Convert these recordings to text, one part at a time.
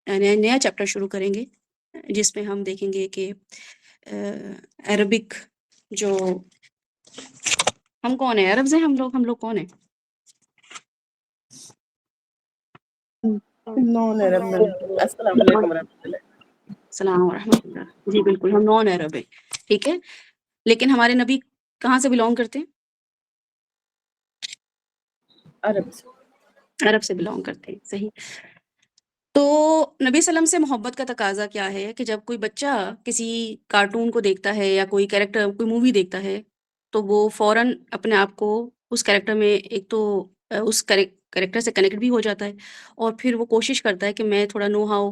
نیا چیپٹر شروع کریں گے جس میں ہم دیکھیں گے کہ عربک جو ہم کون ہیں، عربز ہیں ہم لوگ کون ہیں؟ نان عرب میم. السلام علیکم ورحمۃ اللہ. السلام ورحمۃ اللہ. جی بالکل ہم نان عرب ہیں، ٹھیک ہے. لیکن ہمارے نبی کہاں سے بلونگ کرتے ہیں؟ عرب سے. عرب سے بلونگ کرتے ہیں، صحیح. تو نبی صلی اللہ علیہ وسلم سے محبت کا تقاضا کیا ہے کہ جب کوئی بچہ کسی کارٹون کو دیکھتا ہے یا کوئی کیریکٹر کوئی مووی دیکھتا ہے تو وہ فوراً اپنے آپ کو اس کیریکٹر میں ایک تو اس کیریکٹر سے کنیکٹ بھی ہو جاتا ہے، اور پھر وہ کوشش کرتا ہے کہ میں تھوڑا نو ہاؤ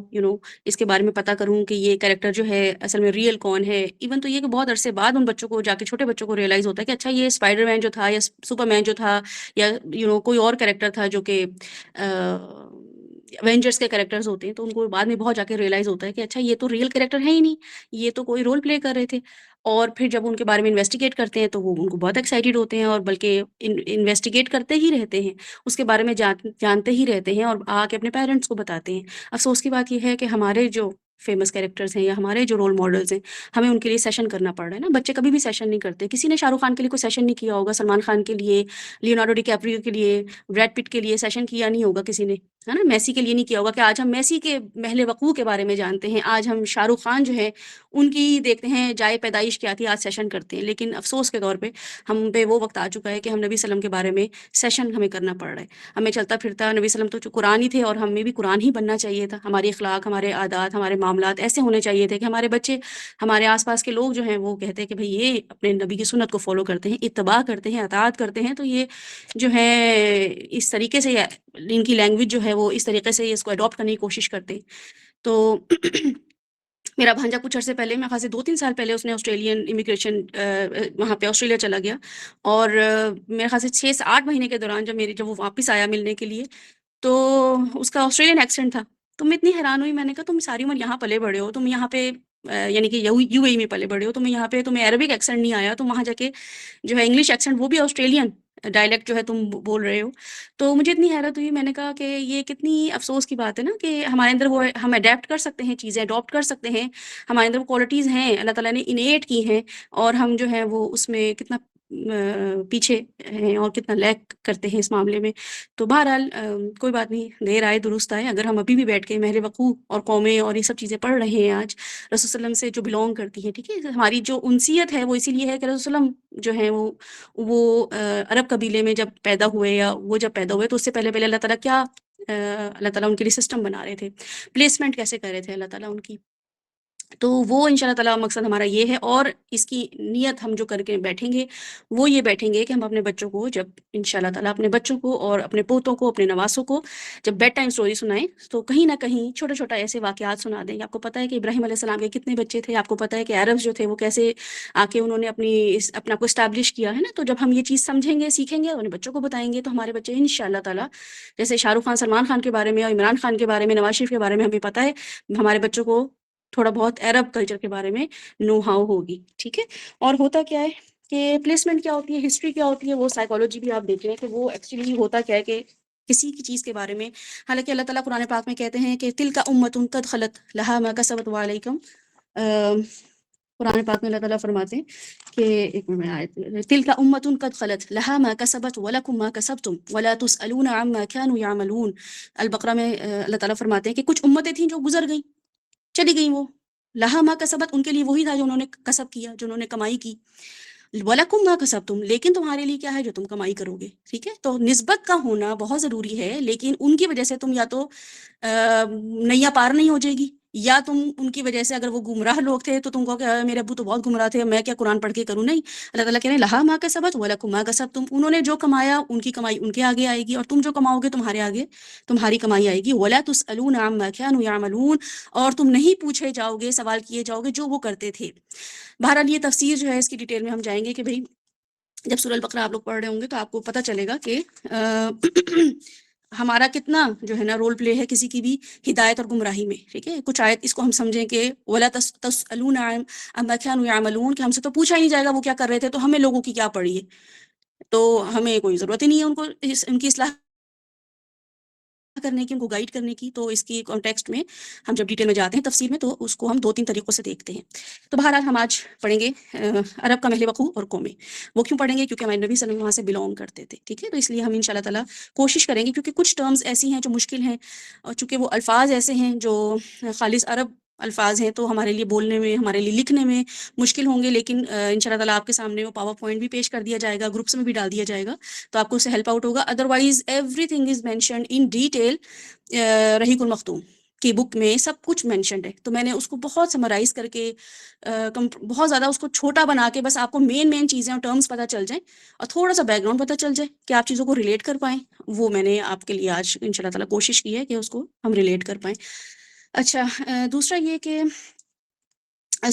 اس کے بارے میں پتہ کروں کہ یہ کیریکٹر جو ہے اصل میں ریئل کون ہے. ایون تو یہ کہ بہت عرصے بعد ان بچوں کو جا کے چھوٹے بچوں کو ریئلائز ہوتا ہے کہ اچھا یہ اسپائڈر مین جو تھا یا سپر مین جو تھا یا کوئی اور کیریکٹر تھا جو کہ ایونجرس کے کیریکٹرز ہوتے ہیں، تو ان کو بعد میں بہت جا کے ریئلائز ہوتا ہے کہ اچھا یہ تو ریئل کیریکٹر ہے ہی نہیں، یہ تو کوئی رول پلے کر رہے تھے. اور پھر جب ان کے بارے میں انویسٹیگیٹ کرتے ہیں تو وہ ان کو بہت ایکسائٹیڈ ہوتے ہیں اور بلکہ انویسٹیگیٹ کرتے ہی رہتے ہیں، اس کے بارے میں جانتے ہی رہتے ہیں اور آ کے اپنے پیرنٹس کو بتاتے ہیں. افسوس کی بات یہ ہے کہ ہمارے جو فیمس کیریکٹرز ہیں یا ہمارے جو رول ماڈلز ہیں ہمیں ان کے لیے سیشن کرنا پڑ رہا ہے نا. بچے کبھی بھی سیشن نہیں کرتے. کسی نے شاہ رخ خان کے لیے کوئی سیشن نہیں کیا ہوگا، سلمان خان کے لیے، لیونارڈو ڈی کیپریو کے لیے، بریڈ پٹ کے لیے سیشن کیا نہیں ہوگا کسی نے، ہے نا. میسی کے لیے نہیں کیا ہوگا کہ آج ہم میسی کے محل وقوع کے بارے میں جانتے ہیں، آج ہم شاہ رخ خان جو ہے ان کی دیکھتے ہیں جائے پیدائش کیا تھی، آج سیشن کرتے ہیں. لیکن افسوس کے طور پہ ہم پہ وہ وقت آ چکا ہے کہ ہم نبی وسلم کے بارے میں سیشن ہمیں کرنا پڑ رہا ہے. ہمیں چلتا پھرتا نبی وسلم تو قرآن ہی تھے اور ہمیں بھی قرآن ہی بننا چاہیے تھا. ہماری اخلاق، ہمارے عادات، ہمارے معاملات ایسے ہونے چاہیے تھے کہ ہمارے بچے، ہمارے آس پاس کے لوگ جو ہیں وہ کہتے ہیں کہ بھئی یہ اپنے نبی کی سنت کو فالو کرتے ہیں، اتباع کرتے ہیں، اطاعت کرتے ہیں. تو یہ جو ہے اس طریقے سے ان کی لینگویج جو ہے وہ اس طریقے سے اس کو اڈاپٹ کرنے کی کوشش کرتے ہیں. تو میرا بھانجا کچھ عرصے پہلے، میں خاص 2-3 سال پہلے اس نے آسٹریلین امیگریشن وہاں پہ آسٹریلیا چلا گیا، اور میرے خاص 6 سے 8 مہینے کے دوران جب وہ واپس آیا ملنے کے لیے تو اس کا آسٹریلین ایکسنٹ تھا. تو میں اتنی حیران ہوئی، میں نے کہا تم ساری عمر یہاں پلے بڑے ہو، تم یہاں پہ یعنی کہ یو اے ای میں پلے بڑے ہو، تمہیں یہاں پہ تمہیں عربک ایکسنٹ نہیں آیا، تم وہاں جا کے جو ہے انگلش ایکسنٹ، وہ بھی آسٹریلین ڈائلیکٹ جو ہے تم بول رہے ہو. تو مجھے اتنی حیرت ہوئی، میں نے کہا کہ یہ کتنی افسوس کی بات ہے نا کہ ہمارے اندر وہ ہم اڈیپٹ کر سکتے ہیں، چیزیں اڈاپٹ کر سکتے ہیں، ہمارے اندر وہ کوالٹیز ہیں اللہ تعالیٰ نے انیٹ کی ہیں، اور ہم جو ہے وہ اس میں کتنا پیچھے ہیں اور کتنا لیک کرتے ہیں اس معاملے میں. تو بہرحال کوئی بات نہیں، دیر آئے درست آئے. اگر ہم ابھی بھی بیٹھ کے محل وقوع اور قومیں اور یہ سب چیزیں پڑھ رہے ہیں آج رسول صلی اللہ علیہ وسلم سے جو بلونگ کرتی ہیں، ٹھیک ہے، ہماری جو انسیت ہے وہ اسی لیے ہے کہ رسول اللہ وسلم جو ہے وہ عرب قبیلے میں جب پیدا ہوئے یا وہ جب پیدا ہوئے تو اس سے پہلے اللہ تعالیٰ کیا اللہ تعالیٰ ان کے لیے سسٹم بنا رہے تھے، پلیسمنٹ کیسے کر رہے تھے اللہ تعالیٰ ان کی. تو وہ ان شاء اللہ تعالیٰ مقصد ہمارا یہ ہے، اور اس کی نیت ہم جو کر کے بیٹھیں گے وہ یہ بیٹھیں گے کہ ہم اپنے بچوں کو، جب ان شاء اللہ تعالیٰ اپنے بچوں کو اور اپنے پوتوں کو، اپنے نواسوں کو جب بیڈ ٹائم سٹوری سنائیں تو کہیں نہ کہیں چھوٹا چھوٹا ایسے واقعات سنا دیں. آپ کو پتہ ہے کہ ابراہیم علیہ السلام کے کتنے بچے تھے، آپ کو پتہ ہے کہ عرب جو تھے وہ کیسے آ کے انہوں نے اپنا کو اسٹیبلش کیا ہے نا. تو جب ہم یہ چیز سمجھیں گے، سیکھیں گے، اپنے بچوں کو بتائیں گے تو ہمارے بچے ان شاء اللہ تعالیٰ، جیسے شاہ رخ خان سلمان خان کے بارے میں اور عمران خان کے بارے میں، نواز شریف کے بارے میں ہمیں پتہ ہے، ہمارے بچوں کو تھوڑا بہت عرب کلچر کے بارے میں نو ہاؤ ہوگی. ٹھیک ہے. اور ہوتا کیا ہے کہ پلیسمنٹ کیا ہوتی ہے، ہسٹری کیا ہوتی ہے، وہ سائیکالوجی بھی آپ دیکھ رہے ہیں کہ وہ ایکچولی ہوتا کیا ہے کہ کسی کی چیز کے بارے میں، حالانکہ اللہ تعالیٰ قرآن پاک میں کہتے ہیں کہ تلک امۃ قد خلت لہا ما کسبت وعلیکم، قرآن پاک میں اللہ تعالیٰ فرماتے ہیں کہ ایک منٹ میں آیت، تلک امۃ قد خلت لہا ما کسبت ولکم ما کسبتم ولا تسألون عما كانوا يعملون. البقرہ میں اللہ تعالیٰ فرماتے ہیں کہ کچھ امتیں تھیں جو گزر گئیں، چلی گئیں، وہ لہا ما کسبت، ان کے لیے وہی تھا جو انہوں نے کسب کیا، جو انہوں نے کمائی کی، وَلَكُمْ مَا كَسَبْتُمْ، لیکن تمہارے لیے کیا ہے جو تم کمائی کرو گے. ٹھیک ہے. تو نسبت کا ہونا بہت ضروری ہے، لیکن ان کی وجہ سے تم یا تو نیا پار نہیں ہو جائے گی، یا تم ان کی وجہ سے، اگر وہ گمراہ لوگ تھے تو تم کہو کہ میرے ابو تو بہت گمراہ تھے، میں کیا قرآن پڑھ کے کروں. نہیں، اللہ تعالیٰ کہہ رہے ہیں لہا ما کسبت وَلَكُمْ مَا كَسَبْتُمْ، انہوں نے جو کمایا ان کی کمائی ان کے آگے آئے گی، اور تم جو کماؤ گے تمہارے آگے تمہاری کمائی آئے گی. وَلَا تُسْأَلُونَ عَمَّا كَانُوا يَعْمَلُونَ، اور تم نہیں پوچھے جاؤ گے، سوال کیے جاؤ گے جو وہ کرتے تھے. بہرحال یہ تفسیر جو ہے اس کی ڈیٹیل میں ہم جائیں گے کہ بھئی جب سورہ البقرہ آپ لوگ پڑھ رہے ہوں گے تو آپ کو پتہ چلے گا کہ ہمارا کتنا جو ہے نا رول پلے ہے کسی کی بھی ہدایت اور گمراہی میں. ٹھیک ہے. کچھ آیت اس کو ہم سمجھیں کہ وَلَا تَسْأَلُونَ عَمَّا كَانُوا يَعْمَلُونَ، کہ ہم سے تو پوچھا ہی نہیں جائے گا وہ کیا کر رہے تھے، تو ہمیں لوگوں کی کیا پڑی ہے، تو ہمیں کوئی ضرورت ہی نہیں ہے ان کی اصلاح کرنے کی، ان کو گائیڈ کرنے کی. تو اس کی کانٹیکسٹ میں ہم جب ڈیٹیل میں جاتے ہیں تفسیر میں تو اس کو ہم 2-3 طریقوں سے دیکھتے ہیں. تو بہرحال ہم آج پڑھیں گے عرب کا محل وقوع اور قومیں. وہ کیوں پڑھیں گے؟ کیونکہ ہمارے نبی صلی اللہ علیہ وسلم وہاں سے بلونگ کرتے تھے. ٹھیک ہے، تو اس لیے ہم ان شاء اللہ تعالیٰ کوشش کریں گے، کیونکہ کچھ ٹرمز ایسی ہیں جو مشکل ہیں، اور چونکہ وہ الفاظ ایسے ہیں جو خالص عرب الفاظ ہیں تو ہمارے لیے بولنے میں، ہمارے لیے لکھنے میں مشکل ہوں گے، لیکن ان شاء اللہ تعالیٰ آپ کے سامنے وہ پاور پوائنٹ بھی پیش کر دیا جائے گا، گروپس میں بھی ڈال دیا جائے گا، تو آپ کو اس سے ہیلپ آؤٹ ہوگا. Otherwise everything is mentioned in detail رحیق المختوم کی بک میں، سب کچھ مینشنڈ ہے. تو میں نے اس کو بہت سمرائز کر کے بہت زیادہ اس کو چھوٹا بنا کے بس آپ کو مین چیزیں اور ٹرمز پتہ چل جائیں اور تھوڑا سا بیک گراؤنڈ پتہ چل جائے کہ آپ چیزوں کو ریلیٹ کر پائیں، وہ میں نے آپ کے لیے آج ان شاء اللہ تعالیٰ کوشش کی ہے کہ اس کو ہم ریلیٹ کر پائیں. اچھا، دوسرا یہ کہ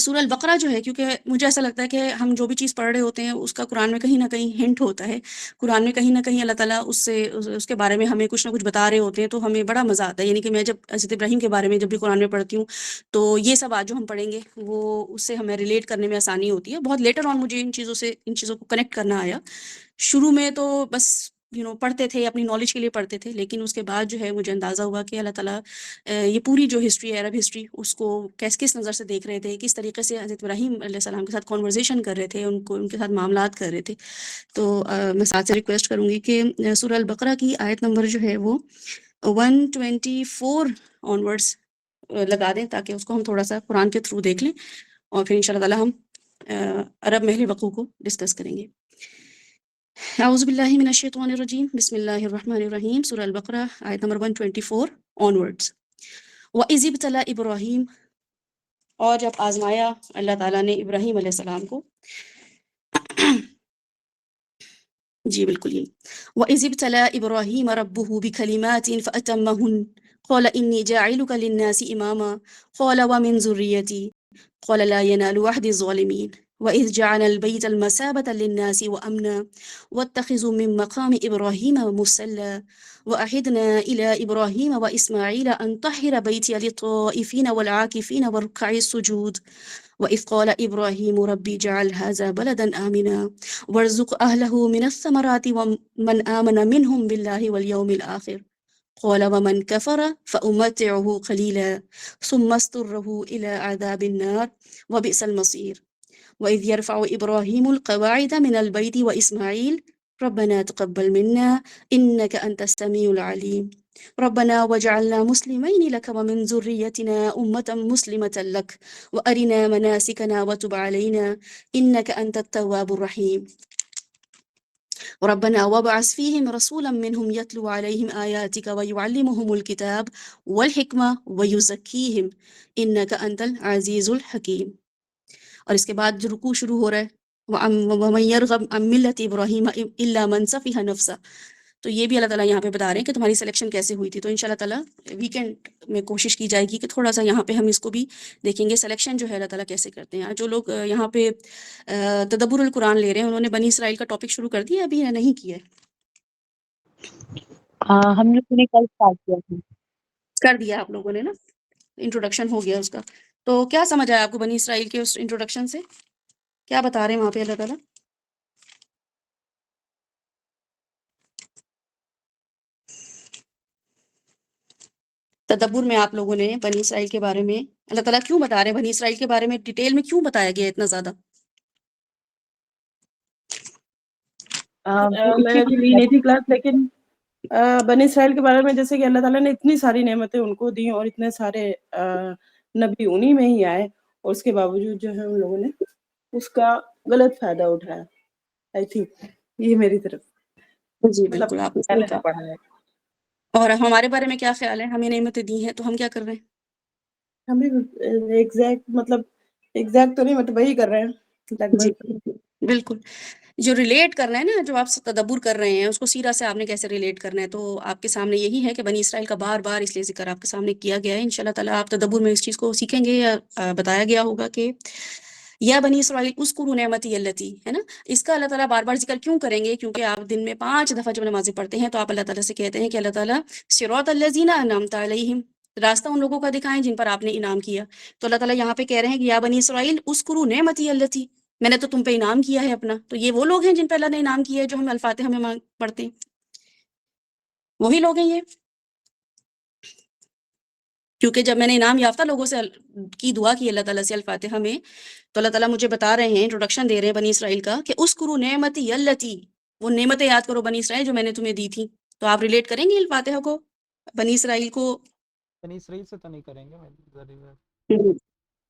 سورہ البقرہ جو ہے، کیونکہ مجھے ایسا لگتا ہے کہ ہم جو بھی چیز پڑھ رہے ہوتے ہیں اس کا قرآن میں کہیں نہ کہیں ہنٹ ہوتا ہے، قرآن میں کہیں نہ کہیں اللہ تعالیٰ اس کے بارے میں ہمیں کچھ نہ کچھ بتا رہے ہوتے ہیں، تو ہمیں بڑا مزہ آتا ہے. یعنی کہ میں جب حضرت ابراہیم کے بارے میں جب بھی قرآن میں پڑھتی ہوں تو یہ سب آج جو ہم پڑھیں گے وہ اس سے ہمیں ریلیٹ کرنے میں آسانی ہوتی ہے. بہت لیٹر آن مجھے ان چیزوں کو کنیکٹ کرنا آیا. شروع میں تو بس پڑھتے تھے، اپنی نالج کے لیے پڑھتے تھے، لیکن اس کے بعد جو ہے مجھے اندازہ ہوا کہ اللہ تعالیٰ یہ پوری جو ہسٹری ہے، عرب ہسٹری، اس کو کس نظر سے دیکھ رہے تھے، کس طریقے سے حضرت ابراہیم علیہ السلام کے ساتھ کانورزیشن کر رہے تھے، ان کے ساتھ معاملات کر رہے تھے. تو میں ساتھ سے ریکویسٹ کروں گی کہ سورہ البقرہ کی آیت نمبر جو ہے وہ 124 آنورڈس لگا دیں، تاکہ اس کو ہم تھوڑا سا قرآن کے تھرو دیکھ لیں، اور پھر انشاءاللہ تعالیٰ ہم عرب محل وقوع کو ڈسکس کریں گے. اعوذ باللہ من الشیطان الرجیم، بسم اللہ الرحمن الرحیم. سورہ البقرہ آیت نمبر 124 آنورڈس. وَإِذِ ابْتَلَىٰ إِبْرَاهِيمَ، اور جب آزمایا اللہ تعالیٰ نے ابراہیم علیہ السلام کو. جی بالکل یہ وَإِذِ ابْتَلَىٰ إِبْرَاهِيمَ رَبُّهُ بِكَلِمَاتٍ فَأَتَمَّهُنَّ قَالَ إِنِّي جَاعِلُكَ لِلنَّاسِ إِمَامًا قَالَ وَمِن ذُرِّيَّتِي قَالَ لَا يَنَالُ عَهْدِي الظَّالِمِينَ وَإِذْ جَعَلْنَا الْبَيْتَ الْمَثَابَةَ لِلنَّاسِ وَأَمْنًا وَاتَّخِذُوا مِن مَّقَامِ إِبْرَاهِيمَ مُصَلًّى وَأَعِدْنَا إِلَىٰ إِبْرَاهِيمَ وَإِسْمَاعِيلَ أَن طَهِّرَ بَيْتِيَ لِلطَّائِفِينَ وَالْعَاكِفِينَ وَالرُّكَّعِ السُّجُودِ وَإِذْ قَالَ إِبْرَاهِيمُ رَبِّ اجْعَلْ هَٰذَا بَلَدًا آمِنًا وَارْزُقْ أَهْلَهُ مِنَ الثَّمَرَاتِ وَمَنْ آمَنَ مِنْهُم بِاللَّهِ وَالْيَوْمِ الْآخِرِ قَالَ وَمَنْ كَفَرَ فَأُمَتِّعُهُ قَلِيلًا ثُمَّ اسْتُرُّهُ إِلَىٰ عَذَابِ النَّارِ وَبِئْسَ الْمَصِيرُ. وَإِذْ يَرْفَعُ إِبْرَاهِيمُ الْقَوَاعِدَ مِنَ الْبَيْتِ وَإِسْمَاعِيلُ رَبَّنَا تَقَبَّلْ مِنَّا إِنَّكَ أَنْتَ السَّمِيعُ الْعَلِيمُ رَبَّنَا وَاجْعَلْنَا مُسْلِمَيْنِ لَكَ وَمِنْ ذُرِّيَّتِنَا أُمَّةً مُسْلِمَةً لَكَ وَأَرِنَا مَنَاسِكَنَا وَتُبْ عَلَيْنَا إِنَّكَ أَنْتَ التَّوَّابُ الرَّحِيمُ رَبَّنَا وَابْعَثْ فِيهِمْ رَسُولًا مِّنْهُمْ يَتْلُو عَلَيْهِمْ آيَاتِكَ وَيُعَلِّمُهُمُ الْكِتَابَ وَالْحِكْمَةَ وَيُزَكِّيهِمْ إِنَّكَ أَنْتَ الْعَزِيزُ الْحَكِيمُ. اور اس کے بعد جو رکوع شروع ہو رہا ہے وَمَن يَرْغَبْ عَن مِّلَّةِ إِبْرَاهِيمَ إِلَّا مَن سَفِهَ نَفْسَهُ. تو یہ بھی اللہ تعالیٰ یہاں پہ بتا رہے ہیں کہ تمہاری سلیکشن کیسے ہوئی تھی. تو انشاءاللہ تعالیٰ ویکینڈ میں کوشش کی جائے گی کہ تھوڑا سا یہاں پہ ہم اس کو بھی دیکھیں گے، سلیکشن جو ہے اللہ تعالیٰ کیسے کرتے ہیں. جو لوگ یہاں پہ تدبر القرآن لے رہے ہیں، انہوں نے بنی اسرائیل کا ٹاپک شروع کر دیا ابھی یا نہیں کیا ہے؟ ہم لوگوں نے کل اسٹارٹ کیا تھا. کر دیا آپ لوگوں نے نا، انٹروڈکشن ہو گیا اس کا. تو کیا سمجھ آیا آپ کو بنی اسرائیل کے اس انٹروڈکشن سے؟ کیا بتا رہے ہیں وہاں پہ اللہ تعالیٰ؟ تدبر میں آپ لوگوں نے بنی اسرائیل کے بارے میں اللہ تعالیٰ کیوں بتا رہے ہیں، بنی اسرائیل کے بارے میں ڈیٹیل میں کیوں بتایا گیا اتنا زیادہ؟ میں نے لی نہیں تھی کلاس، لیکن بنی اسرائیل کے بارے میں جیسے کہ اللہ تعالیٰ نے اتنی ساری نعمتیں ان کو دی اور اتنے سارے نبی انہی میں ہی آئے، اور اس کے باوجود جو ہے ان لوگوں نے اس کا غلط فائدہ اٹھایا. آئی تھنک یہ میری طرف جی مطلب بالکل، آپ نے صحیح پہلے سے کہا. پڑھا ہے. اور ہمارے بارے میں کیا خیال ہے؟ ہمیں نعمتیں دی ہیں تو ہم کیا کر رہے ہیں؟ ہمیں ایگزیکٹ تو نہیں، مطلب وہی کر رہے ہیں لگ جی بھگ. بالکل، جو ریلیٹ کرنا ہے نا، جو آپ تدبر کر رہے ہیں اس کو سیرت سے آپ نے کیسے ریلیٹ کرنا ہے. تو آپ کے سامنے یہی ہے کہ بنی اسرائیل کا بار بار اس لیے ذکر آپ کے سامنے کیا گیا ہے. انشاءاللہ تعالیٰ آپ تدبر میں اس چیز کو سیکھیں گے، یا بتایا گیا ہوگا کہ یا بنی اسرائیل اذکروا نعمتی التی، ہے نا. اس کا اللہ تعالیٰ بار بار ذکر کیوں کریں گے؟ کیونکہ آپ دن میں 5 دفعہ جب نمازیں پڑھتے ہیں تو آپ اللہ تعالیٰ سے کہتے ہیں کہ اللہ تعالیٰ صراط الذین انعمت علیہم، راستہ ان لوگوں کا دکھائیں جن پر آپ نے انعام کیا. تو اللہ تعالیٰ یہاں پہ کہہ رہے ہیں کہ یا بنی اسرائیل اذکروا نعمتی التی، میں نے تو تم پہ انعام کیا ہے اپنا. تو یہ وہ لوگ ہیں جن پہ اللہ نے انعام کیا ہے، جو ہم الفاتحہ میں پڑھتے ہیں، وہی لوگ ہیں یہ. کیونکہ جب میں نے انعام یافتہ لوگوں سے کی دعا کی اللہ تعالیٰ سے الفاتحہ میں، تو اللہ تعالیٰ مجھے بتا رہے ہیں، انٹروڈکشن دے رہے ہیں بنی اسرائیل کا کہ اذکروا نعمتی التی، وہ نعمتیں یاد کرو بنی اسرائیل جو میں نے تمہیں دی تھی. تو آپ ریلیٹ کریں گے الفاتحہ کو بنی اسرائیل کو؟ بنی اسرائیل سے تو نہیں کریں گے ضرور.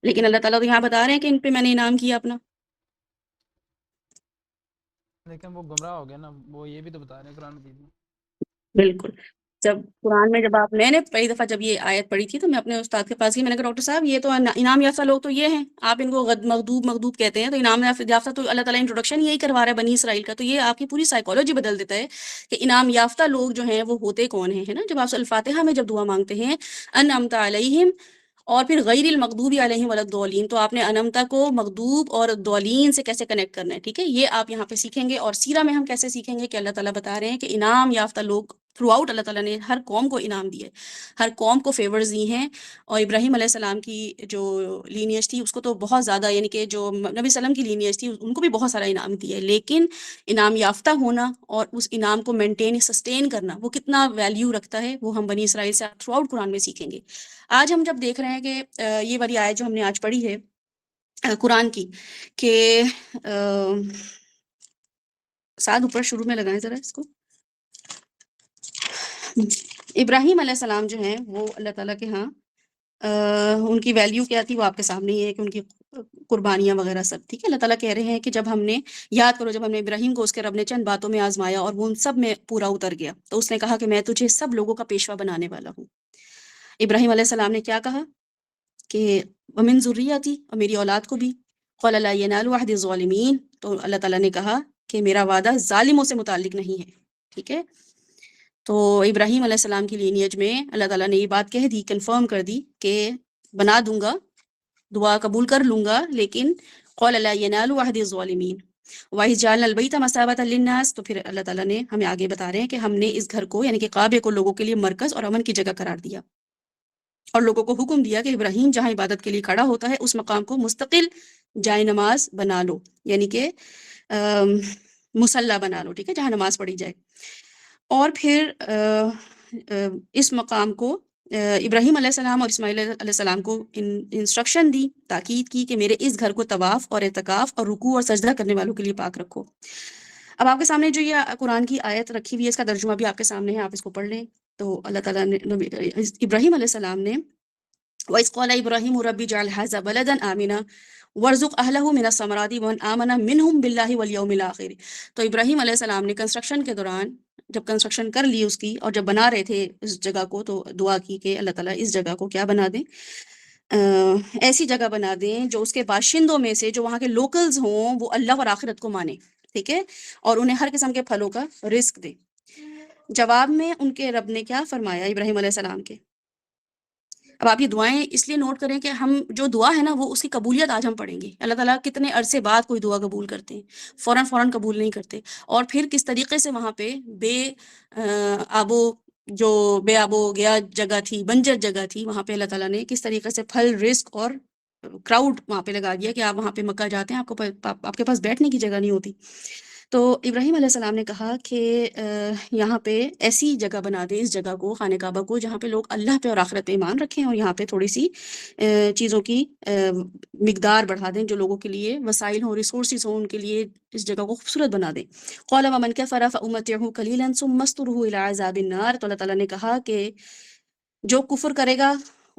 لیکن اللہ تعالیٰ تو یہاں بتا رہے ہیں کہ ان پہ میں نے انعام کیا اپنا. لیکن وہ گمراہ ہو گیا نا، وہ یہ بھی تو بتا رہے ہیں قرآن مجید میں. بالکل. جب قرآن میں میں نے پہلی دفعہ جب یہ آیت پڑھی تھی تو میں اپنے استاد کے پاس گئی، میں نے کہا ڈاکٹر صاحب یہ تو انعام یافتہ لوگ تو یہ ہیں، آپ ان کو مغضوب کہتے ہیں، تو انعام یافتہ تو اللہ تعالیٰ انٹروڈکشن یہی کروا رہا ہے بنی اسرائیل کا. تو یہ آپ کی پوری سائیکالوجی بدل دیتا ہے کہ انعام یافتہ لوگ جو ہیں وہ ہوتے کون ہیں، ہے نا. جب آپ الفاتحہ میں جب دعا مانگتے ہیں انعمت علیہم اور پھر غیر المغضوب علیہم ولا الضالین، تو آپ نے انعمتا کو مغضوب اور الضالین سے کیسے کنیکٹ کرنا ہے، ٹھیک ہے. یہ آپ یہاں پہ سیکھیں گے. اور سیرہ میں ہم کیسے سیکھیں گے کہ اللہ تعالیٰ بتا رہے ہیں کہ انعام یافتہ لوگ تھرو آؤٹ اللہ تعالیٰ نے ہر قوم کو انعام دیے، ہر قوم کو فیورز دی ہیں. اور ابراہیم علیہ السلام کی جو لینیج تھی اس کو تو بہت زیادہ، یعنی کہ جو نبی صلی اللہ علیہ وسلم کی لینیج تھی ان کو بھی بہت سارا انعام دیا ہے. لیکن انعام یافتہ ہونا اور اس انعام کو مینٹین سسٹین کرنا وہ کتنا ویلیو رکھتا ہے، وہ ہم بنی اسرائیل سے تھرو آؤٹ قرآن میں سیکھیں گے. آج ہم جب دیکھ رہے ہیں کہ یہ والی آیت جو ہم نے آج پڑھی ہے قرآن کی، کہ ساتھ اوپر شروع میں لگائیں ذرا اس کو. ابراہیم علیہ السلام جو ہیں وہ اللہ تعالیٰ کے ہاں ان کی ویلیو کیا تھی وہ آپ کے سامنے ہی ہے کہ ان کی قربانیاں وغیرہ سب، ٹھیک ہے. اللہ تعالیٰ کہہ رہے ہیں کہ جب ہم نے یاد کرو جب ہم نے ابراہیم کو اس کے رب نے چند باتوں میں آزمایا اور وہ ان سب میں پورا اتر گیا، تو اس نے کہا کہ میں تجھے سب لوگوں کا پیشوا بنانے والا ہوں. ابراہیم علیہ السلام نے کیا کہا کہ ومن ذریتی، اور میری اولاد کو بھی. قال لا ینال عہد الظالمین، تو اللہ تعالیٰ نے کہا کہ میرا وعدہ ظالموں سے متعلق نہیں ہے، ٹھیک ہے. تو ابراہیم علیہ السلام کی لینیج میں اللہ تعالیٰ نے یہ بات کہہ دی، کنفرم کر دی کہ بنا دوں گا، دعا قبول کر لوں گا، لیکن قال لا ینال عہد الظالمین وَإِذْ جَعَلْنَا الْبَيْتَ مَثَابَةً لِلنَّاسِ. تو پھر اللہ تعالیٰ نے ہمیں آگے بتا رہے ہیں کہ ہم نے اس گھر کو یعنی کہ کعبے کو لوگوں کے لیے مرکز اور امن کی جگہ قرار دیا، اور لوگوں کو حکم دیا کہ ابراہیم جہاں عبادت کے لیے کھڑا ہوتا ہے اس مقام کو مستقل جائے نماز بنا لو، یعنی کہ مصلی بنا لو، ٹھیک ہے، جہاں نماز پڑھی جائے. اور پھر اس مقام کو ابراہیم علیہ السلام اور اسماعیل علیہ السلام کو انسٹرکشن دی، تاکید کی کہ میرے اس گھر کو طواف اور اعتکاف اور رکوع اور سجدہ کرنے والوں کے لیے پاک رکھو. اب آپ کے سامنے جو یہ قرآن کی آیت رکھی ہوئی ہے اس کا ترجمہ بھی آپ کے سامنے ہے، آپ اس کو پڑھ لیں. تو اللہ تعالیٰ نے ابراہیم علیہ السلام نے وَإِذْ قَالَ إِبْرَاهِيمُ رَبِّ اجْعَلْ هَٰذَا بَلَدًا آمِنًا وَارْزُقْ أَهْلَهُ مِنَ الثَّمَرَاتِ وَمَنْ آمَنَ مِنْهُمْ بِاللَّهِ وَالْيَوْمِ الْآخِرِ. تو ابراہیم علیہ السلام نے کنسٹرکشن کے دوران جب کنسٹرکشن کر لی اس کی اور جب بنا رہے تھے اس جگہ کو، تو دعا کی کہ اللہ تعالیٰ اس جگہ کو کیا بنا دیں، ایسی جگہ بنا دیں جو اس کے باشندوں میں سے جو وہاں کے لوکلز ہوں وہ اللہ اور آخرت کو مانیں، ٹھیک ہے، اور انہیں ہر قسم کے پھلوں کا رزق دے. جواب میں ان کے رب نے کیا فرمایا ابراہیم علیہ السلام کے. اب آپ یہ دعائیں اس لیے نوٹ کریں کہ ہم جو دعا ہے نا وہ اس کی قبولیت آج ہم پڑھیں گے. اللہ تعالیٰ کتنے عرصے بعد کوئی دعا قبول کرتے ہیں، فوراً قبول نہیں کرتے. اور پھر کس طریقے سے وہاں پہ بے آبو گیا جگہ تھی، بنجر جگہ تھی، وہاں پہ اللہ تعالیٰ نے کس طریقے سے پھل، رزق اور کراؤڈ وہاں پہ لگا دیا کہ آپ وہاں پہ مکہ جاتے ہیں آپ کے پاس بیٹھنے کی جگہ نہیں ہوتی. تو ابراہیم علیہ السلام نے کہا کہ یہاں پہ ایسی جگہ بنا دیں، اس جگہ کو، خانہ کعبہ کو، جہاں پہ لوگ اللہ پہ اور آخرت پہ ایمان رکھیں، اور یہاں پہ تھوڑی سی چیزوں کی مقدار بڑھا دیں، جو لوگوں کے لیے وسائل ہوں، ریسورسز ہوں، ان کے لیے اس جگہ کو خوبصورت بنا دیں. قال ومن كفر فأمتعه قليلا ثم استره إلى عذاب النار. تو اللہ تعالیٰ نے کہا کہ جو کفر کرے گا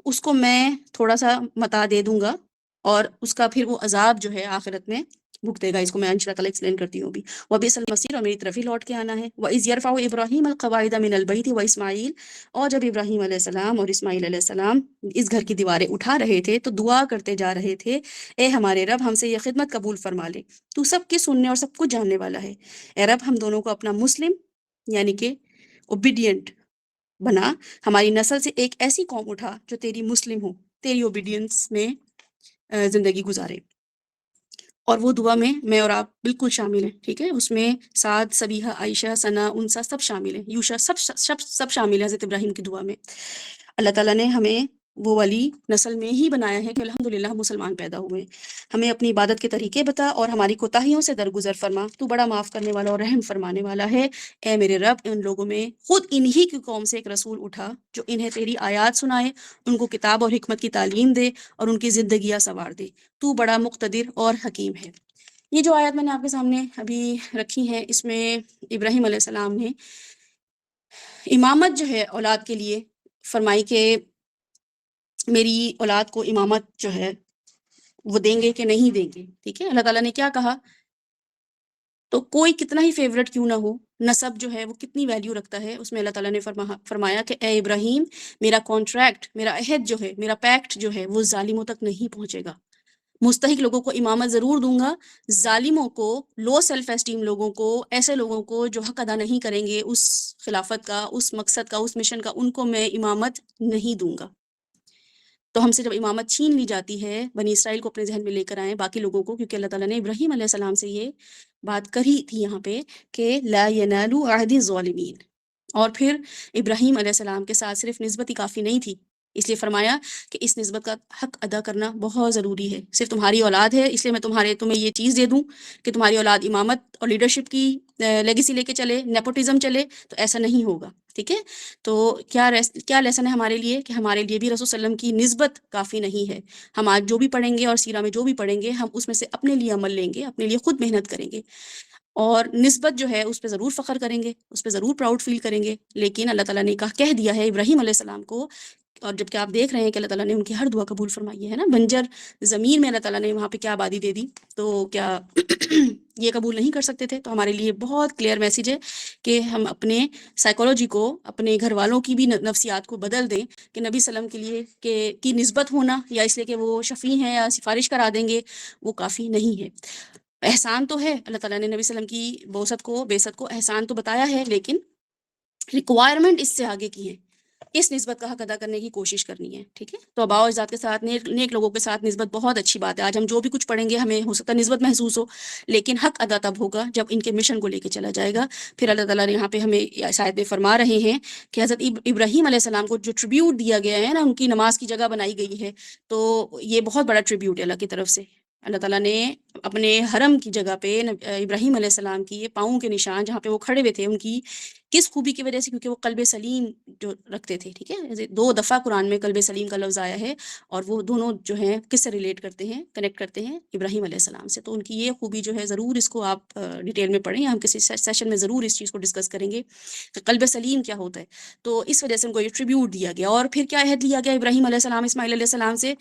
اس کو میں تھوڑا سا متاع دے دوں گا، اور اس کا پھر وہ عذاب جو ہے آخرت میں بھگتے گا. اس کو میں انشاءاللہ تعالیٰ ایکسپلین کرتی ہوں ابھی. وَبِئْسَ الْمَصِيرُ، اور میری طرف ہی لوٹ کے آنا ہے. وَإِذْ يَرْفَعُ إِبْرَاهِيمُ الْقَوَاعِدَ مِنَ الْبَيْتِ وَإِسْمَاعِيلُ، اور جب ابراہیم علیہ السلام اور اسماعیل علیہ السلام اس گھر کی دیواریں اٹھا رہے تھے تو دعا کرتے جا رہے تھے، اے ہمارے رب ہم سے یہ خدمت قبول فرما لے، تو سب کے سننے اور سب کچھ جاننے والا ہے. اے رب ہم دونوں کو اپنا مسلم یعنی کہ اوبیڈینٹ بنا، ہماری نسل سے ایک ایسی قوم اٹھا جو تیری مسلم ہو، تیری اوبیڈینس میں زندگی گزارے. اور وہ دعا میں اور آپ بالکل شامل ہیں، ٹھیک ہے. اس میں سعد، سبیحہ، عائشہ، ثنا، انسا سب شامل ہیں، یوشا سب شامل ہیں حضرت ابراہیم کی دعا میں. اللہ تعالیٰ نے ہمیں وہ والی نسل میں ہی بنایا ہے کہ الحمدللہ ہم مسلمان پیدا ہوئے ہیں۔ ہمیں اپنی عبادت کے طریقے بتا اور ہماری کوتاہیوں سے درگزر فرما، تو بڑا معاف کرنے والا اور رحم فرمانے والا ہے۔ اے میرے رب، ان لوگوں میں خود انہی کی قوم سے ایک رسول اٹھا جو انہیں تیری آیات سنائے، ان کو کتاب اور حکمت کی تعلیم دے اور ان کی زندگیاں سنوار دے، تو بڑا مقتدر اور حکیم ہے۔ یہ جو آیات میں نے آپ کے سامنے ابھی رکھی ہیں، اس میں ابراہیم علیہ السلام نے امامت جو ہے اولاد کے لیے فرمائی کہ میری اولاد کو امامت جو ہے وہ دیں گے کہ نہیں دیں گے، ٹھیک ہے۔ اللہ تعالیٰ نے کیا کہا؟ تو کوئی کتنا ہی فیوریٹ کیوں نہ ہو، نسب جو ہے وہ کتنی ویلیو رکھتا ہے، اس میں اللہ تعالیٰ نے فرمایا کہ اے ابراہیم، میرا کانٹریکٹ، میرا عہد جو ہے، میرا پیکٹ جو ہے وہ ظالموں تک نہیں پہنچے گا۔ مستحق لوگوں کو امامت ضرور دوں گا، ظالموں کو، لو سیلف اسٹیم لوگوں کو، ایسے لوگوں کو جو حق ادا نہیں کریں گے اس خلافت کا، اس مقصد کا، اس مشن کا، ان کو میں امامت نہیں دوں گا۔ تو ہم سے جب امامت چھین لی جاتی ہے، بنی اسرائیل کو اپنے ذہن میں لے کر آئیں، باقی لوگوں کو، کیونکہ اللہ تعالیٰ نے ابراہیم علیہ السلام سے یہ بات کری تھی یہاں پہ کہ لا ینال عہد الظالمین، اور پھر ابراہیم علیہ السلام کے ساتھ صرف نسبت ہی کافی نہیں تھی، اس لیے فرمایا کہ اس نسبت کا حق ادا کرنا بہت ضروری ہے۔ صرف تمہاری اولاد ہے اس لیے میں تمہیں یہ چیز دے دوں کہ تمہاری اولاد امامت اور لیڈرشپ کی لیگیسی لے کے چلے، نیپوٹزم چلے، تو ایسا نہیں ہوگا، ٹھیک ہے۔ تو کیا لیسن ہے ہمارے لیے کہ ہمارے لیے بھی رسول صلی اللہ علیہ وسلم کی نسبت کافی نہیں ہے۔ ہم آج جو بھی پڑھیں گے اور سیرہ میں جو بھی پڑھیں گے، ہم اس میں سے اپنے لیے عمل لیں گے، اپنے لیے خود محنت کریں گے، اور نسبت جو ہے اس پہ ضرور فخر کریں گے، اس پہ ضرور پراؤڈ فیل کریں گے، لیکن اللہ تعالیٰ نے کہہ دیا ہے ابراہیم علیہ السلام کو، اور جب کہ آپ دیکھ رہے ہیں کہ اللہ تعالیٰ نے ان کی ہر دعا قبول فرمائی ہے نا، بنجر زمین میں اللہ تعالیٰ نے وہاں پہ کیا آبادی دے دی، تو کیا یہ قبول نہیں کر سکتے تھے؟ تو ہمارے لیے بہت کلیئر میسیج ہے کہ ہم اپنے سائیکولوجی کو، اپنے گھر والوں کی بھی نفسیات کو بدل دیں کہ نبی صلی اللہ علیہ وسلم کے لیے کی نسبت ہونا یا اس لیے کہ وہ شفیع ہیں یا سفارش کرا دیں گے، وہ کافی نہیں ہے۔ احسان تو ہے، اللہ تعالیٰ نے نبی صلی اللہ علیہ وسلم کی بعثت کو احسان تو بتایا ہے، لیکن ریکوائرمنٹ اس سے آگے کی ہے، اس نسبت کا حق ادا کرنے کی کوشش کرنی ہے، ٹھیک ہے۔ تو آباء و اجداد کے ساتھ، نیک لوگوں کے ساتھ نسبت بہت اچھی بات ہے۔ آج ہم جو بھی کچھ پڑھیں گے ہمیں ہو سکتا ہے نسبت محسوس ہو، لیکن حق ادا تب ہوگا جب ان کے مشن کو لے کے چلا جائے گا۔ پھر اللہ تعالیٰ نے یہاں پہ ہمیں اس آیت میں فرما رہے ہیں کہ حضرت ابراہیم علیہ السلام کو جو ٹریبیوٹ دیا گیا ہے نا، ان کی نماز کی جگہ بنائی گئی ہے، تو یہ بہت بڑا ٹریبیوٹ ہے اللہ کی طرف سے۔ اللہ تعالیٰ نے اپنے حرم کی جگہ پہ ابراہیم علیہ السلام کی یہ پاؤں کے نشان جہاں پہ وہ کھڑے ہوئے تھے، ان کی کس خوبی کی وجہ سے؟ کیونکہ وہ قلب سلیم جو رکھتے تھے، ٹھیک ہے۔ 2 دفعہ قرآن میں قلب سلیم کا لفظ آیا ہے، اور وہ دونوں جو ہیں کس سے ریلیٹ کرتے ہیں، کنیکٹ کرتے ہیں ابراہیم علیہ السلام سے۔ تو ان کی یہ خوبی جو ہے، ضرور اس کو آپ ڈیٹیل میں پڑھیں، ہم کسی سیشن میں ضرور اس چیز کو ڈسکس کریں گے کہ قلب سلیم کیا ہوتا ہے۔ تو اس وجہ سے ان کو یہ ٹریبیوٹ دیا گیا۔ اور پھر کیا عہد لیا گیا ابراہیم علیہ السلام، اسماعیل علیہ السلام سے،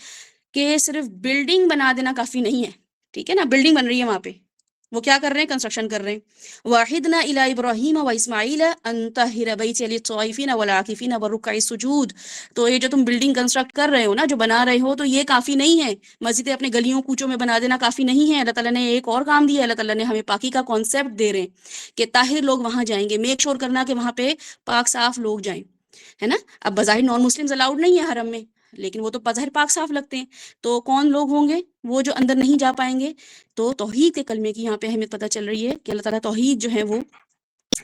کہ صرف بلڈنگ بنا دینا کافی نہیں ہے، ٹھیک ہے نا، بلڈنگ بن رہی ہے وہاں پہ، وہ کیا کر رہے ہیں؟ کنسٹرکشن کر رہے ہیں۔ واحدنا الی ابراہیم و اسماعیل ان طہر بیتی للطائفین والعاکفین والرکع السجود۔ تو یہ جو تم بلڈنگ کنسٹرکٹ کر رہے ہو نا، جو بنا رہے ہو، تو یہ کافی نہیں ہے، مسجدیں اپنے گلیوں کوچوں میں بنا دینا کافی نہیں ہے۔ اللہ تعالیٰ نے ایک اور کام دیا ہے، اللہ تعالیٰ نے ہمیں پاکی کا کانسیپٹ دے رہے ہیں کہ طاہر لوگ وہاں جائیں گے، میک شور کرنا کہ وہاں پہ پاک صاف لوگ جائیں، ہے نا۔ اب بظاہر نان مسلمز الاؤڈ نہیں ہے حرم میں، لیکن وہ تو بظاہر پاک صاف لگتے ہیں، تو کون لوگ ہوں گے؟ وہ جو اندر نہیں جا پائیں گے۔ تو توحید کے کلمے کی یہاں پہ اہمیت پتہ چل رہی ہے کہ اللہ تعالیٰ توحید جو ہے وہ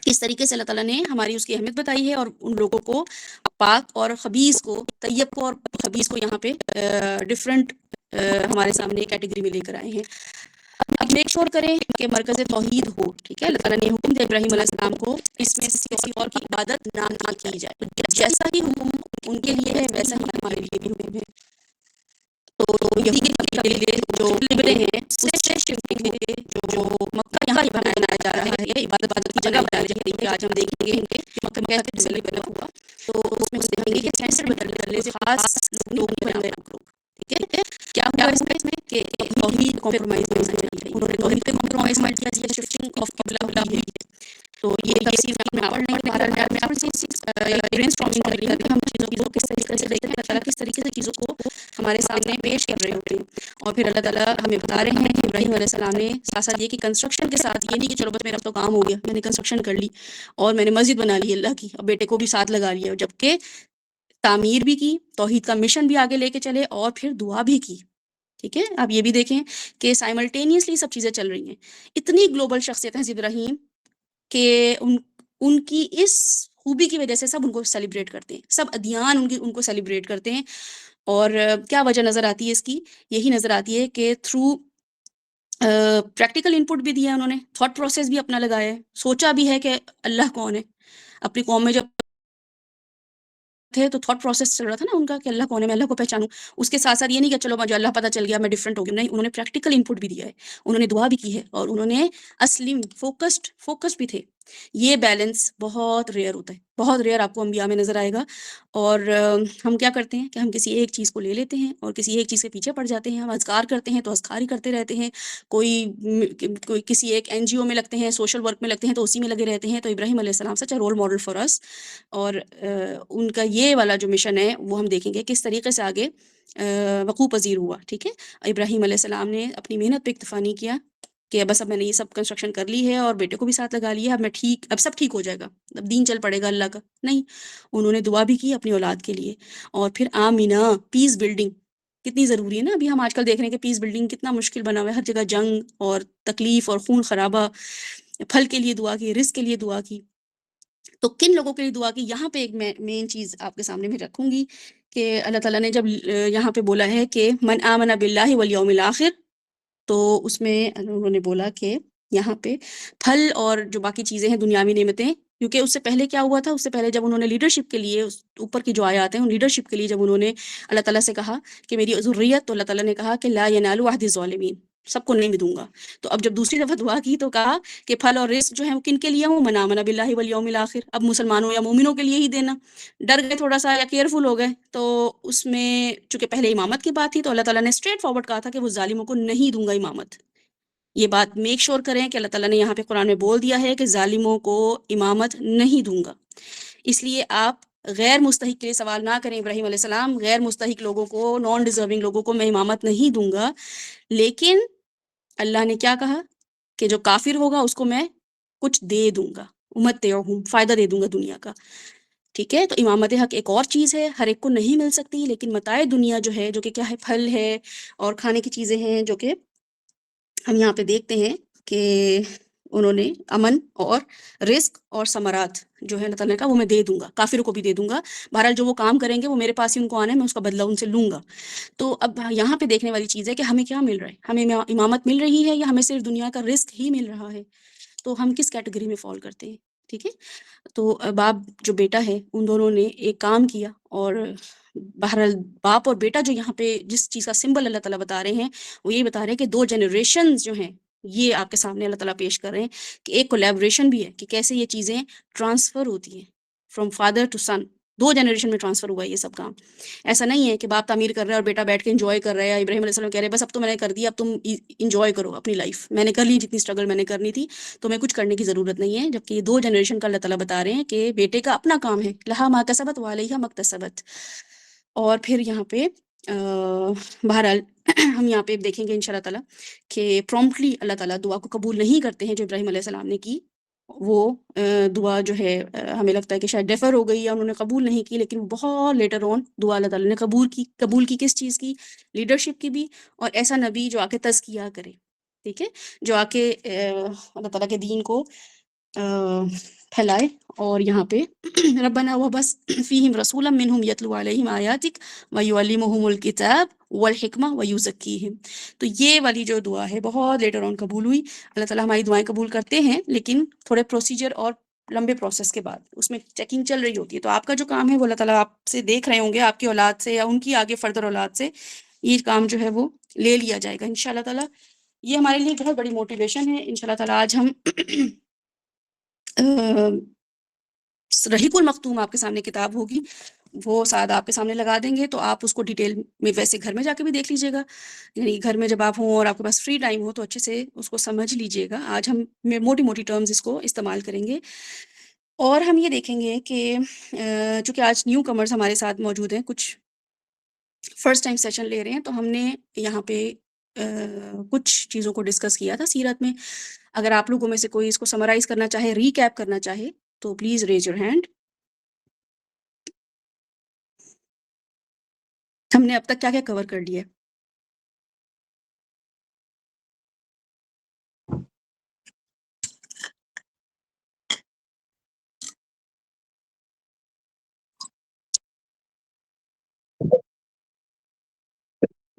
کس طریقے سے اللہ تعالیٰ نے ہماری اس کی اہمیت بتائی ہے، اور ان لوگوں کو، پاک اور خبیث کو، طیب کو اور خبیث کو یہاں پہ ڈفرینٹ ہمارے سامنے کیٹیگری میں لے کر آئے ہیں۔ اب میک شور کریں کہ مرکز توحید ہو، ٹھیک ہے۔ اللہ تعالیٰ نے حکم دیا ابراہیم علیہ السلام کو اس میں کسی اور کی عبادت نہ کی جائے، جیسا ہی حکم ان کے لیے ہے ویسا ہی ہمارے لیے بھی حکم ہے۔ تو یہی کے لیے جو قبلے ہیں اس سے شفٹ ہو کے جو مکہ یہاں بنایا جا رہا ہے، عبادت کی جگہ بنائی جا رہی ہے، آج ہم دیکھیں گے کہ مکہ میں کیسے ڈیولپ ہوا، تو اس میں دیکھیں گے کہ سینسر بدلنے سے خاص لوگ بن گئے لوگ، ٹھیک ہے۔ کیا ہوا اس میں کہ توحید کمپرومائز نہیں چلی، انہوں نے توحید پہ کمپرومائز مت کیا، یہ شفٹنگ آف قبلہ ہوئی ہے۔ تو یہ تفسیر میں پڑھ لیں گے، بہرحال میں آپ سے برین اسٹارمنگ کر رہی ہوں کہ ہم چیزوں کو کس طریقے سے دیکھتے ہیں، اللہ تعالیٰ کس طریقے سے چیزوں کو ہمارے سامنے پیش کر رہے ہوتے ہیں۔ اور پھر اللہ تعالیٰ ہمیں بتا رہے ہیں کہ ابراہیم علیہ السلام نے ساتھ یہ کہ کنسٹرکشن کے ساتھ یہ نہیں کہ چلو بس میرا تو کام ہو گیا، میں نے کنسٹرکشن کر لی اور میں نے مسجد بنا لی اللہ کی، اور بیٹے کو بھی ساتھ لگا لیا، جبکہ تعمیر بھی کی، توحید کا مشن بھی آگے لے کے چلے، اور پھر دعا بھی کی، ٹھیک ہے۔ آپ یہ بھی دیکھیں کہ سائملٹینیسلی سب چیزیں چل رہی ہیں۔ اتنی گلوبل شخصیت ہے ابراہیم کہ ان کی اس خوبی کی وجہ سے سب ان کو سیلیبریٹ کرتے ہیں، سب ادیان ان کو سیلیبریٹ کرتے ہیں، اور کیا وجہ نظر آتی ہے اس کی؟ یہی نظر آتی ہے کہ تھرو پریکٹیکل انپٹ بھی دیا انہوں نے، تھاٹ پروسیس بھی اپنا لگایا ہے، سوچا بھی ہے کہ اللہ کون ہے. اپنی قوم میں جب تھے تو تھاٹ پروسیس چل رہا تھا نا ان کا کہ اللہ کون ہے، میں اللہ کو پہچانوں. اس کے ساتھ ساتھ یہ نہیں کہ چلو مجھے اللہ پتہ چل گیا میں ڈفرینٹ ہو گیا، نہیں، انہوں نے پریکٹیکل انپٹ بھی دیا ہے، انہوں نے دعا بھی کی ہے، اور انہوں نے اسلم فوکسڈ بھی تھے. یہ بیلنس بہت ریئر ہوتا ہے، بہت ریئر آپ کو انبیاء میں نظر آئے گا. اور ہم کیا کرتے ہیں کہ ہم کسی ایک چیز کو لے لیتے ہیں اور کسی ایک چیز کے پیچھے پڑ جاتے ہیں. ہم اذکار کرتے ہیں تو اذکار ہی کرتے رہتے ہیں، کوئی کسی ایک این جی او میں لگتے ہیں، سوشل ورک میں لگتے ہیں تو اسی میں لگے رہتے ہیں. تو ابراہیم علیہ السلام سچ اے رول ماڈل فار اس، اور ان کا یہ والا جو مشن ہے وہ ہم دیکھیں گے کس طریقے سے آگے وقوع پذیر ہوا. ٹھیک ہے، ابراہیم علیہ السلام نے اپنی محنت پہ اکتفا نہیں کیا کہ بس اب میں نے یہ سب کنسٹرکشن کر لی ہے اور بیٹے کو بھی ساتھ لگا لیا، اب سب ٹھیک ہو جائے گا، اب دین چل پڑے گا اللہ کا. نہیں، انہوں نے دعا بھی کی اپنی اولاد کے لیے. اور پھر آمینہ، پیس بلڈنگ کتنی ضروری ہے نا. ابھی ہم آج کل دیکھ رہے ہیں کہ پیس بلڈنگ کتنا مشکل بنا ہوا ہے، ہر جگہ جنگ اور تکلیف اور خون خرابہ. پھل کے لیے دعا کی، رزق کے لیے دعا کی. تو کن لوگوں کے لیے دعا کی؟ یہاں پہ ایک مین چیز آپ کے سامنے میں رکھوں گی کہ اللہ تعالیٰ نے جب یہاں پہ بولا ہے کہ من آمن باللہ والیوم الآخر، تو اس میں انہوں نے بولا کہ یہاں پہ پھل اور جو باقی چیزیں ہیں دنیاوی نعمتیں، کیونکہ اس سے پہلے کیا ہوا تھا، اس سے پہلے جب انہوں نے لیڈرشپ کے لیے اوپر کی جو آیات ہیں ان لیڈرشپ کے لیے جب انہوں نے اللہ تعالیٰ سے کہا کہ میری ذریت، تو اللہ تعالیٰ نے کہا کہ لا ینال عہد الظالمین، سب کو نہیں بھی دوں گا. تو اب جب دوسری دفعہ دعا کی تو کہا کہ پھل اور رزق جو ہے وہ کن کے لیے ہوں؟ من آمن باللہ والیوم الآخر. اب مسلمانوں یا مومنوں کے لیے ہی دینا. ڈر گئے تھوڑا سا یا کیئرفل ہو گئے، تو اس میں چونکہ پہلے امامت کی بات تھی تو اللہ تعالیٰ نے اسٹریٹ فارورڈ کہا تھا کہ وہ ظالموں کو نہیں دوں گا امامت. یہ بات میک شور کریں کہ اللہ تعالیٰ نے یہاں پہ قرآن میں بول دیا ہے کہ ظالموں کو امامت نہیں دوں گا. اس لیے آپ غیر مستحق کے لیے سوال نہ کریں. ابراہیم علیہ السلام غیر مستحق لوگوں کو، نان ڈیزرونگ لوگوں کو میں امامت نہیں دوں گا، لیکن اللہ نے کیا کہا کہ جو کافر ہوگا اس کو میں کچھ دے دوں گا، امتعہم، فائدہ دے دوں گا دنیا کا. ٹھیک ہے، تو امامت حق ایک اور چیز ہے، ہر ایک کو نہیں مل سکتی، لیکن متاع دنیا جو ہے، جو کہ کیا ہے، پھل ہے اور کھانے کی چیزیں ہیں، جو کہ ہم یہاں پہ دیکھتے ہیں کہ انہوں نے امن اور رزق اور ثمرات جو ہے اللہ تعالیٰ نے کہا وہ میں دے دوں گا، کافروں کو بھی دے دوں گا. بہرحال جو وہ کام کریں گے وہ میرے پاس ہی ان کو آنا ہے، میں اس کا بدلہ ان سے لوں گا. تو اب یہاں پہ دیکھنے والی چیز ہے کہ ہمیں کیا مل رہا ہے، ہمیں امامت مل رہی ہے یا ہمیں صرف دنیا کا رزق ہی مل رہا ہے؟ تو ہم کس کیٹیگری میں فال کرتے ہیں؟ ٹھیک ہے، تو باپ جو بیٹا ہے ان دونوں نے ایک کام کیا، اور بہرحال باپ اور بیٹا جو یہاں پہ جس چیز کا سمبل اللہ تعالیٰ بتا رہے ہیں وہ یہ بتا رہے ہیں کہ دو جنریشنز جو ہیں یہ آپ کے سامنے اللہ تعالیٰ پیش کر رہے ہیں کہ ایک کولیبریشن بھی ہے کہ کیسے یہ چیزیں ٹرانسفر ہوتی ہیں from father to son. 2 generation میں ٹرانسفر ہوا ہے یہ سب کام. ایسا نہیں ہے کہ باپ تعمیر کر رہا ہے اور بیٹا بیٹھ کے انجوائے کر رہا ہے. ابراہیم علیہ السلام کہہ رہے ہیں بس اب تو میں نے کر دیا، اب تم انجوائے کرو اپنی لائف، میں نے کر لی جتنی اسٹرگل میں نے کرنی تھی، تو میں کچھ کرنے کی ضرورت نہیں ہے. جبکہ یہ 2 جنریشن کا اللہ تعالیٰ بتا رہے ہیں کہ بیٹے کا اپنا کام ہے، لہا ما کسبت وعلیہا ما اکتسبت. اور پھر یہاں پہ بہرحال ہم یہاں پہ دیکھیں گے انشاءاللہ تعالیٰ کہ پرومپٹلی اللہ تعالیٰ دعا کو قبول نہیں کرتے ہیں جو ابراہیم علیہ السلام نے کی. وہ دعا جو ہے ہمیں لگتا ہے کہ شاید ڈیفر ہو گئی یا انہوں نے قبول نہیں کی، لیکن بہت لیٹر آن دعا اللہ تعالیٰ نے قبول کی کس چیز کی؟ لیڈرشپ کی بھی، اور ایسا نبی جو آ کے تزکیہ کرے. ٹھیک ہے، جو آ کے اللہ تعالیٰ کے دین کو پھیلائے. اور یہاں پہ ربنا وبس فیہم رسولا منہم یتلو علیہم آیاتک ویعلمہم الکتاب والحکمہ ویزکیہم. تو یہ والی جو دعا ہے بہت لیٹر آن قبول ہوئی. اللہ تعالیٰ ہماری دعائیں قبول کرتے ہیں لیکن تھوڑے پروسیجر اور لمبے پروسیس کے بعد، اس میں چیکنگ چل رہی ہوتی ہے. تو آپ کا جو کام ہے وہ اللہ تعالیٰ آپ سے دیکھ رہے ہوں گے، آپ کی اولاد سے یا ان کی آگے فردر اولاد سے یہ کام جو ہے وہ لے لیا جائے گا انشاءاللہ تعالیٰ. یہ ہمارے لیے بہت بڑی موٹیویشن ہے انشاءاللہ تعالیٰ. آج ہم رحیق المختوم آپ کے سامنے کتاب ہوگی، وہ ساتھ آپ کے سامنے لگا دیں گے، تو آپ اس کو ڈیٹیل میں ویسے گھر میں جا کے بھی دیکھ لیجیے گا. یعنی گھر میں جب آپ ہوں اور آپ کے پاس فری ٹائم ہو تو اچھے سے اس کو سمجھ لیجیے گا. آج ہم موٹی موٹی ٹرمز اس کو استعمال کریں گے. اور ہم یہ دیکھیں گے کہ چونکہ آج نیو کمرز ہمارے ساتھ موجود ہیں، کچھ فرسٹ ٹائم سیشن لے رہے ہیں، تو ہم نے یہاں پہ کچھ چیزوں کو ڈسکس کیا تھا سیرت میں. اگر آپ لوگوں میں سے کوئی اس کو سمرائز کرنا چاہے، ریکیپ کرنا چاہے، تو پلیز ریز یور ہینڈ. ہم نے اب تک کیا کیا کور کر لیا ہے؟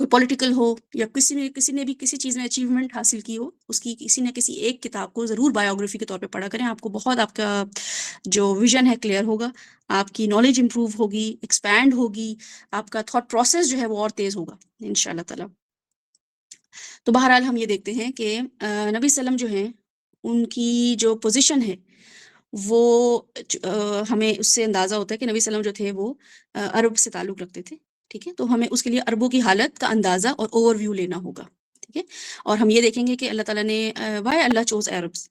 کوئی پولیٹیکل ہو یا کسی نے بھی کسی چیز میں اچیومنٹ حاصل کی ہو، اس کی کسی نہ کسی ایک کتاب کو ضرور بایوگرافی کے طور پہ پڑھا کریں. آپ کو بہت آپ کا جو ویژن ہے کلیئر ہوگا، آپ کی نالج امپروو ہوگی، ایکسپینڈ ہوگی، آپ کا تھاٹ پروسیس جو ہے وہ اور تیز ہوگا انشاءاللہ تعالی. تو بہرحال ہم یہ دیکھتے ہیں کہ نبی وسلم جو ہیں ان کی جو پوزیشن ہے وہ ہمیں اس سے اندازہ ہوتا ہے کہ نبی وسلم جو تھے وہ عرب سے تعلق رکھتے تھے. ٹھیک ہے، تو ہمیں اس کے لیے عربوں کی حالت کا اندازہ اور اوور ویو لینا ہوگا. ٹھیک ہے، اور ہم یہ دیکھیں گے کہ اللہ تعالیٰ نے وائی اللہ choose Arabs,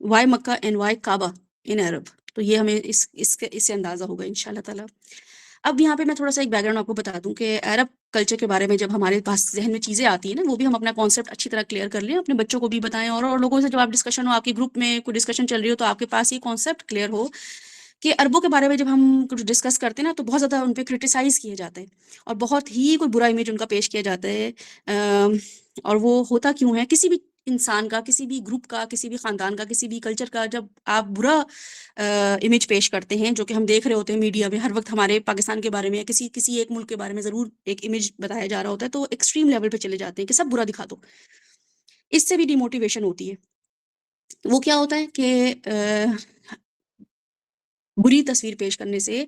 why Mecca and why Kaaba in Arab. تو یہ ہمیں اس سے اندازہ ہوگا انشاءاللہ تعالیٰ. اب یہاں پہ میں تھوڑا سا ایک بیک گراؤنڈ آپ کو بتا دوں کہ عرب کلچر کے بارے میں جب ہمارے پاس ذہن میں چیزیں آتی ہیں نا، وہ بھی ہم اپنا کانسیپٹ اچھی طرح کلیئر کر لیں، اپنے بچوں کو بھی بتائیں، اور لوگوں سے جب آپ ڈسکشن ہو، آپ کی گروپ میں کوئی ڈسکشن چل رہی ہو، تو آپ کے پاس یہ کانسیپٹ کلیئر ہو کہ عربوں کے بارے میں جب ہم کچھ ڈسکس کرتے ہیں نا، تو بہت زیادہ ان پہ کرٹیسائز کیا جاتا ہے اور بہت ہی کوئی برا امیج ان کا پیش کیا جاتا ہے. اور وہ ہوتا کیوں ہے؟ کسی بھی انسان کا، کسی بھی گروپ کا، کسی بھی خاندان کا، کسی بھی کلچر کا جب آپ برا امیج پیش کرتے ہیں، جو کہ ہم دیکھ رہے ہوتے ہیں میڈیا میں ہر وقت، ہمارے پاکستان کے بارے میں یا کسی ایک ملک کے بارے میں ضرور ایک امیج بتایا جا رہا ہوتا ہے، تو ایکسٹریم لیول پہ چلے جاتے ہیں کہ سب برا دکھا دو. اس سے بھی ڈی موٹیویشن ہوتی ہے. وہ کیا ہوتا ہے کہ بری تصویر پیش کرنے سے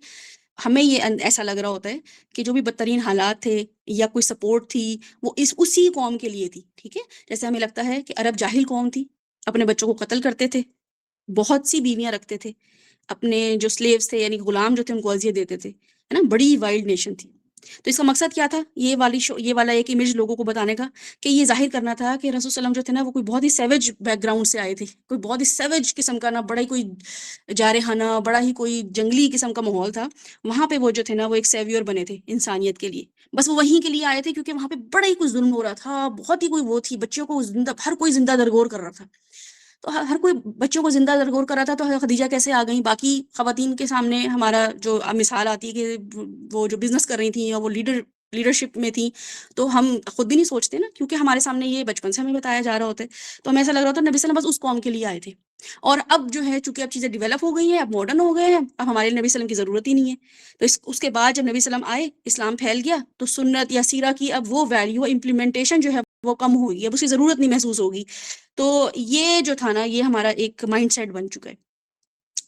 ہمیں یہ ایسا لگ رہا ہوتا ہے کہ جو بھی بدترین حالات تھے یا کوئی سپورٹ تھی وہ اسی قوم کے لیے تھی. ٹھیک ہے، جیسے ہمیں لگتا ہے کہ عرب جاہل قوم تھی، اپنے بچوں کو قتل کرتے تھے، بہت سی بیویاں رکھتے تھے، اپنے جو سلیوز تھے یعنی غلام جو تھے ان کو اذیت دیتے تھے، ہے نا، بڑی وائلڈ نیشن تھی. تو اس کا مقصد کیا تھا؟ یہ والا ایک امیج لوگوں کو بتانے کا، کہ یہ ظاہر کرنا تھا کہ رسول صلی اللہ علیہ وسلم جو تھے نا، وہ کوئی بہت ہی سیوج بیک گراؤنڈ سے آئے تھے، کوئی بہت ہی سیوج قسم کا، نہ بڑا ہی کوئی جارحانہ، بڑا ہی کوئی جنگلی قسم کا ماحول تھا. وہاں پہ وہ جو تھے نا، وہ ایک سیویور بنے تھے انسانیت کے لیے. بس وہ وہیں کے لیے آئے تھے کیونکہ وہاں پہ بڑا ہی کچھ ظلم ہو رہا تھا، بہت ہی کوئی وہ تھی، بچوں کو ہر کوئی زندہ درگور کر رہا تھا. تو ہر کوئی بچوں کو زندہ درگور کر رہا تھا. تو خدیجہ کیسے آ گئیں باقی خواتین کے سامنے؟ ہمارا جو مثال آتی ہے کہ وہ جو بزنس کر رہی تھیں یا وہ لیڈرشپ میں تھیں، تو ہم خود بھی نہیں سوچتے نا، کیونکہ ہمارے سامنے یہ بچپن سے ہمیں بتایا جا رہا ہوتا ہے. تو ہمیں ایسا لگ رہا ہوتا ہے نبی صلی اللہ علیہ وسلم بس اس قوم کے لیے آئے تھے. اور اب جو ہے چونکہ اب چیزیں ڈیولپ ہو گئی ہیں، اب ماڈرن ہو گئے ہیں، اب ہمارے نبی صلی اللہ علیہ وسلم کی ضرورت ہی نہیں ہے. تو اس کے بعد جب نبی صلی اللہ علیہ وسلم آئے، اسلام پھیل گیا، تو سنت یا سیرہ کی اب وہ ویلیو امپلیمنٹیشن جو ہے وہ کم ہوگی، اب اس کی ضرورت نہیں محسوس ہوگی. تو یہ جو تھا نا، یہ ہمارا ایک مائنڈ سیٹ بن چکا ہے،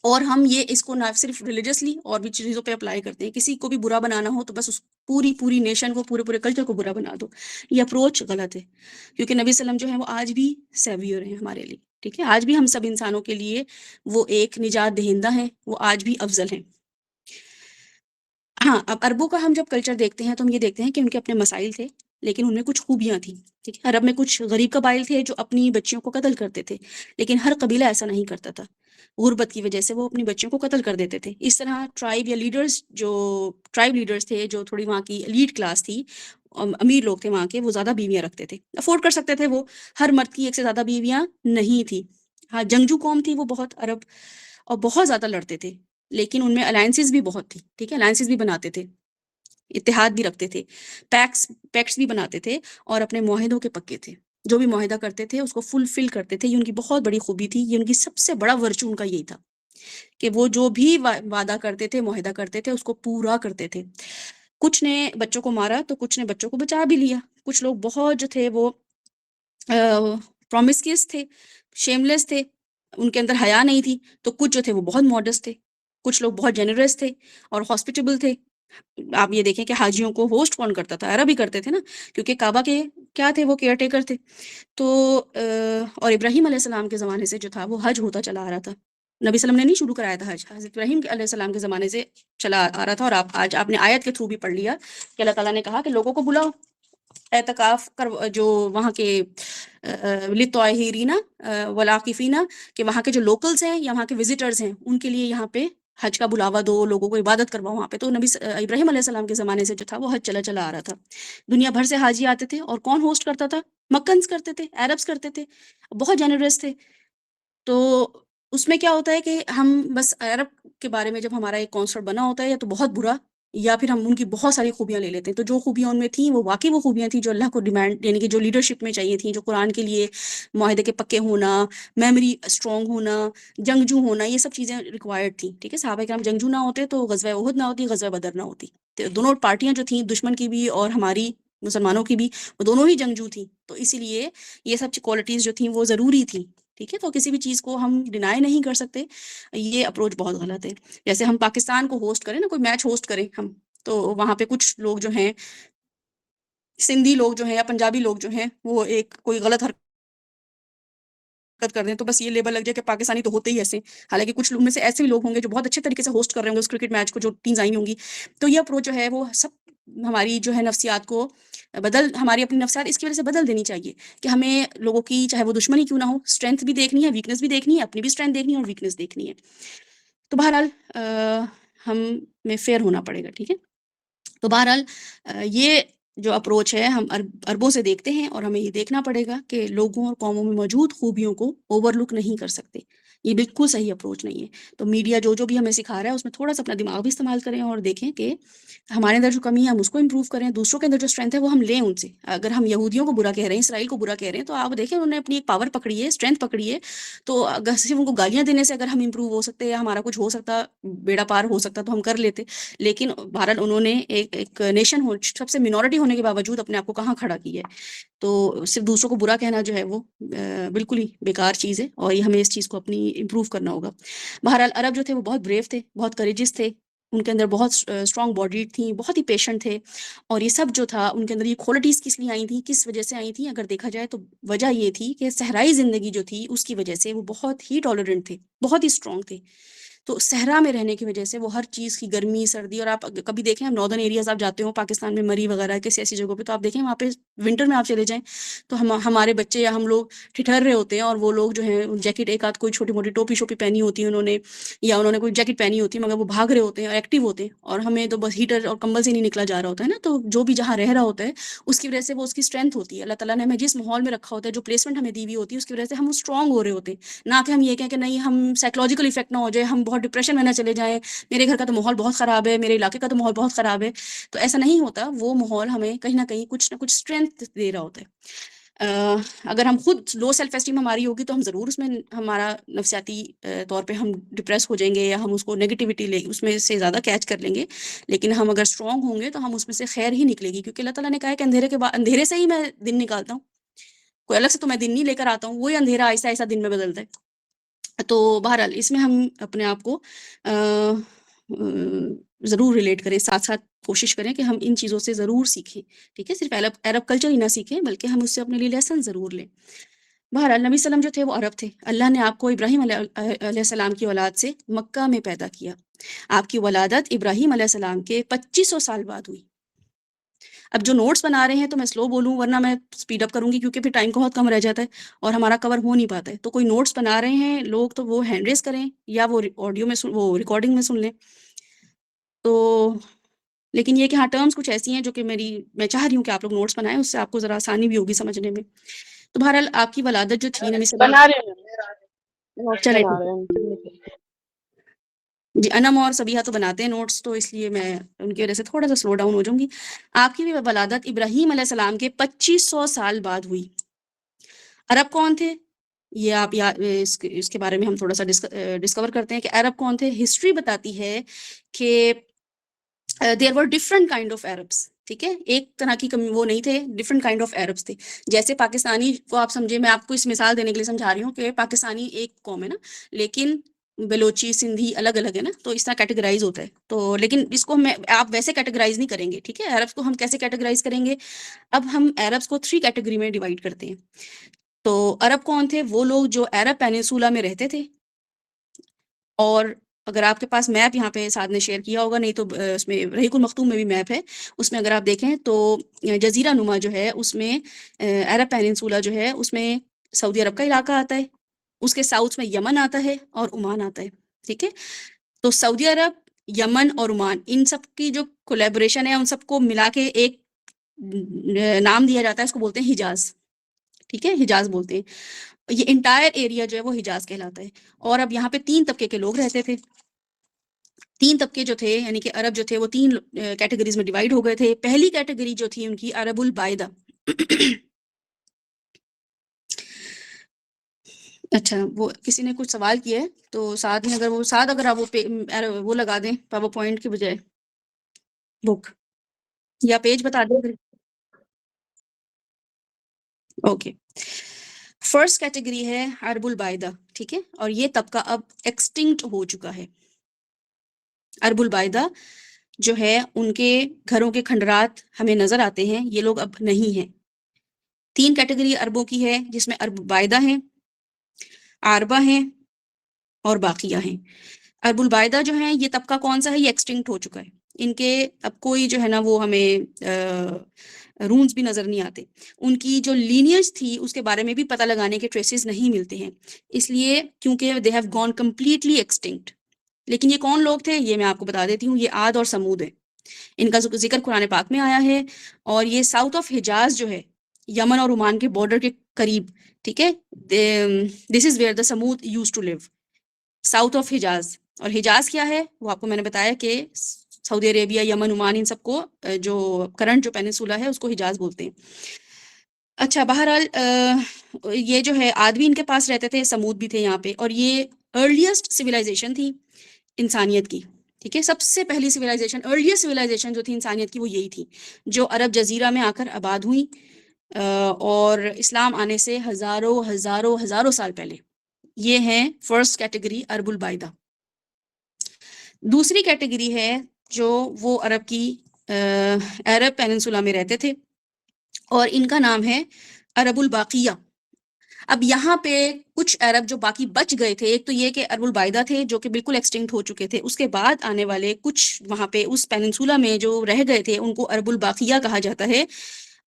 اور ہم یہ اس کو نہ صرف ریلیجسلی اور بھی چیزوں پہ اپلائی کرتے ہیں. کسی کو بھی برا بنانا ہو تو بس اس پوری نیشن کو، پورے کلچر کو برا بنا دو. یہ اپروچ غلط ہے، کیونکہ نبی صلی اللہ علیہ وسلم جو ہے وہ آج بھی سیویئر ہیں ہمارے لیے. ٹھیک ہے، آج بھی ہم سب انسانوں کے لیے وہ ایک نجات دہندہ ہیں، وہ آج بھی افضل ہیں. ہاں، اب عربوں کا ہم جب کلچر دیکھتے ہیں تو ہم یہ دیکھتے ہیں کہ ان کے اپنے مسائل تھے، لیکن ان میں کچھ خوبیاں تھیں. ٹھیک ہے، عرب میں کچھ غریب قبائل تھے جو اپنی بچیوں کو قتل کرتے تھے، لیکن ہر قبیلہ ایسا نہیں کرتا تھا. غربت کی وجہ سے وہ اپنی بچیوں کو قتل کر دیتے تھے. اس طرح ٹرائب لیڈرز تھے، جو تھوڑی وہاں کی ایلیٹ کلاس تھی، امیر لوگ تھے وہاں کے، وہ زیادہ بیویاں رکھتے تھے، افورڈ کر سکتے تھے. وہ ہر مرد کی ایک سے زیادہ بیویاں نہیں تھی. ہاں، جنگجو قوم تھی وہ بہت عرب، اور بہت زیادہ لڑتے تھے، لیکن ان میں الائنسز بھی بہت تھی. ٹھیک ہے، الائنسز بھی بناتے تھے، اتحاد بھی رکھتے تھے، پیکٹس بھی بناتے تھے، اور اپنے معاہدوں کے پکے تھے. جو بھی معاہدہ کرتے تھے اس کو فلفل کرتے تھے. یہ ان کی بہت بڑی خوبی تھی، یہ ان کی سب سے بڑا ورچو ان کا یہی تھا کہ وہ جو بھی وعدہ کرتے تھے، معاہدہ کرتے تھے، اس کو پورا کرتے تھے. کچھ نے بچوں کو مارا تو کچھ نے بچوں کو بچا بھی لیا. کچھ لوگ بہت جو تھے وہ پرومسکیس تھے، شیملیس تھے، ان کے اندر حیا نہیں تھی. تو کچھ جو تھے وہ بہت ماڈسٹ تھے. کچھ لوگ بہت جنرس تھے اور ہاسپٹیبل تھے. آپ یہ دیکھیں کہ حاجیوں کو ہوسٹ کون کرتا تھا؟ عرب ہی کرتے تھے نا، کیونکہ کعبہ کے کیا تھے؟ وہ کیئر ٹیکر تھے. تو اور ابراہیم علیہ السلام کے زمانے سے جو تھا وہ حج ہوتا چلا آ رہا تھا. نبی صلی اللہ علیہ وسلم نے نہیں شروع کرایا تھا حج، حضرت ابراہیم علیہ السلام کے زمانے سے چلا آ رہا تھا. اور آج آپ نے آیت کے تھرو بھی پڑھ لیا کہ اللہ تعالیٰ نے کہا کہ لوگوں کو بلاؤ اعتکاف کر، جو وہاں کے للطاہرین والعاکفین، کہ وہاں کے جو لوکلز ہیں یا وہاں کے وزٹرز ہیں ان کے لیے یہاں پہ حج کا بلاوا دو، لوگوں کو عبادت کرواؤ وہاں پہ. تو نبی ابراہیم علیہ السلام کے زمانے سے جو تھا وہ حج چلا آ رہا تھا. دنیا بھر سے حاجی آتے تھے، اور کون ہوسٹ کرتا تھا؟ مکنز کرتے تھے، عربز کرتے تھے، بہت جنرس تھے. تو اس میں کیا ہوتا ہے کہ ہم بس عرب کے بارے میں جب ہمارا ایک کانسیپٹ بنا ہوتا ہے یا تو بہت برا، یا پھر ہم ان کی بہت ساری خوبیاں لے لیتے ہیں. تو جو خوبیاں ان میں تھیں وہ واقعی وہ خوبیاں تھیں جو اللہ کو ڈیمانڈ، یعنی کہ جو لیڈرشپ میں چاہیے تھیں، جو قرآن کے لیے معاہدے کے پکے ہونا، میموری اسٹرانگ ہونا، جنگجو ہونا، یہ سب چیزیں ریکوائرڈ تھیں. ٹھیک ہے، صحابہ کرام جنگجو نہ ہوتے تو غزوہ احد نہ ہوتی، غزوہ بدر نہ ہوتی. تو دونوں پارٹیاں جو تھیں، دشمن کی بھی اور ہماری مسلمانوں کی بھی، وہ دونوں ہی جنگجو تھیں، تو اسی لیے یہ سب کوالٹیز جو تھیں وہ ضروری تھیں، ٹھیک ہے. تو کسی بھی چیز کو ہم ڈینائی نہیں کر سکتے، یہ اپروچ بہت غلط ہے. جیسے ہم پاکستان کو ہوسٹ کریں نا، کوئی میچ ہوسٹ کریں ہم، تو وہاں پہ کچھ لوگ جو ہیں، سندھی لوگ جو ہیں یا پنجابی لوگ جو ہیں، وہ ایک کوئی غلط حرکت کر دیں تو بس یہ لیبل لگ جائے کہ پاکستانی تو ہوتے ہی ایسے. حالانکہ کچھ لوگ میں سے ایسے بھی لوگ ہوں گے جو بہت اچھے طریقے سے ہوسٹ کر رہے ہوں گے اس کرکٹ میچ کو، جو ٹیمز آئی ہوں گی. تو یہ اپروچ جو ہے وہ سب ہماری جو ہے نفسیات کو ہماری اپنی نفسیات اس کی وجہ سے بدل دینی چاہیے کہ ہمیں لوگوں کی چاہے وہ دشمنی کیوں نہ ہو، اسٹرینتھ بھی دیکھنی ہے، ویکنس بھی دیکھنی ہے، اپنی بھی اسٹرینتھ دیکھنی ہے اور ویکنس دیکھنی ہے. تو بہرحال ہم میں فیئر ہونا پڑے گا، ٹھیک ہے. تو بہرحال یہ جو اپروچ ہے ہم اربوں سے دیکھتے ہیں، اور ہمیں یہ دیکھنا پڑے گا کہ لوگوں اور قوموں میں موجود خوبیوں کو اوور لک نہیں کر سکتے. یہ بالکل صحیح اپروچ نہیں ہے. تو میڈیا جو بھی ہمیں سکھا رہا ہے اس میں تھوڑا سا اپنا دماغ بھی استعمال کریں اور دیکھیں کہ ہمارے اندر جو کمی ہے ہم اس کو امپروو کریں، دوسروں کے اندر جو اسٹرینتھ ہے وہ ہم لیں ان سے. اگر ہم یہودیوں کو برا کہہ رہے ہیں، اسرائیل کو برا کہہ رہے ہیں، تو آپ دیکھیں انہوں نے اپنی ایک پاور پکڑی ہے، اسٹرینتھ پکڑی ہے. تو اگر صرف ان کو گالیاں دینے سے اگر ہم امپروو ہو سکتے یا ہمارا کچھ ہو سکتا، بیڑا پار ہو سکتا، تو ہم کر لیتے. لیکن بہرحال انہوں نے ایک نیشن سب سے منورٹی ہونے کے باوجود اپنے آپ کو کہاں کھڑا کیا ہے. تو صرف دوسروں کو برا کہنا جو ہے وہ بالکل ہی بیکار چیز ہے، اور یہ ہمیں اس چیز کو اپنی امپروو کرنا ہوگا. بہرحال عرب جو تھے وہ بہت بریو تھے، بہت کریجس تھے، ان کے اندر بہت اسٹرانگ باڈی تھیں، بہت ہی پیشنٹ تھے. اور یہ سب جو تھا ان کے اندر یہ کوالٹیز کس لیے آئی تھیں، کس وجہ سے آئی تھیں، اگر دیکھا جائے تو وجہ یہ تھی کہ صحرائی زندگی جو تھی اس کی وجہ سے وہ بہت ہی ٹالرنٹ تھے، بہت ہی اسٹرانگ تھے. تو صحرا میں رہنے کی وجہ سے وہ ہر چیز کی گرمی سردی، اور آپ کبھی دیکھیں ہم ناردرن ایریاز آپ جاتے ہو پاکستان میں، مری وغیرہ کسی ایسی جگہوں پہ، تو آپ دیکھیں وہاں پہ ونٹر میں آپ چلے جائیں تو ہمارے بچے یا ہم لوگ ٹھٹھر رہے ہوتے ہیں، اور وہ لوگ جو ہیں جیکٹ ایک آدھ کوئی چھوٹی موٹی ٹوپی شوپی پہنی ہوتی ہے انہوں نے، یا انہوں نے کوئی جیکٹ پہنی ہوتی ہے، مگر وہ بھاگ رہے ہوتے ہیں اور ایکٹیو ہوتے ہیں، اور ہمیں تو بس ہیٹر اور کمبل سے نہیں نکلا جا رہا ہوتا ہے نا. تو جو بھی جہاں رہ رہا ہوتا ہے اس کی وجہ سے وہ اس کی اسٹرینتھ ہوتی ہے. اللہ تعالیٰ نے ہمیں جس ماحول میں رکھا ہوتا ہے، جو پلیسمنٹ ہمیں دی ہوئی ہوتی ہے، اس کی وجہ سے ہم اسٹرانگ ہو رہے ہوتے ہیں. نہ کہ ہم یہ کہیں کہ نہیں ہم سائیکولوجیکل افیکٹ نہ ہو جائے، ہم بہت ڈپریشن میں نہ چلے جائیں، میرے گھر کا تو ماحول بہت خراب ہے، میرے علاقے کا تو ماحول بہت خراب ہے. تو ایسا نہیں ہوتا. وہ ماحول ہمیں کہیں نہ کہیں کچھ نہ کچھ اسٹرینتھ دے رہا ہوتا ہے. اگر ہم خود لو سیلف اسٹیم ہماری ہوگی تو ہم ضرور اس میں ہمارا نفسیاتی طور پہ ہم ڈپریس ہو جائیں گے، یا ہم اس کو نیگیٹیوٹی اس میں سے زیادہ کیچ کر لیں گے. لیکن ہم اگر اسٹرانگ ہوں گے تو ہم اس میں سے خیر ہی نکلے گی، کیونکہ اللہ تعالیٰ نے کہا ہے کہ اندھیرے سے ہی میں دن نکالتا ہوں، کوئی الگ سے تو میں دن نہیں لے کر آتا ہوں، وہی اندھیرا ایسا ایسا دن میں بدلتا ہے. تو بہرحال اس میں ہم اپنے آپ کو ضرور ریلیٹ کریں، ساتھ ساتھ کوشش کریں کہ ہم ان چیزوں سے ضرور سیکھیں، ٹھیک ہے. صرف عرب کلچر ہی نہ سیکھیں بلکہ ہم اس سے اپنے لیے لیسن ضرور لیں. بہرحال نبی وسلم جو تھے وہ عرب تھے. اللہ نے آپ کو ابراہیم علیہ السلام کی اولاد سے مکہ میں پیدا کیا. آپ کی ولادت ابراہیم علیہ السلام کے 2500 سال بعد ہوئی. اب جو نوٹس بنا رہے ہیں تو میں سلو بولوں، ورنہ میں سپیڈ اپ کروں گی کیونکہ پھر ٹائم بہت کم رہ جاتا ہے اور ہمارا کور ہو نہیں پاتا ہے. تو کوئی نوٹس بنا رہے ہیں لوگ تو وہ ہینڈ ریز کریں، یا وہ آڈیو میں وہ ریکارڈنگ میں سن لیں. تو لیکن یہ کہ ہاں ٹرمز کچھ ایسی ہیں جو کہ میں چاہ رہی ہوں کہ آپ لوگ نوٹس بنائیں، اس سے آپ کو ذرا آسانی بھی ہوگی سمجھنے میں. تو بہرحال آپ کی ولادت جو تھی نبی صلی اللہ بنا رہے ہیں نوٹس چلے بنا رہے ہیں. جی انم اور سبیہ تو بناتے ہیں نوٹس، تو اس لیے میں ان کی وجہ سے تھوڑا سا سلو ڈاؤن ہو جاؤں گی. آپ کی بھی ولادت ابراہیم علیہ السلام کے 2500 سال بعد ہوئی. عرب کون تھے یہ آپ اس کے بارے میں ہم تھوڑا سا ڈسکور کرتے ہیں کہ عرب کون تھے. ہسٹری بتاتی ہے کہ دیر ور ڈفرنٹ کائنڈ آف عربس، ٹھیک ہے. ایک طرح کی وہ نہیں تھے، ڈفرنٹ کائنڈ آف عربس تھے. جیسے پاکستانی کو آپ سمجھے، میں آپ کو اس مثال دینے کے لیے سمجھا رہی ہوں کہ پاکستانی ایک قوم ہے نا، لیکن بلوچی سندھی الگ الگ ہے نا، تو اس طرح کیٹیگرائز ہوتا ہے. تو لیکن اس کو آپ ویسے کیٹیگرائز نہیں کریں گے، ٹھیک ہے. عربس کو ہم کیسے کیٹیگرائز کریں گے؟ اب ہم عربس کو 3 کیٹیگری میں ڈیوائڈ کرتے ہیں. تو عرب کون تھے؟ وہ لوگ جو عرب پیننسولا میں رہتے تھے. اور اگر آپ کے پاس میپ یہاں پہ ساتھ نے شیئر کیا ہوگا، نہیں تو اس میں رحیق المختوم میں بھی میپ ہے، اس میں اگر آپ دیکھیں تو جزیرہ نما جو ہے اس میں عرب پیننسولا جو ہے اس میں سعودی عرب کا علاقہ آتا ہے، اس کے ساؤتھ میں یمن آتا ہے اور عمان آتا ہے، ٹھیک ہے. تو سعودی عرب، یمن اور عمان، ان سب کی جو کولیبریشن ہے ان سب کو ملا کے ایک نام دیا جاتا ہے، اس کو بولتے ہیں حجاز، ٹھیک ہے. حجاز بولتے ہیں. یہ انٹائر ایریا جو ہے وہ حجاز کہلاتا ہے. اور اب یہاں پہ 3 طبقے کے لوگ رہتے تھے. 3 طبقے جو تھے، یعنی کہ عرب جو تھے وہ 3 کیٹیگریز میں ڈیوائیڈ ہو گئے تھے. پہلی کیٹیگری جو تھی ان کی عرب البائدہ. اچھا، وہ کسی نے کچھ سوال کیا ہے تو ساتھ میں اگر آپ وہ لگا دیں پاور پوائنٹ کے بجائے بک، یا پیج بتا دیں. اوکے. فرسٹ کیٹیگری ہے عرب البائدہ، ٹھیک ہے، اور یہ طبقہ اب ایکسٹنکٹ ہو چکا ہے. عرب البائدہ جو ہے ان کے گھروں کے کھنڈرات ہمیں نظر آتے ہیں، یہ لوگ اب نہیں ہیں. 3 کیٹیگری عربوں کی ہے جس میں عرب بائدہ ہیں، عاربہ ہیں اور باقیہ ہیں. عرب البائدہ جو ہیں یہ طبقہ کون سا ہے؟ یہ ایکسٹنکٹ ہو چکا ہے. ان کے اب کوئی جو ہے نا وہ ہمیں رونز بھی نظر نہیں آتے. ان کی جو لینیج تھی اس کے بارے میں بھی پتہ لگانے کے ٹریسز نہیں ملتے ہیں، اس لیے کیونکہ they have gone completely extinct. لیکن یہ کون لوگ تھے یہ میں آپ کو بتا دیتی ہوں، یہ عاد اور سمود ہے. ان کا ذکر قرآن پاک میں آیا ہے، اور یہ ساؤتھ آف حجاز جو ہے، یمن اور عمان کے بارڈر کے قریب، ٹھیک ہے، this is where the Thamud used to live, south of Hijaz. اور حجاز کیا ہے وہ آپ کو میں نے بتایا کہ سعودی عربیہ، یمن، عمان، ان سب کو جو کرنٹ جو پیننسولا ہے اس کو حجاز بولتے ہیں. اچھا، بہرحال یہ جو ہے آدمی ان کے پاس رہتے تھے، سمود بھی تھے یہاں پہ، اور یہ ارلیسٹ سویلائزیشن تھی انسانیت کی. ٹھیک ہے، سب سے پہلی سویلائزیشن، ارلیسٹ سویلائزیشن جو تھی انسانیت کی وہ یہی تھی، جو عرب جزیرہ میں آ کر آباد ہوئی، اور اسلام آنے سے ہزاروں ہزاروں ہزاروں سال پہلے. یہ ہیں فرسٹ کیٹیگری عرب البائدہ. دوسری کیٹیگری ہے جو وہ عرب کی عرب پیننسولا میں رہتے تھے، اور ان کا نام ہے عرب الباقیہ. اب یہاں پہ کچھ عرب جو باقی بچ گئے تھے، ایک تو یہ کہ عرب البائدہ تھے جو کہ بالکل ایکسٹنکٹ ہو چکے تھے، اس کے بعد آنے والے کچھ وہاں پہ اس پیننسولا میں جو رہ گئے تھے ان کو عرب الباقیہ کہا جاتا ہے،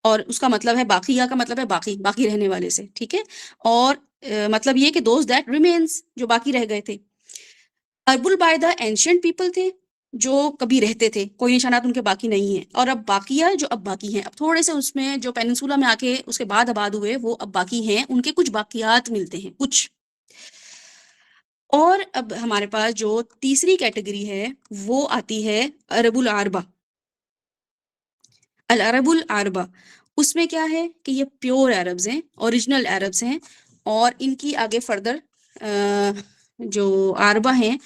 اور اس کا مطلب ہے باقیہ کا مطلب ہے باقی، باقی رہنے والے سے. ٹھیک ہے، اور مطلب یہ کہ دوز دیٹ ریمینز، جو باقی رہ گئے تھے. عرب البائدہ اینشینٹ پیپل تھے جو کبھی رہتے تھے، کوئی نشانات ان کے باقی نہیں ہیں، اور اب باقیہ جو اب باقی ہیں، اب تھوڑے سے اس میں جو پیننسولا میں آ کے اس کے بعد آباد ہوئے وہ اب باقی ہیں، ان کے کچھ باقیات ملتے ہیں کچھ. اور اب ہمارے پاس جو تیسری کیٹیگری ہے وہ آتی ہے عرب العربہ. العرب العربہ، اس میں کیا ہے کہ یہ پیور عربز ہیں، اوریجنل عربز ہیں، اور ان کی آگے فردر جو عربہ ہیں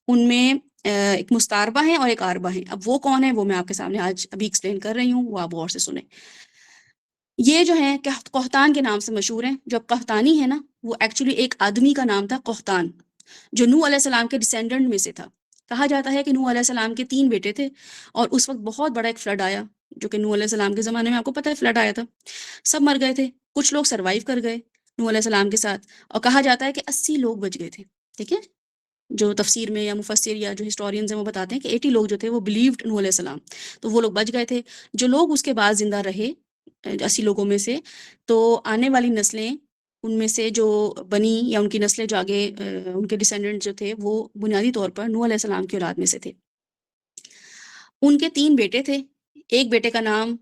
ان میں ایک مستعربہ ہیں اور ایک عربہ ہیں. اب وہ کون ہیں وہ میں آپ کے سامنے آج ابھی ایکسپلین کر رہی ہوں، وہ آپ غور سے سنیں. یہ جو ہیں قحطان کے نام سے مشہور ہیں. جو اب قحطانی ہے نا وہ ایکچولی ایک آدمی کا نام تھا، قحطان، جو نوح علیہ السلام کے ڈیسینڈنٹ میں سے تھا. کہا جاتا ہے کہ نوح علیہ السلام کے 3 بیٹے تھے، اور اس وقت بہت بڑا ایک فلڈ آیا، جو کہ نوح علیہ السلام کے زمانے میں آپ کو پتہ ہے فلڈ آیا تھا. سب مر گئے تھے، کچھ لوگ سروائیو کر گئے نوح علیہ السلام کے ساتھ، اور کہا جاتا ہے کہ 80 لوگ بچ گئے تھے. ٹھیک ہے، جو تفسیر میں یا مفسر یا جو ہسٹورینز ہیں وہ بتاتے ہیں کہ 80 لوگ جو تھے وہ بلیوڈ نوح علیہ السلام، تو وہ لوگ بچ گئے تھے. جو لوگ اس کے بعد زندہ رہے 80 لوگوں میں سے، تو آنے والی نسلیں ان میں سے جو بنی یا ان کی نسلیں جو آگے ان کے ڈیسینڈنٹ جو تھے وہ بنیادی طور پر نوح علیہ السلام کی اولاد میں سے تھے. ان کے 3 بیٹے تھے. ایک بیٹے کا نام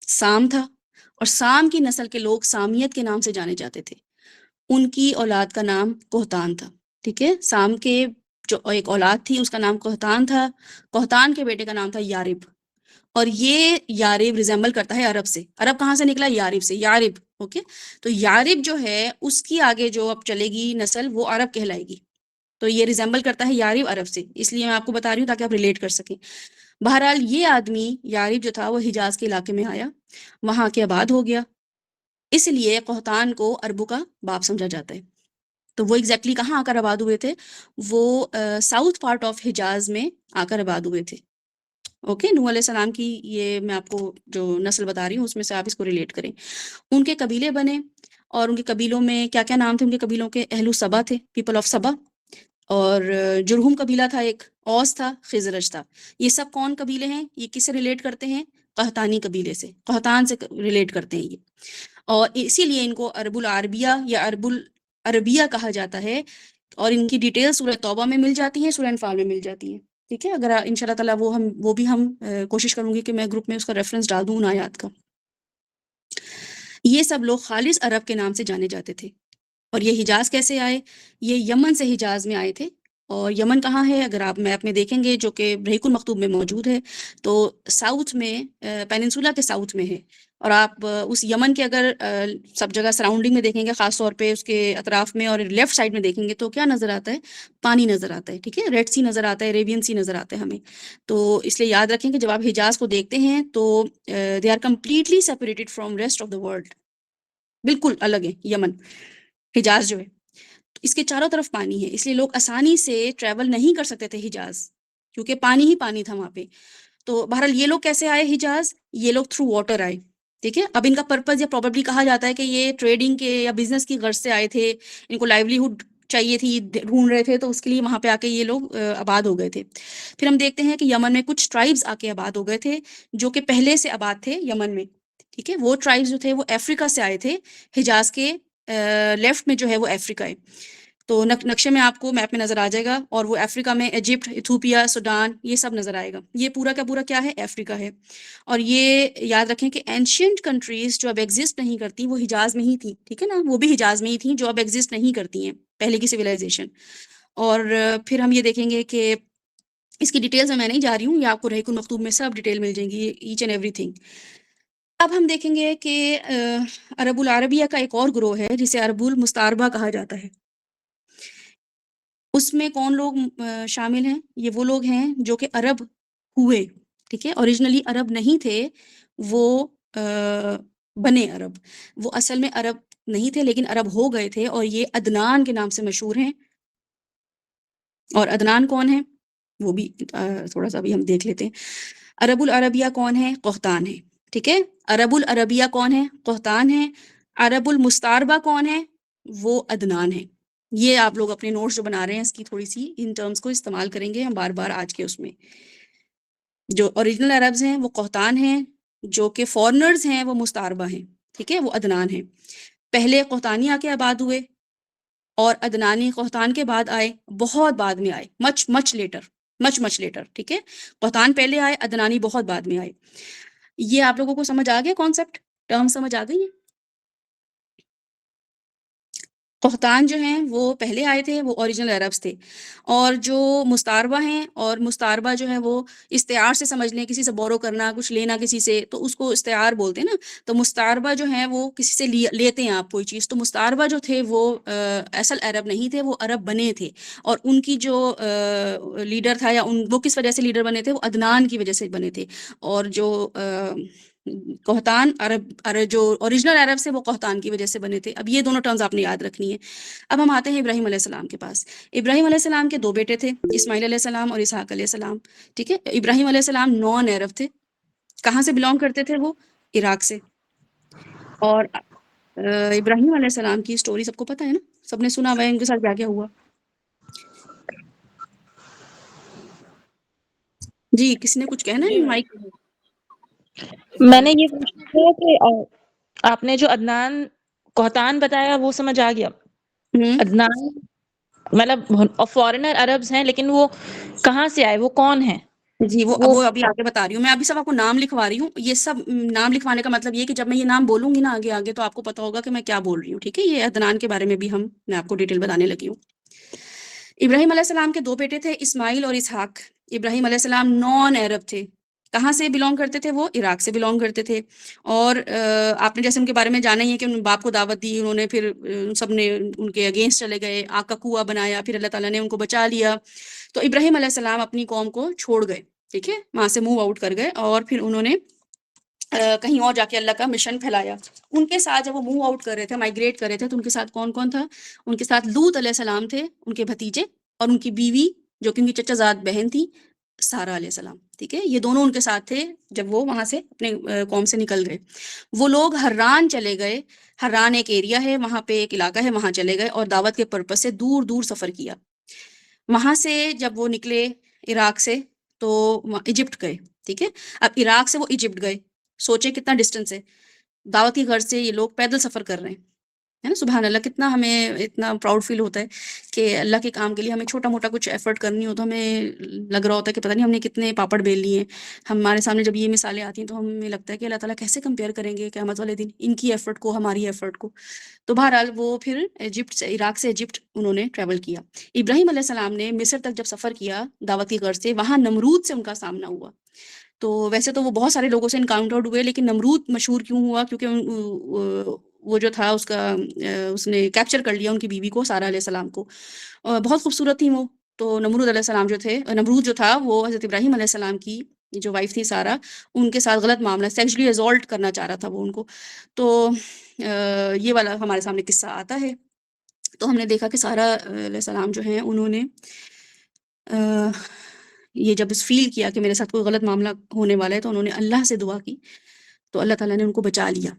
سام تھا، اور سام کی نسل کے لوگ سامیت کے نام سے جانے جاتے تھے. ان کی اولاد کا نام قحطان تھا. ٹھیک ہے، سام کے جو ایک اولاد تھی اس کا نام قحطان تھا. قحطان کے بیٹے کا نام تھا یارب، اور یہ یارب ریزمبل کرتا ہے عرب سے. عرب کہاں سے نکلا؟ یارب سے، یارب. اوکے، تو یارب جو ہے اس کی آگے جو اب چلے گی نسل وہ عرب کہلائے گی. تو یہ ریزمبل کرتا ہے یارب عرب سے، اس لیے میں آپ کو بتا رہی ہوں تاکہ آپ ریلیٹ کر سکیں. بہرحال یہ آدمی یارب جو تھا وہ حجاز کے علاقے میں آیا، وہاں کے آباد ہو گیا، اس لیے قحطان کو عربوں کا باپ سمجھا جاتا ہے. تو وہ ایگزیکٹلی کہاں آ کر آباد ہوئے تھے؟ وہ ساؤتھ پارٹ آف حجاز میں آ کر آباد ہوئے تھے. اوکے، نوح علیہ السلام کی یہ میں آپ کو جو نسل بتا رہی ہوں اس میں سے آپ اس کو ریلیٹ کریں. ان کے قبیلے بنے، اور ان کے قبیلوں میں کیا کیا نام تھے ان کے قبیلوں کے؟ اہل سبا تھے، پیپل آف سبا، اور جرہم قبیلہ تھا ایک، اوس تھا، خزرج تھا. یہ سب کون قبیلے ہیں؟ یہ کس سے ریلیٹ کرتے ہیں؟ قحطانی قبیلے سے، قحطان سے ریلیٹ کرتے ہیں یہ، اور اسی لیے ان کو عرب العربیہ یا عرب العربیہ کہا جاتا ہے. اور ان کی ڈیٹیل سورہ توبہ میں مل جاتی ہیں، سورہ انفال میں مل جاتی ہیں. ٹھیک ہے، اگر ان شاء اللہ تعالیٰ وہ بھی ہم کوشش کروں گی کہ میں گروپ میں اس کا ریفرنس ڈال دوں ان آیات کا. یہ سب لوگ خالص عرب کے نام سے جانے جاتے تھے. اور یہ حجاز کیسے آئے؟ یہ یمن سے حجاز میں آئے تھے. اور یمن کہاں ہے؟ اگر آپ میپ میں دیکھیں گے جو کہ رحیق المختوم میں موجود ہے، تو ساؤتھ میں، پیننسولا کے ساؤتھ میں ہے. اور آپ اس یمن کے اگر سب جگہ سراؤنڈنگ میں دیکھیں گے، خاص طور پہ اس کے اطراف میں اور لیفٹ سائڈ میں دیکھیں گے تو کیا نظر آتا ہے؟ پانی نظر آتا ہے. ٹھیک ہے، ریڈ سی نظر آتا ہے، اریبین سی نظر آتا ہے ہمیں. تو اس لیے یاد رکھیں کہ جب آپ حجاز کو دیکھتے ہیں تو they are completely separated from rest of the world. بالکل الگ ہے یمن، حجاز جو ہے اس کے چاروں طرف پانی ہے، اس لیے لوگ آسانی سے ٹریول نہیں کر سکتے تھے حجاز، کیونکہ پانی ہی پانی تھا وہاں پہ. تو بہرحال یہ لوگ کیسے آئے حجاز؟ یہ لوگ تھرو واٹر آئے. ٹھیک ہے، اب ان کا پرپز یا پروبیبلی کہا جاتا ہے کہ یہ ٹریڈنگ کے یا بزنس کی غرض سے آئے تھے، ان کو لائیولیہڈ چاہیے تھی، ڈھونڈ رہے تھے، تو اس کے لیے وہاں پہ آ کے یہ لوگ آباد ہو گئے تھے. پھر ہم دیکھتے ہیں کہ یمن میں کچھ ٹرائبز آ کے آباد ہو گئے تھے جو کہ پہلے سے آباد تھے یمن میں. ٹھیک ہے، وہ ٹرائبز جو تھے وہ افریقہ سے آئے تھے، حجاز کے لیفٹ میں جو ہے وہ افریقہ ہے. تو نقشے میں آپ کو میپ میں نظر آ جائے گا، اور وہ افریقہ میں ایجپٹ، ایتھوپیا، سوڈان، یہ سب نظر آئے گا. یہ پورا کا پورا کیا ہے؟ افریقہ ہے. اور یہ یاد رکھیں کہ اینشینٹ کنٹریز جو اب ایگزسٹ نہیں کرتی وہ حجاز میں ہی تھیں. ٹھیک ہے نا، وہ بھی حجاز میں ہی تھیں جو اب ایگزسٹ نہیں کرتی ہیں، پہلے کی سویلائزیشن. اور پھر ہم یہ دیکھیں گے کہ اس کی ڈیٹیلز میں نہیں جا رہی ہوں، یہ آپ کو رحیق المختوم میں سب ڈیٹیل مل جائیں گی، ایچ اینڈ ایوری تھنگ. اب ہم دیکھیں گے کہ عرب العربیہ کا ایک اور گروہ ہے جسے عرب المستعربہ کہا جاتا ہے. اس میں کون لوگ شامل ہیں؟ یہ وہ لوگ ہیں جو کہ عرب ہوئے. ٹھیک ہے، اوریجنلی عرب نہیں تھے، وہ بنے عرب، وہ اصل میں عرب نہیں تھے لیکن عرب ہو گئے تھے، اور یہ عدنان کے نام سے مشہور ہیں. اور عدنان کون ہے وہ بھی تھوڑا سا بھی ہم دیکھ لیتے ہیں. عرب العربیہ کون ہے؟ قحطان ہے. ٹھیک ہے، عرب العربیہ کون ہے؟ قحطان ہے. عرب المستعربہ کون ہے؟ وہ عدنان ہے. یہ آپ لوگ اپنے نوٹس جو بنا رہے ہیں اس کی تھوڑی سی ان ٹرمز کو استعمال کریں گے ہم بار بار آج کے اس میں. جو اوریجنل عربز ہیں وہ قحطان ہیں، جو کہ فورنرز ہیں وہ مستعربہ ہیں. ٹھیک ہے، وہ عدنان ہیں. پہلے قحطانی آ کے آباد ہوئے، اور عدنانی قحطان کے بعد آئے، بہت بعد میں آئے، مچ لیٹر. ٹھیک ہے، قحطان پہلے آئے، عدنانی بہت بعد میں آئے. یہ آپ لوگوں کو سمجھ آ گیا؟ کانسیپٹ، ٹرم سمجھ آ گئی ہے؟ قحطان جو ہیں وہ پہلے آئے تھے، وہ اوریجنل عربز تھے. اور جو مستعربہ ہیں، اور مستعربہ جو ہے وہ استعار سے سمجھ لیں، کسی سے بورو کرنا، کچھ لینا کسی سے، تو اس کو استعار بولتے ہیں نا. تو مستعربہ جو ہیں وہ کسی سے لیتے ہیں آپ کوئی چیز. تو مستعربہ جو تھے وہ اصل عرب نہیں تھے، وہ عرب بنے تھے. اور ان کی جو لیڈر تھا، یا وہ کس وجہ سے لیڈر بنے تھے؟ وہ عدنان کی وجہ سے بنے تھے. اور جو قحطان عرب جو اوریجنل عرب سے، وہ قحطان کی وجہ سے بنے تھے. اب یہ دونوں ٹرمز آپ نے یاد رکھنی ہے. اب ہم آتے ہیں ابراہیم علیہ السلام کے پاس. ابراہیم علیہ السلام کے دو بیٹے تھے، اسماعیل علیہ السلام اور اسحاق علیہ السلام. ٹھیک ہے، ابراہیم علیہ السلام نان عرب تھے. کہاں سے بلونگ کرتے تھے وہ؟ عراق سے. اور ابراہیم علیہ السلام کی سٹوری سب کو پتہ ہے نا، سب نے سنا ہوا ہے ان کے ساتھ کیا کیا ہوا. جی کسی نے کچھ کہنا ہے؟ مائک. میں نے یہ پوچھنا تھا کہ آپ نے جو عدنان قحطان بتایا وہ سمجھ آ گیا. عدنان مطلب فورنر عربز ہیں، لیکن وہ کہاں سے آئے، وہ کون ہیں؟ جی وہ ابھی آگے بتا رہی ہوں میں. ابھی سب آپ کو نام لکھوا رہی ہوں. یہ سب نام لکھوانے کا مطلب یہ کہ جب میں یہ نام بولوں گی نا آگے تو آپ کو پتا ہوگا کہ میں کیا بول رہی ہوں. ٹھیک ہے، یہ عدنان کے بارے میں بھی میں آپ کو ڈیٹیل بتانے لگی ہوں. ابراہیم علیہ السلام کے دو بیٹے تھے، اسماعیل اور اسحاق. ابراہیم علیہ السلام نان عرب تھے. کہاں سے بلونگ کرتے تھے؟ وہ عراق سے بلونگ کرتے تھے. اور آپ نے جیسے ان کے بارے میں جانا ہی ہے کہ ان باپ کو دعوت دی انہوں نے، پھر سب نے ان کے اگینسٹ چلے گئے، آگ کا کنواں بنایا، پھر اللہ تعالیٰ نے ان کو بچا لیا. تو ابراہیم علیہ السلام اپنی قوم کو چھوڑ گئے. ٹھیک ہے، وہاں سے موو آؤٹ کر گئے، اور پھر انہوں نے کہیں اور جا کے اللہ کا مشن پھیلایا. ان کے ساتھ جب وہ موو آؤٹ کر رہے تھے، مائگریٹ کر رہے تھے، تو ان کے ساتھ کون کون تھا؟ ان کے ساتھ لوط علیہ السلام تھے، ان کے بھتیجے، اور ان کی بیوی جو کہ ان کی چچا زاد بہن تھی، سارہ علیہ السلام. ٹھیک ہے، یہ دونوں ان کے ساتھ تھے جب وہ وہاں سے اپنے قوم سے نکل گئے. وہ لوگ حران چلے گئے. حران ایک ایریا ہے، وہاں پہ ایک علاقہ ہے، وہاں چلے گئے اور دعوت کے پرپس سے دور دور سفر کیا. وہاں سے جب وہ نکلے عراق سے تو ایجپٹ گئے. ٹھیک ہے، اب عراق سے وہ ایجپٹ گئے. سوچیں کتنا ڈسٹینس ہے. دعوت کی غرض سے یہ لوگ پیدل سفر کر رہے ہیں، ہے نا. سبحان اللہ، کتنا ہمیں اتنا پراؤڈ فیل ہوتا ہے کہ اللہ کے کام کے لیے ہمیں چھوٹا موٹا کچھ ایفرٹ کرنی ہو تو ہمیں لگ رہا ہوتا ہے کہ پتہ نہیں ہم نے کتنے پاپڑ بیل لیے ہیں. ہمارے سامنے جب یہ مثالیں آتی ہیں تو ہمیں لگتا ہے کہ اللہ تعالیٰ کیسے کمپیئر کریں گے قیامت والے دن ان کی ایفرٹ کو ہماری ایفرٹ کو. تو بہرحال وہ پھر ایجپٹ سے، عراق سے ایجپٹ انہوں نے ٹریول کیا. ابراہیم علیہ السلام نے مصر تک جب سفر کیا دعوت کی غرض سے، وہاں نمرود سے ان کا سامنا ہوا. تو ویسے تو وہ بہت سارے لوگوں سے انکاؤنٹرڈ ہوئے، لیکن نمرود مشہور کیوں ہوا؟ کیونکہ وہ جو تھا اس نے کیپچر کر لیا ان کی بیوی کو، سارہ علیہ السلام کو. بہت خوبصورت تھی وہ. تو نمرود علیہ السلام جو تھے، نمرود جو تھا وہ حضرت ابراہیم علیہ السلام کی یہ جو وائف تھی سارا، ان کے ساتھ غلط معاملہ، سیکشلی ایزالٹ کرنا چاہ رہا تھا وہ ان کو. تو یہ والا ہمارے سامنے قصہ آتا ہے. تو ہم نے دیکھا کہ سارہ علیہ السلام جو ہیں انہوں نے یہ جب فیل کیا کہ میرے ساتھ کوئی غلط معاملہ ہونے والا ہے تو انہوں نے اللہ سے دعا کی، تو اللہ تعالیٰ نے ان کو بچا لیا.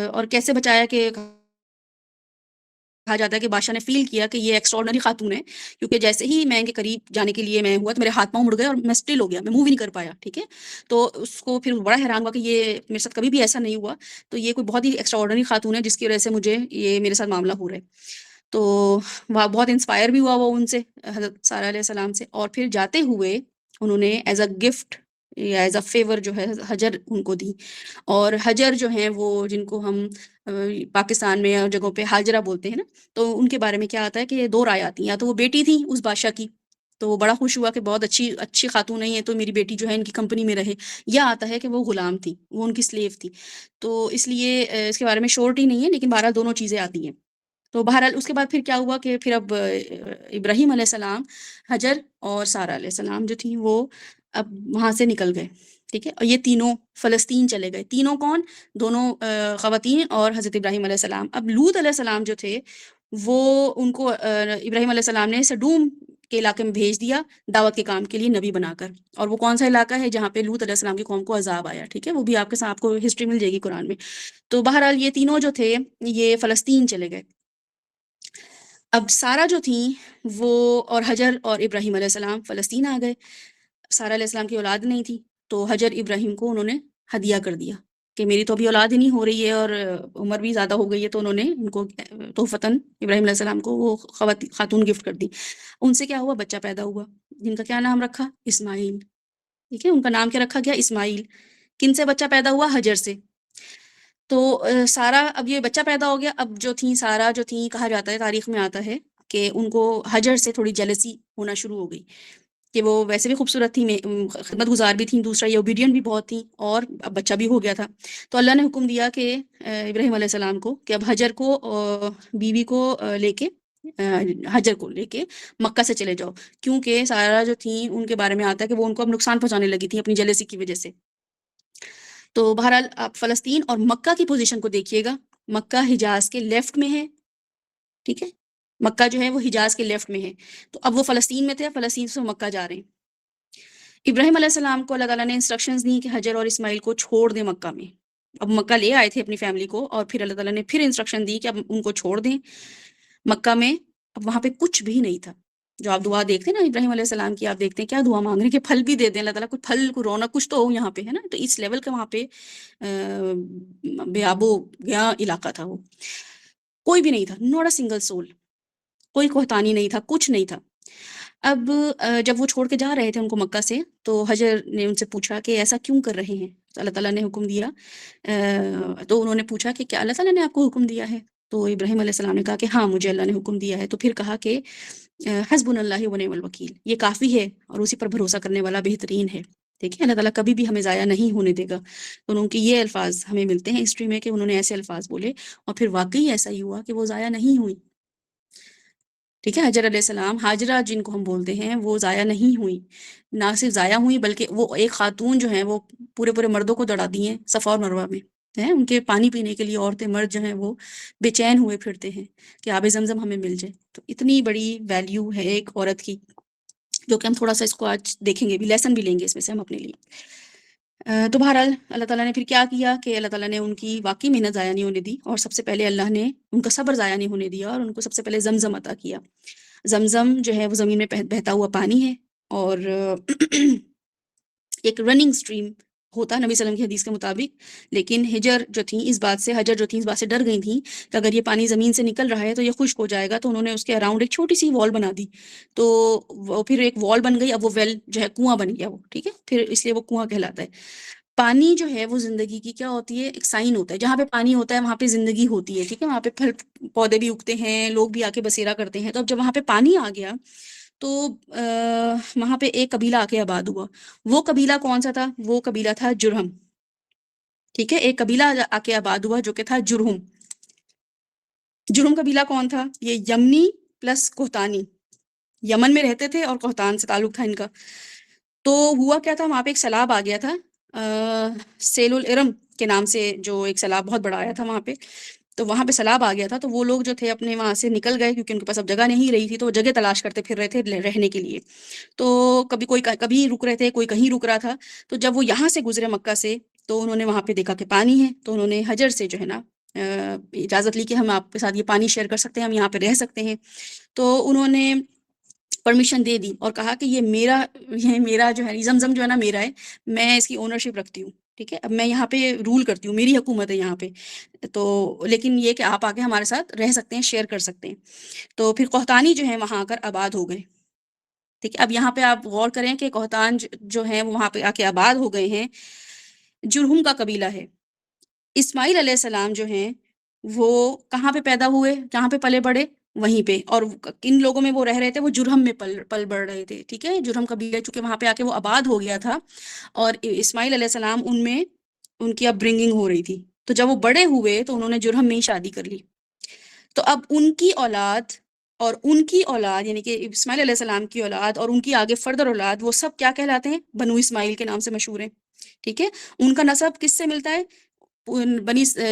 اور کیسے بچایا کہ کہا جاتا ہے کہ بادشاہ نے فیل کیا کہ یہ ایکسٹراڈنری خاتون ہے، کیونکہ جیسے ہی میں ان کے قریب جانے کے لیے میں ہوا تو میرے ہاتھ پاؤں مڑ گئے اور میں اسٹل ہو گیا، میں موو ہی نہیں کر پایا. ٹھیک ہے، تو اس کو پھر بڑا حیران ہوا کہ یہ میرے ساتھ کبھی بھی ایسا نہیں ہوا، تو یہ کوئی بہت ہی ایکسٹراڈنری خاتون ہے جس کی وجہ سے مجھے یہ میرے ساتھ معاملہ ہو رہا ہے. تو وہ بہت انسپائر بھی ہوا وہ ان سے، حضرت سارہ علیہ السلام سے. اور پھر جاتے ہوئے انہوں نے ایز اے گفٹ یا ایز اے فیور جو ہے حجر ان کو دی. اور حجر جو ہیں وہ جن کو ہم پاکستان میں اور جگہوں پہ حاجرہ بولتے ہیں نا، تو ان کے بارے میں کیا آتا ہے کہ 2 رائے آتی ہیں. یا تو وہ بیٹی تھی اس بادشاہ کی، تو وہ بڑا خوش ہوا کہ بہت اچھی خاتون نہیں ہے تو میری بیٹی جو ہے ان کی کمپنی میں رہے. یا آتا ہے کہ وہ غلام تھی، وہ ان کی سلیو تھی. تو اس لیے اس کے بارے میں شورٹی نہیں ہے، لیکن بہرحال دونوں چیزیں آتی ہیں. تو بہرحال اس کے بعد پھر کیا ہوا کہ پھر اب ابراہیم علیہ السلام، حجر اور سارہ علیہ السلام جو تھیں وہ اب وہاں سے نکل گئے. ٹھیک ہے، اور یہ تینوں فلسطین چلے گئے. تینوں کون؟ دونوں خواتین اور حضرت ابراہیم علیہ السلام. اب لوط علیہ السلام جو تھے وہ ان کو ابراہیم علیہ السلام نے سڈوم کے علاقے میں بھیج دیا دعوت کے کام کے لیے نبی بنا کر. اور وہ کون سا علاقہ ہے جہاں پہ لوط علیہ السلام کی قوم کو عذاب آیا. ٹھیک ہے، وہ بھی آپ کو ہسٹری مل جائے گی قرآن میں. تو بہرحال یہ تینوں جو تھے یہ فلسطین چلے گئے. اب سارہ جو تھیں وہ اور حجر اور ابراہیم علیہ السلام فلسطین آ گئے. سارہ علیہ السلام کی اولاد نہیں تھی، تو حجر ابراہیم کو انہوں نے ہدیہ کر دیا کہ میری تو ابھی اولاد ہی نہیں ہو رہی ہے اور عمر بھی زیادہ ہو گئی ہے، تو انہوں نے ان کو تحفتاً ابراہیم علیہ السلام کو وہ خاتون گفٹ کر دی. ان سے کیا ہوا؟ بچہ پیدا ہوا جن کا کیا نام رکھا؟ اسماعیل. ٹھیک ہے، ان کا نام کیا رکھا گیا؟ اسماعیل. کن سے بچہ پیدا ہوا؟ حجر سے. تو سارہ، اب یہ بچہ پیدا ہو گیا. اب جو تھیں سارہ جو تھیں، کہا جاتا ہے تاریخ میں آتا ہے کہ ان کو حجر سے تھوڑی جیلسی ہونا شروع ہو گئی کہ وہ ویسے بھی خوبصورت تھیں، خدمت گزار بھی تھیں، دوسرا یہ اوبیڈینٹ بھی بہت تھیں، اور اب بچہ بھی ہو گیا تھا. تو اللہ نے حکم دیا کہ ابراہیم علیہ السلام کو کہ اب حجر کو بیوی کو لے کے حجر کو لے کے مکہ سے چلے جاؤ، کیونکہ سارہ جو تھیں ان کے بارے میں آتا ہے کہ وہ ان کو اب نقصان پہنچانے لگی تھیں اپنی جیلسی کی وجہ سے. تو بہرحال آپ فلسطین اور مکہ کی پوزیشن کو دیکھیے گا. مکہ حجاز کے لیفٹ میں ہے. ٹھیک ہے، مکہ جو ہے وہ حجاز کے لیفٹ میں ہے. تو اب وہ فلسطین میں تھے، فلسطین سے مکہ جا رہے ہیں. ابراہیم علیہ السلام کو اللہ تعالیٰ نے انسٹرکشنز دی کہ حجر اور اسماعیل کو چھوڑ دیں مکہ میں. اب مکہ لے آئے تھے اپنی فیملی کو، اور پھر اللہ تعالیٰ نے پھر انسٹرکشن دی کہ اب ان کو چھوڑ دیں مکہ میں. اب وہاں پہ کچھ بھی نہیں تھا. جو آپ دعا دیکھتے ہیں نا ابراہیم علیہ السلام کی، آپ دیکھتے ہیں کیا دعا مانگ رہے ہیں کہ پھل بھی دے دیں اللہ تعالیٰ، کوئی پھل، کوئی رونق، کچھ تو ہو یہاں پہ، ہے نا. تو اس لیول کا وہاں پہ بے آب و گیا علاقہ تھا. وہ کوئی بھی نہیں تھا، ناٹ اے سنگل سول، کوئی کوہتانی نہیں تھا، کچھ نہیں تھا. اب جب وہ چھوڑ کے جا رہے تھے ان کو مکہ سے، تو حجر نے ان سے پوچھا کہ ایسا کیوں کر رہے ہیں؟ تو اللہ تعالیٰ نے حکم دیا. تو انہوں نے پوچھا کہ کیا اللہ تعالیٰ نے آپ کو حکم دیا ہے؟ تو ابراہیم علیہ السلام نے کہا کہ ہاں مجھے اللہ نے حکم دیا ہے. تو پھر کہا کہ حسبنا اللہ ونعم الوکیل، یہ کافی ہے اور اسی پر بھروسہ کرنے والا بہترین ہے. ٹھیک ہے، اللہ تعالیٰ کبھی بھی ہمیں ضائع نہیں ہونے دے گا. تو ان کے یہ الفاظ ہمیں ملتے ہیں ہسٹری میں کہ انہوں نے ایسے الفاظ بولے، اور پھر واقعی ایسا ہی ہوا کہ وہ ضائع نہیں ہوئی. ٹھیک ہے، حجر علیہ السلام، ہاجرہ جن کو ہم بولتے ہیں، وہ ضائع نہیں ہوئی. نہ صرف ضائع ہوئی بلکہ وہ ایک خاتون جو ہیں وہ پورے مردوں کو دوڑا دی ہیں صفا اور مروہ میں. ان کے پانی پینے کے لیے عورتیں، مرد جو ہیں وہ بے چین ہوئے پھرتے ہیں کہ آب زمزم ہمیں مل جائے. تو اتنی بڑی ویلیو ہے ایک عورت کی، جو کہ ہم تھوڑا سا اس کو آج دیکھیں گے بھی، لیسن بھی لیں گے اس میں سے ہم اپنے لیے. تو بہرحال اللہ تعالیٰ نے پھر کیا کیا کہ اللہ تعالیٰ نے ان کی واقعی محنت ضائع نہیں ہونے دی، اور سب سے پہلے اللہ نے ان کا صبر ضائع نہیں ہونے دیا، اور ان کو سب سے پہلے زمزم عطا کیا. زمزم جو ہے وہ زمین میں بہتا ہوا پانی ہے، اور ایک رننگ سٹریم ہوتا نبی صلی اللہ علیہ وسلم کی حدیث کے مطابق. لیکن حجر جو تھیں اس بات سے ڈر گئی تھیں کہ اگر یہ پانی زمین سے نکل رہا ہے تو یہ خشک ہو جائے گا. تو انہوں نے اس کے اراؤنڈ ایک چھوٹی سی وال بنا دی. تو وہ پھر ایک وال بن گئی. اب وہ ویل جو ہے کنواں بن گیا وہ. ٹھیک ہے، پھر اس لیے وہ کنواں کہلاتا ہے. پانی جو ہے وہ زندگی کی کیا ہوتی ہے؟ ایک سائن ہوتا ہے. جہاں پہ پانی ہوتا ہے وہاں پہ زندگی ہوتی ہے. ٹھیک ہے، وہاں پہ پھل پودے بھی اگتے ہیں، لوگ بھی آ کے بسیرا کرتے ہیں. تو اب جب وہاں پہ پانی آ گیا تو وہاں پہ ایک قبیلہ آ کے آباد ہوا. وہ قبیلہ کون سا تھا؟ وہ قبیلہ تھا جرہم. ٹھیک ہے، ایک قبیلہ آ کے آباد ہوا جو کہ تھا جرہم. جرہم قبیلہ کون تھا؟ یہ یمنی پلس کوہتانی، یمن میں رہتے تھے اور کوہتان سے تعلق تھا ان کا. تو ہوا کیا تھا، وہاں پہ ایک سیلاب آ گیا تھا، سیل الارم کے نام سے جو ایک سیلاب بہت بڑا آیا تھا وہاں پہ. تو وہاں پہ سیلاب آ گیا تھا، تو وہ لوگ جو تھے اپنے وہاں سے نکل گئے کیونکہ ان کے پاس اب جگہ نہیں رہی تھی، تو وہ جگہ تلاش کرتے پھر رہے تھے رہنے کے لیے. تو کبھی کوئی کبھی رک رہے تھے، کوئی کہیں رک رہا تھا. تو جب وہ یہاں سے گزرے مکہ سے، تو انہوں نے وہاں پہ دیکھا کہ پانی ہے، تو انہوں نے حجر سے جو ہے نا اجازت لی کہ ہم آپ کے ساتھ یہ پانی شیئر کر سکتے ہیں، ہم یہاں پہ رہ سکتے ہیں. تو انہوں نے پرمیشن دے دی اور کہا کہ یہ میرا جو ہے زمزم جو ہے نا میرا ہے، میں اس کی اونرشپ رکھتی ہوں، ٹھیک ہے، اب میں یہاں پہ رول کرتی ہوں، میری حکومت ہے یہاں پہ. تو لیکن یہ کہ آپ آ کے ہمارے ساتھ رہ سکتے ہیں، شیئر کر سکتے ہیں. تو پھر قحطانی جو ہے وہاں آ کر آباد ہو گئے. ٹھیک ہے، اب یہاں پہ آپ غور کریں کہ قحطان جو ہیں وہاں پہ آ کے آباد ہو گئے ہیں، جرہم کا قبیلہ ہے. اسماعیل علیہ السلام جو ہیں وہ کہاں پہ پیدا ہوئے، کہاں پہ پلے بڑھے، وہیں پہ. اور کن لوگوں میں وہ رہ رہے تھے، وہ جرہم میں پل بڑھ رہے تھے. ٹھیک ہے، جرہم قبیلہ چونکہ وہاں پہ آ کے وہ آباد ہو گیا تھا، اور اسماعیل علیہ السلام ان کی اب برنگنگ ہو رہی تھی. تو جب وہ بڑے ہوئے تو انہوں نے جرہم میں ہی شادی کر لی. تو اب ان کی اولاد اور ان کی اولاد، یعنی کہ اسماعیل علیہ السلام کی اولاد اور ان کی آگے فردر اولاد، وہ سب کیا کہلاتے ہیں؟ بنو اسماعیل کے نام سے مشہور ہیں. ٹھیک ہے، ان کا نسب کس سے ملتا ہے؟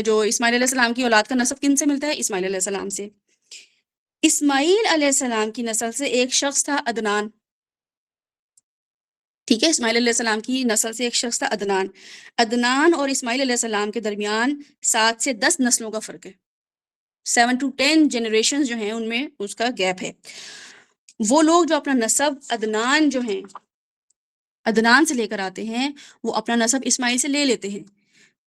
جو اسماعیل علیہ السلام کی اولاد کا نسب کن سے ملتا ہے؟ اسماعیل علیہ السلام سے. اسماعیل علیہ السلام کی نسل سے ایک شخص تھا عدنان. ٹھیک ہے، اسماعیل علیہ السلام کی نسل سے ایک شخص تھا عدنان. عدنان اور اسماعیل علیہ السلام کے درمیان 7 سے 10 نسلوں کا فرق ہے. 7 to 10 جنریشن جو ہیں ان میں اس کا گیپ ہے. وہ لوگ جو اپنا نسب عدنان جو ہیں عدنان سے لے کر آتے ہیں، وہ اپنا نسب اسماعیل سے لے لیتے ہیں.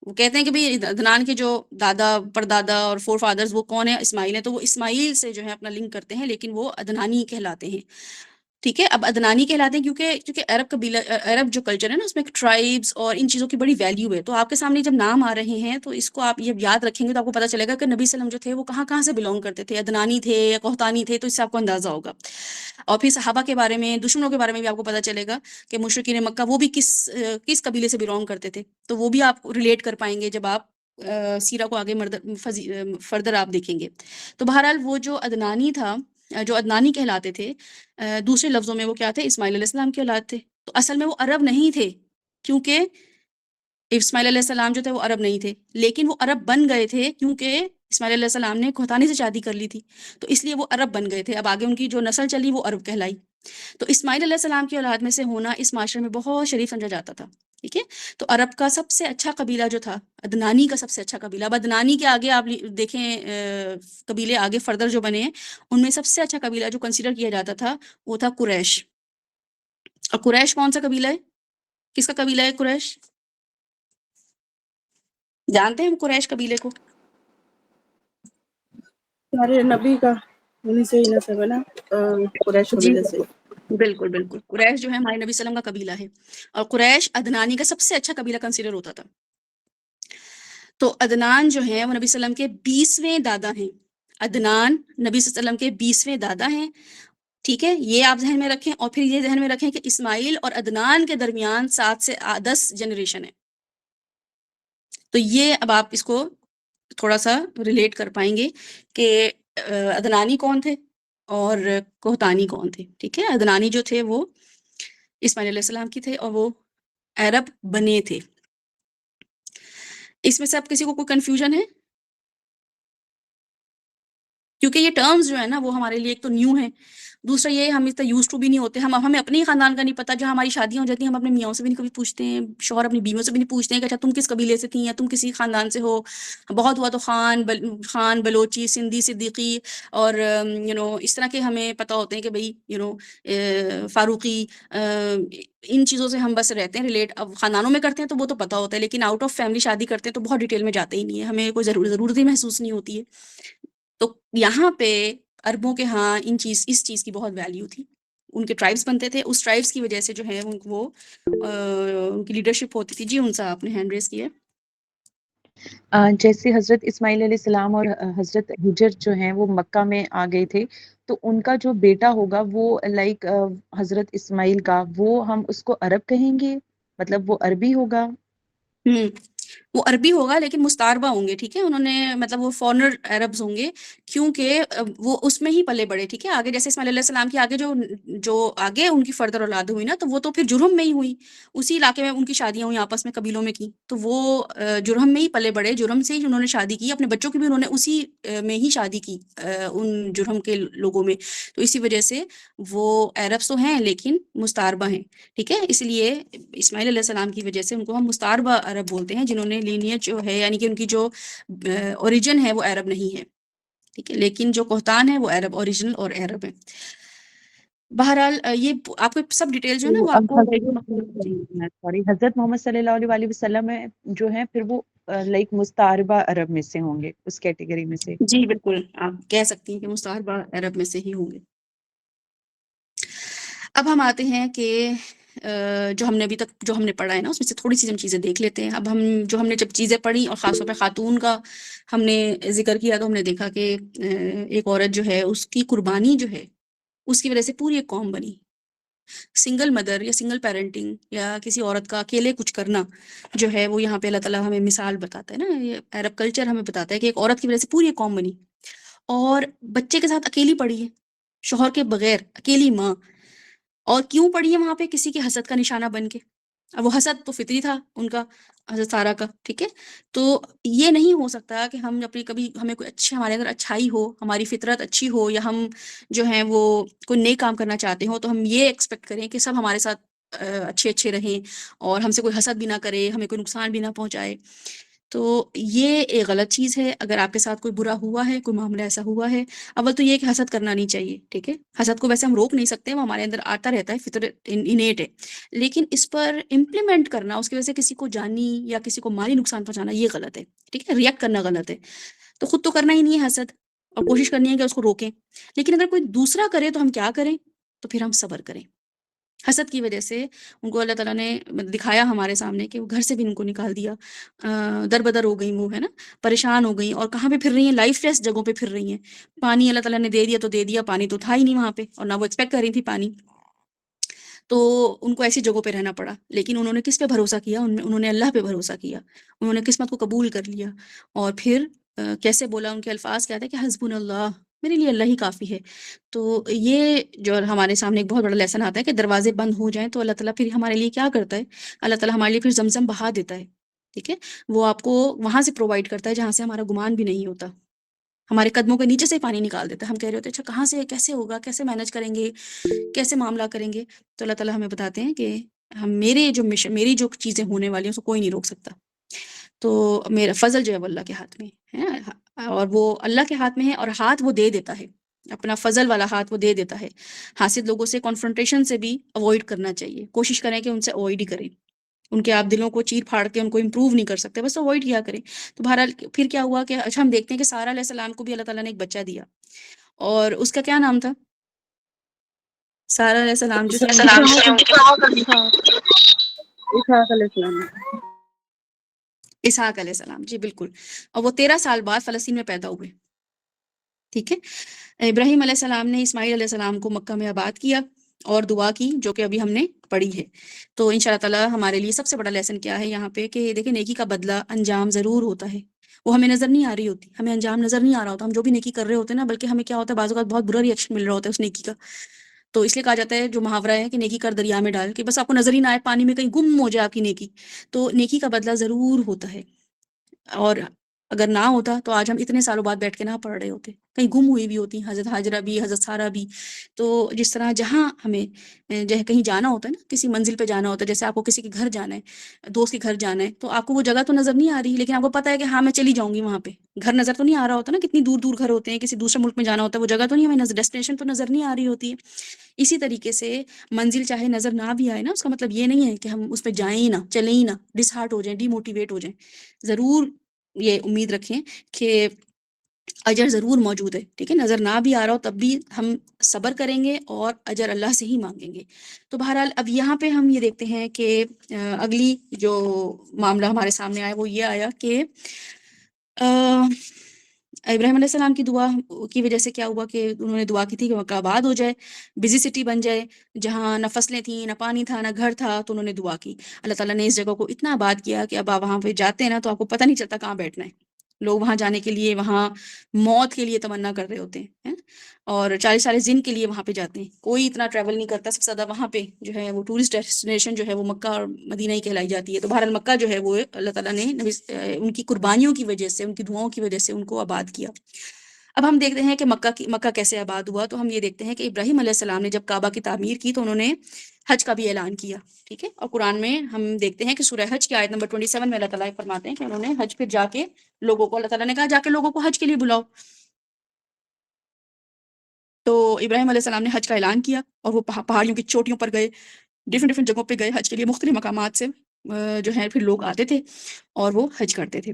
وہ کہتے ہیں کہ بھئی عدنان کے جو دادا پردادا اور فور فادرز وہ کون ہیں؟ اسماعیل ہیں. تو وہ اسماعیل سے جو ہے اپنا لنک کرتے ہیں، لیکن وہ عدنانی کہلاتے ہیں. ٹھیک ہے، اب عدنانی کہلاتے ہیں کیونکہ عرب قبیلہ، عرب جو کلچر ہے نا، اس میں ٹرائبس اور ان چیزوں کی بڑی ویلیو ہے. تو آپ کے سامنے جب نام آ رہے ہیں تو اس کو آپ یہ یاد رکھیں گے تو آپ کو پتہ چلے گا کہ نبی صلی اللہ علیہ وسلم جو تھے وہ کہاں سے بلونگ کرتے تھے، عدنانی تھے یا قحطانی تھے، تو اس سے آپ کو اندازہ ہوگا. اور پھر صحابہ کے بارے میں، دشمنوں کے بارے میں بھی آپ کو پتہ چلے گا کہ مشرکین مکہ وہ بھی کس قبیلے سے بلونگ کرتے تھے. تو وہ بھی آپ ریلیٹ کر پائیں گے جب آپ سیرہ کو آگے فردر آپ دیکھیں گے. تو بہرحال وہ جو عدنانی تھا، جو عدنانی کہلاتے تھے، دوسرے لفظوں میں وہ کیا تھے؟ اسماعیل علیہ السلام کی اولاد تھے. تو اصل میں وہ عرب نہیں تھے، کیونکہ اسماعیل علیہ السلام جو تھے وہ عرب نہیں تھے، لیکن وہ عرب بن گئے تھے کیونکہ اسماعیل علیہ السلام نے قحطانی سے شادی کر لی تھی، تو اس لیے وہ عرب بن گئے تھے. اب آگے ان کی جو نسل چلی وہ عرب کہلائی. تو اسماعیل علیہ السلام کی اولاد میں سے ہونا اس معاشرے میں بہت شریف سمجھا جاتا تھا. ٹھیک ہے، تو عرب کا سب سے اچھا قبیلہ جو تھا، عدنانی کا سب سے اچھا قبیلہ. اب عدنانی کے آگے آپ دیکھیں قبیلے آگے فردر جو بنے ہیں، ان میں سب سے اچھا قبیلہ جو کنسیڈر کیا جاتا تھا وہ تھا قریش. اور قریش کون سا قبیلہ ہے؟ کس کا قبیلہ ہے قریش؟ جانتے ہیں ہم قریش قبیلے کو؟ سارے نبی کا انہیں سے ہی نسب ہے نا، قریش جی قبیلے سے. بالکل بالکل. قریش جو ہے ہمارے نبی صلی اللہ علیہ وسلم کا قبیلہ ہے، اور قریش عدنانی کا سب سے اچھا قبیلہ کنسیڈر ہوتا تھا. تو عدنان جو ہے وہ نبی صلی اللہ علیہ وسلم کے 20ویں دادا ہیں. عدنان نبی صلی اللہ علیہ وسلم کے 20ویں دادا ہیں. ٹھیک ہے، یہ آپ ذہن میں رکھیں. اور پھر یہ ذہن میں رکھیں کہ اسماعیل اور عدنان کے درمیان 7 سے 10 جنریشن ہے. تو یہ اب آپ اس کو تھوڑا سا ریلیٹ کر پائیں گے کہ عدنانی کون تھے اور قحطانی کون تھے. ٹھیک ہے، عدنانی جو تھے وہ اسماعیل علیہ السلام کی تھے اور وہ عرب بنے تھے. اس میں سے اب کسی کو کوئی کنفیوژن ہے؟ کیونکہ یہ ٹرمز جو ہے نا وہ ہمارے لیے ایک تو نیو ہیں، دوسرا یہ ہم اس طرح یوز ٹو بھی نہیں ہوتے. ہمیں اپنے ہی خاندان کا نہیں پتا. جہاں ہماری شادیاں ہو جاتی ہیں ہم اپنے میاں سے بھی نہیں کبھی پوچھتے ہیں، شوہر اپنی بیویوں سے بھی نہیں پوچھتے ہیں کہ اچھا تم کس قبیلے سے تھیں یا تم کسی خاندان سے ہو. بہت ہوا تو خان بلوچی سندھی صدیقی اور اس طرح کے ہمیں پتہ ہوتے ہیں کہ بھئی فاروقی، ان چیزوں سے ہم بس رہتے ہیں ریلیٹ. اب خاندانوں میں کرتے ہیں تو وہ تو پتہ ہوتا ہے، لیکن آؤٹ آف فیملی شادی کرتے ہیں تو بہت ڈیٹیل میں جاتے ہی نہیں ہے، ہمیں کوئی ضرورت ہی محسوس نہیں ہوتی ہے. تو یہاں پہ عربوں کے ہاں اس چیز کی بہت ویلیو تھی. ان کے ٹرائبس بنتے تھے، اس ٹرائبس کی وجہ سے جو ہے وہ ان کی لیڈرشپ ہوتی تھی. جی انسا آپ نے ہینڈ ریز کیا. جیسے حضرت اسماعیل علیہ السلام اور حضرت ہجر جو ہیں وہ مکہ میں آ گئے تھے، تو ان کا جو بیٹا ہوگا وہ لائک حضرت اسماعیل کا، وہ ہم اس کو عرب کہیں گے، مطلب وہ عربی ہوگا. وہ عربی ہوگا لیکن مستعربہ ہوں گے، ٹھیک ہے، انہوں نے مطلب وہ فارنر عربز ہوں گے، کیونکہ وہ اس میں ہی پلے بڑے، ٹھیک ہے. آگے جیسے اسماعیل علیہ السلام کی آگے جو آگے ان کی فردر اولاد ہوئی نا، تو وہ تو پھر جرہم میں ہی ہوئی، اسی علاقے میں ان کی شادیاں ہوئی آپس میں قبیلوں میں کی، تو وہ جرہم میں ہی پلے بڑے، جرہم سے ہی انہوں نے شادی کی، اپنے بچوں کی بھی انہوں نے اسی میں ہی شادی کی ان جرہم کے لوگوں میں، تو اسی وجہ سے وہ عربز تو ہیں لیکن مستعربہ ہیں، ٹھیک ہے. اس لیے اسماعیل علیہ السلام کی وجہ سے ان کو ہم مستعربہ عرب بولتے ہیں، جنہوں نے لینیج جو ہے یعنی کہ ان کی جو اوریجن ہے وہ عرب نہیں ہے، ٹھیک ہے، لیکن جو قحطان ہے وہ عرب اوریجنل اور عرب ہے. بہرحال یہ آپ کو سب ڈیٹیل جو ہے نا وہ آپ کو جی سوری، حضرت محمد صلی اللہ علیہ وسلم میں جو ہیں پھر وہ لائک مستعربہ عرب میں سے ہوں گے، اس کیٹیگری میں سے. جی بالکل آپ کہہ سکتی ہیں کہ مستعربہ عرب میں سے ہی ہوں گے. اب ہم آتے ہیں کہ جو ہم نے ابھی تک جو ہم نے پڑھا ہے نا اس میں سے تھوڑی سی ہم چیزیں دیکھ لیتے ہیں. اب ہم نے جب چیزیں پڑھی اور خاص طور پہ خاتون کا ہم نے ذکر کیا، تو ہم نے دیکھا کہ ایک عورت جو ہے اس کی قربانی جو ہے اس کی وجہ سے پوری ایک قوم بنی. سنگل مدر یا سنگل پیرنٹنگ یا کسی عورت کا اکیلے کچھ کرنا جو ہے وہ یہاں پہ اللہ تعالیٰ ہمیں مثال بتاتا ہے نا، یہ عرب کلچر ہمیں بتاتا ہے کہ ایک عورت کی وجہ سے پوری ایک قوم بنی اور بچے کے ساتھ اکیلی پڑی ہے، شوہر کے بغیر اکیلی ماں. اور کیوں پڑی ہے وہاں پہ؟ کسی کے حسد کا نشانہ بن کے. اب وہ حسد تو فطری تھا ان کا، حضرت سارہ کا، ٹھیک ہے. تو یہ نہیں ہو سکتا کہ ہم اپنی کبھی ہمیں کوئی اچھی ہمارے اندر اچھائی ہو، ہماری فطرت اچھی ہو، یا ہم جو ہیں وہ کوئی نیک کام کرنا چاہتے ہوں تو ہم یہ ایکسپیکٹ کریں کہ سب ہمارے ساتھ اچھے رہیں اور ہم سے کوئی حسد بھی نہ کرے، ہمیں کوئی نقصان بھی نہ پہنچائے. تو یہ ایک غلط چیز ہے. اگر آپ کے ساتھ کوئی برا ہوا ہے، کوئی معاملہ ایسا ہوا ہے، اول تو یہ کہ حسد کرنا نہیں چاہیے، ٹھیک ہے. حسد کو ویسے ہم روک نہیں سکتے، وہ ہمارے اندر آتا رہتا ہے، فطرت انیٹ ہے، لیکن اس پر امپلیمنٹ کرنا، اس کی وجہ سے کسی کو جانی یا کسی کو مالی نقصان پہنچانا، یہ غلط ہے، ٹھیک ہے. ریئیکٹ کرنا غلط ہے. تو خود تو کرنا ہی نہیں ہے حسد، اور کوشش کرنی ہے کہ اس کو روکیں. لیکن اگر کوئی دوسرا کرے تو ہم کیا کریں؟ تو پھر ہم صبر کریں. حسد کی وجہ سے ان کو اللہ تعالیٰ نے دکھایا ہمارے سامنے کہ وہ گھر سے بھی ان کو نکال دیا، در بدر ہو گئی، وہ ہے نا، پریشان ہو گئی، اور کہاں پہ پھر رہی ہیں؟ لائف لیس جگہوں پہ پھر رہی ہیں. پانی اللہ تعالیٰ نے دے دیا تو دے دیا، پانی تو تھا ہی نہیں وہاں پہ، اور نہ وہ ایکسپیکٹ کر رہی تھی پانی، تو ان کو ایسی جگہوں پہ رہنا پڑا. لیکن انہوں نے کس پہ بھروسہ کیا؟ انہوں نے اللہ پہ بھروسہ کیا، انہوں نے قسمت کو قبول کر لیا. اور پھر کیسے بولا؟ ان کے الفاظ کیا تھے کہ حسبنا اللہ، میرے لیے اللہ ہی کافی ہے. تو یہ جو ہمارے سامنے ایک بہت بڑا لیسن آتا ہے کہ دروازے بند ہو جائیں تو اللہ تعالیٰ پھر ہمارے لیے کیا کرتا ہے؟ اللہ تعالیٰ ہمارے لیے پھر زمزم بہا دیتا ہے، ٹھیک ہے. وہ آپ کو وہاں سے پرووائڈ کرتا ہے جہاں سے ہمارا گمان بھی نہیں ہوتا. ہمارے قدموں کے نیچے سے پانی نکال دیتا ہے. ہم کہہ رہے ہوتے ہیں اچھا کہاں سے، کیسے ہوگا، کیسے مینج کریں گے، کیسے معاملہ کریں گے؟ تو اللہ تعالیٰ ہمیں بتاتے ہیں کہ میری جو چیزیں ہونے والی ہیں اس کو کوئی نہیں روک سکتا. تو میرا فضل جو ہے وہ اللہ کے ہاتھ میں ہے، اور وہ اللہ کے ہاتھ میں ہے، اور ہاتھ وہ دے دیتا ہے، اپنا فضل والا ہاتھ وہ دے دیتا ہے. حاسد لوگوں سے کنفرنٹیشن سے بھی اوائڈ کرنا چاہیے، کوشش کریں کہ ان سے اوائڈ ہی کریں. ان کے آپ دلوں کو چیر پھاڑ کے ان کو امپروو نہیں کر سکتے، بس اوائڈ کیا کریں. تو بہرحال پھر کیا ہوا کہ اچھا ہم دیکھتے ہیں کہ سارہ علیہ السلام کو بھی اللہ تعالیٰ نے ایک بچہ دیا، اور اس کا کیا نام تھا؟ سارہ علیہ السلام جو تھی اسحاق علیہ السلام، جی بالکل. اور وہ 13 سال بعد فلسطین میں پیدا ہوئے، ٹھیک ہے. ابراہیم علیہ السلام نے اسماعیل علیہ السلام کو مکہ میں آباد کیا اور دعا کی، جو کہ ابھی ہم نے پڑھی ہے. تو ان شاء اللہ تعالیٰ ہمارے لیے سب سے بڑا لیسن کیا ہے یہاں پہ کہ دیکھیں نیکی کا بدلہ انجام ضرور ہوتا ہے. وہ ہمیں نظر نہیں آ رہی ہوتی، ہمیں انجام نظر نہیں آ رہا ہوتا، ہم جو بھی نیکی کر رہے ہوتے ہیں نا، بلکہ ہمیں کیا ہوتا ہے بعض اوقات بہت برا ریئیکشن مل رہا ہوتا ہے اس نیکی کا. تو اس لیے کہا جاتا ہے، جو محاورہ ہے کہ نیکی کر دریا میں ڈال، کہ بس آپ کو نظر ہی نہ آئے، پانی میں کہیں گم ہو جائے آپ کی نیکی. تو نیکی کا بدلہ ضرور ہوتا ہے، اور اگر نہ ہوتا تو آج ہم اتنے سالوں بعد بیٹھ کے نہ پڑھ رہے ہوتے، کہیں گم ہوئی بھی ہوتی، حضرت ہاجرہ بھی، حضرت سارہ بھی. تو جس طرح جہاں ہمیں کہیں جانا ہوتا ہے نا، کسی منزل پہ جانا ہوتا ہے، جیسے آپ کو کسی کے گھر جانا ہے، دوست کے گھر جانا ہے، تو آپ کو وہ جگہ تو نظر نہیں آ رہی، لیکن آپ کو پتہ ہے کہ ہاں میں چلی جاؤں گی وہاں پہ. گھر نظر تو نہیں آ رہا ہوتا نا، کتنی دور دور گھر ہوتے ہیں، کسی دوسرے ملک میں جانا ہوتا ہے، وہ جگہ تو نہیں ہمیں نظر، ڈیسٹینیشن تو نظر نہیں آ رہی ہوتی ہے. اسی طریقے سے منزل چاہے نظر نہ بھی آئے نا، اس کا مطلب یہ نہیں ہے کہ ہم اس پہ جائیں ہی نہ، چلیں ہی نہ، ڈس ہارٹ ہو جائیں، ڈی موٹیویٹ ہو جائیں. ضرور یہ امید رکھیں کہ اجر ضرور موجود ہے، ٹھیک ہے. نظر نہ بھی آ رہا ہو تب بھی ہم صبر کریں گے اور اجر اللہ سے ہی مانگیں گے. تو بہرحال اب یہاں پہ ہم یہ دیکھتے ہیں کہ اگلی جو معاملہ ہمارے سامنے آیا وہ یہ آیا کہ ابراہیم علیہ السلام کی دعا کی وجہ سے کیا ہوا کہ انہوں نے دعا کی تھی کہ مکہ آباد ہو جائے، بزی سٹی بن جائے، جہاں نہ فصلیں تھیں، نہ پانی تھا، نہ گھر تھا، تو انہوں نے دعا کی. اللہ تعالیٰ نے اس جگہ کو اتنا آباد کیا کہ اب آپ وہاں پہ جاتے ہیں نا تو آپ کو پتہ نہیں چلتا کہاں بیٹھنا ہے. لوگ وہاں جانے کے لیے، وہاں موت کے لیے تمنا کر رہے ہوتے ہیں اور 40 دن کے لیے وہاں پہ جاتے ہیں. کوئی اتنا ٹریول نہیں کرتا. سب سے زیادہ وہاں پہ جو ہے وہ ٹورسٹ ڈیسٹینیشن جو ہے وہ مکہ اور مدینہ ہی کہلائی جاتی ہے. تو بہرحال مکہ جو ہے وہ اللہ تعالیٰ نے ان کی قربانیوں کی وجہ سے، ان کی دعاؤں کی وجہ سے ان کو آباد کیا. اب ہم دیکھتے ہیں کہ مکہ کیسے آباد ہوا. تو ہم یہ دیکھتے ہیں کہ ابراہیم علیہ السلام نے جب کعبہ کی تعمیر کی تو انہوں نے حج کا بھی اعلان کیا. ٹھیک ہے، اور قرآن میں ہم دیکھتے ہیں کہ سورہ حج کی آیت نمبر 27 میں اللہ تعالیٰ فرماتے ہیں کہ انہوں نے حج پھر جا کے لوگوں کو، اللہ تعالیٰ نے کہا جا کے لوگوں کو حج کے لیے بلاؤ. تو ابراہیم علیہ السلام نے حج کا اعلان کیا اور وہ پہاڑیوں کی چوٹیوں پر گئے، ڈفرینٹ جگہوں پہ گئے حج کے لیے. مختلف مقامات سے جو ہے پھر لوگ آتے تھے اور وہ حج کرتے تھے.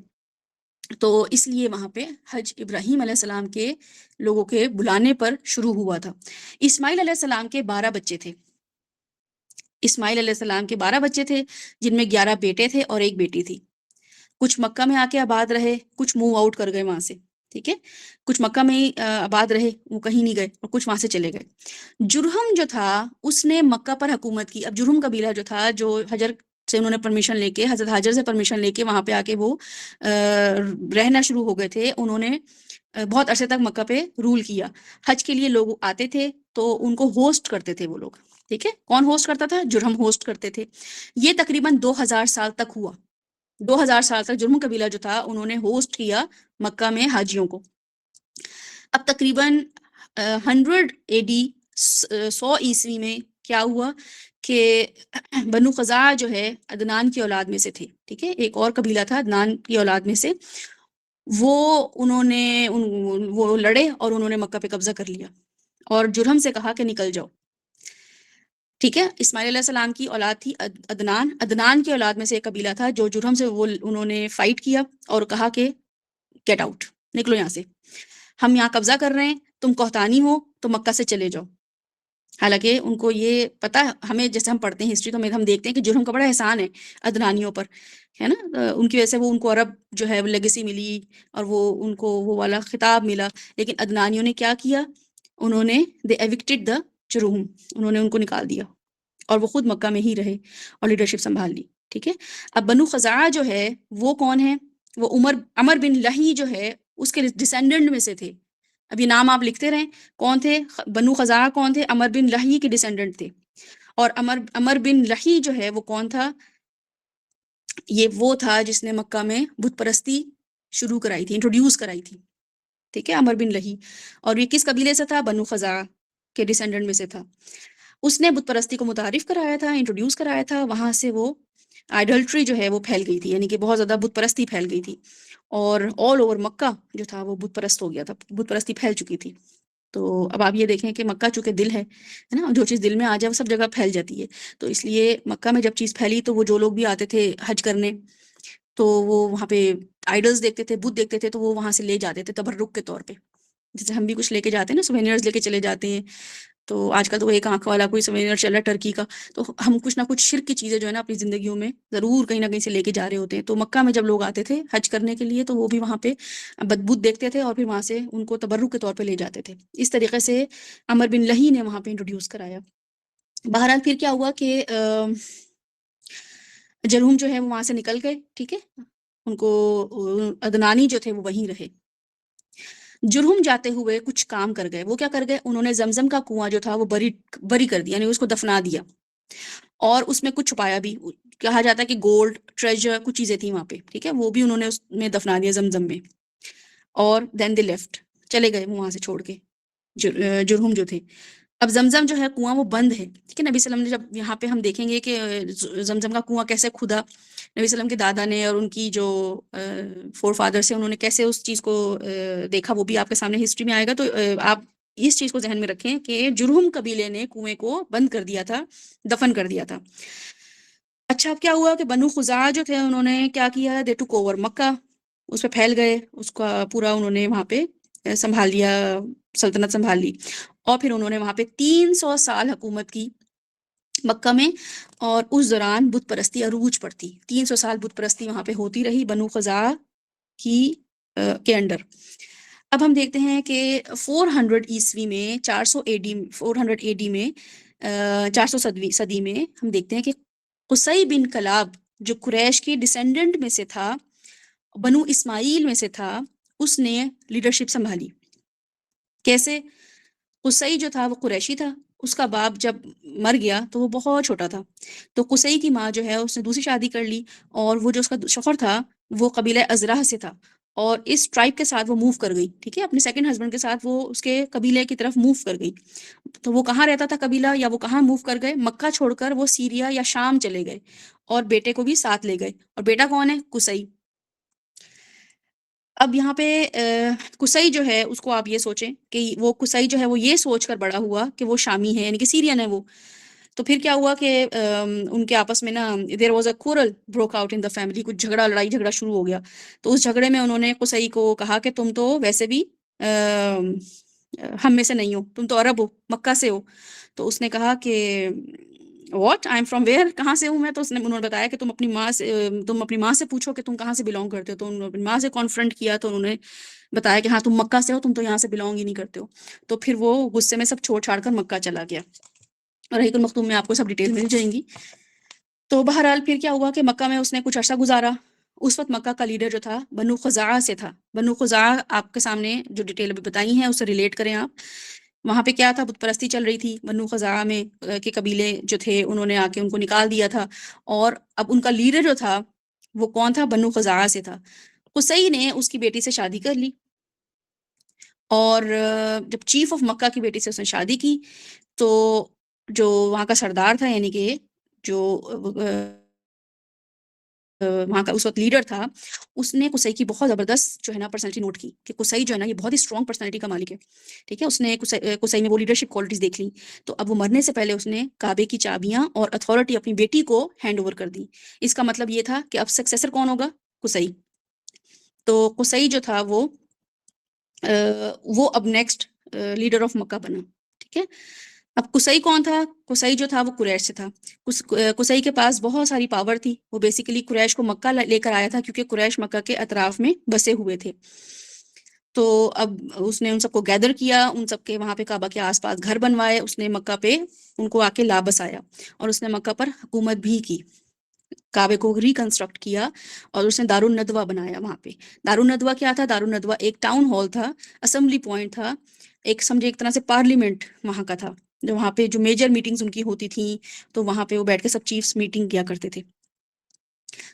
تو اس لیے وہاں پہ حج ابراہیم علیہ السلام کے لوگوں کے بلانے پر شروع ہوا تھا. اسماعیل علیہ السلام کے 12 بچے تھے. اسماعیل علیہ السلام کے 12 بچے تھے، جن میں 11 بیٹے تھے اور 1 بیٹی تھی. کچھ مکہ میں آ کے آباد رہے، کچھ موو آؤٹ کر گئے وہاں سے. ٹھیک ہے، کچھ مکہ میں ہی آباد رہے، وہ کہیں نہیں گئے، اور کچھ وہاں سے چلے گئے. جرہم جو تھا اس نے مکہ پر حکومت کی. اب جرہم قبیلہ جو تھا، جو حجر سے انہوں نے پرمیشن لے کے، حضرت حاجر سے پرمیشن لے کے وہاں پہ آ کے وہ رہنا شروع ہو گئے تھے. انہوں نے بہت عرصے تک مکہ پہ رول کیا. حج کے لیے لوگ آتے تھے تو ان کو ہوسٹ کرتے تھے وہ لوگ. ٹھیک ہے، کون ہوسٹ کرتا تھا؟ جرہم ہوسٹ کرتے تھے. یہ تقریباً 2000 سال تک ہوا. 2000 سال تک جرہم قبیلہ جو تھا انہوں نے ہوسٹ کیا مکہ میں حاجیوں کو. اب تقریباً 100 AD 100 عیسوی میں کیا ہوا کہ بنو خزاعہ جو ہے عدنان کی اولاد میں سے تھے. ٹھیک ہے، ایک اور قبیلہ تھا عدنان کی اولاد میں سے، وہ لڑے اور انہوں نے مکہ پہ قبضہ کر لیا اور جرہم سے کہا کہ نکل جاؤ. ٹھیک ہے، اسماعیل علیہ السلام کی اولاد تھی عدنان کی اولاد میں سے ایک قبیلہ تھا جو جرہم سے انہوں نے فائٹ کیا اور کہا کہ گیٹ آؤٹ، نکلو یہاں سے، ہم یہاں قبضہ کر رہے ہیں، تم کوہتانی ہو تو مکہ سے چلے جاؤ. حالانکہ ان کو یہ پتہ، ہمیں جیسے ہم پڑھتے ہیں ہسٹری تو ہم دیکھتے ہیں کہ جرہم کا بڑا احسان ہے عدنانیوں پر، ہے نا. ان کی وجہ سے وہ ان کو عرب جو ہے لیگیسی ملی اور وہ ان کو وہ والا خطاب ملا. لیکن عدنانیوں نے کیا کیا؟ انہوں نے دے ایوکٹڈ دا جرہم، انہوں نے ان کو نکال دیا اور وہ خود مکہ میں ہی رہے اور لیڈرشپ سنبھال لی. ٹھیک ہے، اب بنو خزاعہ جو ہے وہ کون ہے؟ وہ عمر بن لہی جو ہے اس کے ڈسینڈنٹ میں سے تھے. اب یہ نام آپ لکھتے رہیں. کون تھے بنو خزاعہ؟ کون تھے؟ عمر بن لہی کے ڈسینڈنٹ تھے. اور عمر بن لہی جو ہے وہ کون تھا؟ یہ وہ تھا جس نے مکہ میں بت پرستی شروع کرائی تھی، انٹروڈیوس کرائی تھی. ٹھیک ہے، عمر بن لہی. اور یہ کس قبیلے سے تھا؟ بنو خزاعہ کے ڈسینڈنٹ میں سے تھا. اس نے بت پرستی کو متعارف کرایا تھا، انٹروڈیوس کرایا تھا. وہاں سے وہ آئیڈلٹری جو ہے وہ پھیل گئی تھی، یعنی کہ بہت زیادہ بت پرستی پھیل گئی تھی اور آل اوور مکہ جو تھا وہ بت پرست ہو گیا تھا، بت پرستی پھیل چکی تھی. تو اب آپ یہ دیکھیں کہ مکہ چونکہ دل ہے نا، جو چیز دل میں آ جائے وہ سب جگہ پھیل جاتی ہے. تو اس لیے مکہ میں جب چیز پھیلی تو وہ جو لوگ بھی آتے تھے حج کرنے تو وہ وہاں پہ آئیڈلز دیکھتے تھے، بت دیکھتے تھے، تو وہ وہاں سے لے جاتے تھے تبرک کے طور پہ. جیسے ہم بھی کچھ لے کے جاتے ہیں نا، سوینئرز لے کے چلے جاتے ہیں. تو آج کل تو وہ ایک آنکھ والا کوئی سوینئر چل رہا ہے ٹرکی کا، تو ہم کچھ نہ کچھ شرک کی چیزیں جو ہے نا اپنی زندگیوں میں ضرور کہیں نہ کہیں سے لے کے جا رہے ہوتے ہیں. تو مکہ میں جب لوگ آتے تھے حج کرنے کے لیے تو وہ بھی وہاں پہ بت دیکھتے تھے اور پھر وہاں سے ان کو تبرک کے طور پہ لے جاتے تھے. اس طریقے سے عمر بن لہی نے وہاں پہ انٹروڈیوس کرایا. بہرحال پھر کیا ہوا کہ جرہم جو ہے وہ وہاں سے نکل گئے. ٹھیک ہے، ان کو عدنانی جو تھے وہ وہیں رہے. جرہم جاتے ہوئے کچھ کام کر گئے. وہ کیا کر گئے؟ انہوں نے زمزم کا کنواں جو تھا وہ بری کر دیا، یعنی اس کو دفنا دیا اور اس میں کچھ چھپایا بھی. کہا جاتا ہے کہ گولڈ ٹریجر کچھ چیزیں تھیں وہاں پہ. ٹھیک ہے، وہ بھی انہوں نے اس میں دفنا دیا زمزم میں. اور دین دے لیفٹ، چلے گئے وہاں سے چھوڑ کے جرہم جو تھے. اب زمزم جو ہے کنواں وہ بند ہے. ٹھیک ہے، نبی صلی اللہ علیہ وسلم نے جب یہاں پہ ہم دیکھیں گے کہ زمزم کا کنواں کیسے کھدا، نبی صلی اللہ علیہ وسلم کے دادا نے اور ان کی جو فور فادرس ہیں انہوں نے کیسے اس چیز کو دیکھا، وہ بھی آپ کے سامنے ہسٹری میں آئے گا. تو آپ اس چیز کو ذہن میں رکھیں کہ جرہم قبیلے نے کنویں کو بند کر دیا تھا، دفن کر دیا تھا. اچھا، اب کیا ہوا کہ بنو خزاعہ جو تھے انہوں نے کیا کیا؟ دے ٹوک اوور مکہ، اس پہ پھیل گئے، اس کا پورا انہوں نے وہاں پہ سنبھال لیا، سلطنت سنبھال لی. اور پھر انہوں نے وہاں پہ 300 سال حکومت کی مکہ میں. اور اس دوران بت پرستی عروج پر تھی. 300 سال بت پرستی وہاں پہ ہوتی رہی بنو خزاعہ کے انڈر. اب ہم دیکھتے ہیں کہ 400 عیسوی میں 400 AD میں 400 صدی میں ہم دیکھتے ہیں کہ قصی بن کلاب جو قریش کی ڈسینڈنٹ میں سے تھا، بنو اسماعیل میں سے تھا، اس نے لیڈرشپ سنبھالی۔ کیسے؟ قصی جو تھا وہ قریشی تھا، اس کا باپ جب مر گیا تو وہ بہت چھوٹا تھا، تو قصی کی ماں جو ہے اس نے دوسری شادی کر لی، اور وہ جو اس کا شوہر تھا وہ قبیلہ ازرہ سے تھا، اور اس ٹرائب کے ساتھ وہ موو کر گئی، ٹھیک ہے، اپنے سیکنڈ ہسبینڈ کے ساتھ وہ اس کے قبیلے کی طرف موو کر گئی۔ تو وہ کہاں رہتا تھا قبیلہ، یا وہ کہاں موو کر گئے؟ مکہ چھوڑ کر وہ سیریا یا شام چلے گئے، اور بیٹے کو بھی ساتھ لے گئے، اور بیٹا کون ہے؟ قصی۔ اب یہاں پہ قصی جو ہے اس کو آپ یہ سوچیں کہ وہ قصی جو ہے وہ یہ سوچ کر بڑا ہوا کہ وہ شامی ہے، یعنی کہ سیرین ہے وہ۔ تو پھر کیا ہوا کہ ان کے آپس میں نا there was a quarrel broke out in the family, کچھ لڑائی جھگڑا شروع ہو گیا۔ تو اس جھگڑے میں انہوں نے قصی کو کہا کہ تم تو ویسے بھی ہم میں سے نہیں ہو، تم تو عرب ہو، مکہ سے ہو۔ تو اس نے کہا کہ what I am from where, کہاں سے ہوں میں؟ تو انہوں نے بتایا کہ تم اپنی ماں سے پوچھو کہ تم کہاں سے بلونگ کرتے ہو۔ تو انہوں نے اپنی ماں سے کانفرنٹ کیا، تو انہوں نے بتایا کہ ہاں تم مکہ سے ہو، تم تو یہاں سے بلونگ ہی نہیں کرتے ہو۔ تو پھر وہ غصے میں سب چھوڑ چھاڑ کر مکہ چلا گیا، اور رحیق المختوم میں آپ کو سب ڈیٹیل مل جائیں گی۔ تو بہرحال پھر کیا ہوا کہ مکہ میں اس نے کچھ عرصہ گزارا۔ اس وقت مکہ کا لیڈر جو تھا بنو خزاعہ سے تھا۔ بنو خزاعہ آپ کے سامنے جو ڈیٹیل ابھی بتائی ہیں اس سے ریلیٹ کریں آپ۔ وہاں پہ کیا تھا؟ بت پرستی چل رہی تھی۔ بنو خزاعہ میں کے قبیلے جو تھے انہوں نے آ کے ان کو نکال دیا تھا، اور اب ان کا لیڈر جو تھا وہ کون تھا؟ بنو خزاعہ سے تھا۔ قصی نے اس کی بیٹی سے شادی کر لی، اور جب چیف آف مکہ کی بیٹی سے اس نے شادی کی تو جو وہاں کا سردار تھا، یعنی کہ جو وہاں کا اس وقت لیڈر تھا، اس نے قصی کی بہت زبردست جو ہے نا پرسنالٹی نوٹ کی کہ قصی جو ہے نا یہ بہت ہی اسٹرانگ پرسنالٹی کا مالک ہے، ٹھیک ہے۔ اس نے قصی میں وہ لیڈرشپ کوالٹیز دیکھ لی، تو اب وہ مرنے سے پہلے اس نے کعبے کی چابیاں اور اتھارٹی اپنی بیٹی کو ہینڈ اوور کر دی۔ اس کا مطلب یہ تھا کہ اب سکسیسر کون ہوگا؟ قصی۔ تو قصی جو تھا وہ اب نیکسٹ لیڈر آف مکہ بنا، ٹھیک ہے۔ اب قصی کون تھا؟ قصی جو تھا وہ قریش سے تھا۔ قصی کے پاس بہت ساری پاور تھی، وہ بیسیکلی قریش کو مکہ لے کر آیا تھا، کیونکہ قریش مکہ کے اطراف میں بسے ہوئے تھے۔ تو اب اس نے ان سب کو گیدر کیا، ان سب کے وہاں پہ کعبہ کے آس پاس گھر بنوائے، اس نے مکہ پہ ان کو آ کے لا بسایا، اور اس نے مکہ پر حکومت بھی کی، کعبے کو ریکنسٹرکٹ کیا، اور اس نے دارالندوہ بنایا وہاں پہ۔ دارالندوہ کیا تھا؟ دارالندوہ ایک ٹاؤن ہال تھا، اسمبلی پوائنٹ تھا، ایک سمجھے ایک طرح سے پارلیمنٹ وہاں کا تھا، جو وہاں پہ جو میجر میٹنگز ان کی ہوتی تھیں تو وہاں پہ وہ بیٹھ کے سب چیفز میٹنگ کیا کرتے تھے۔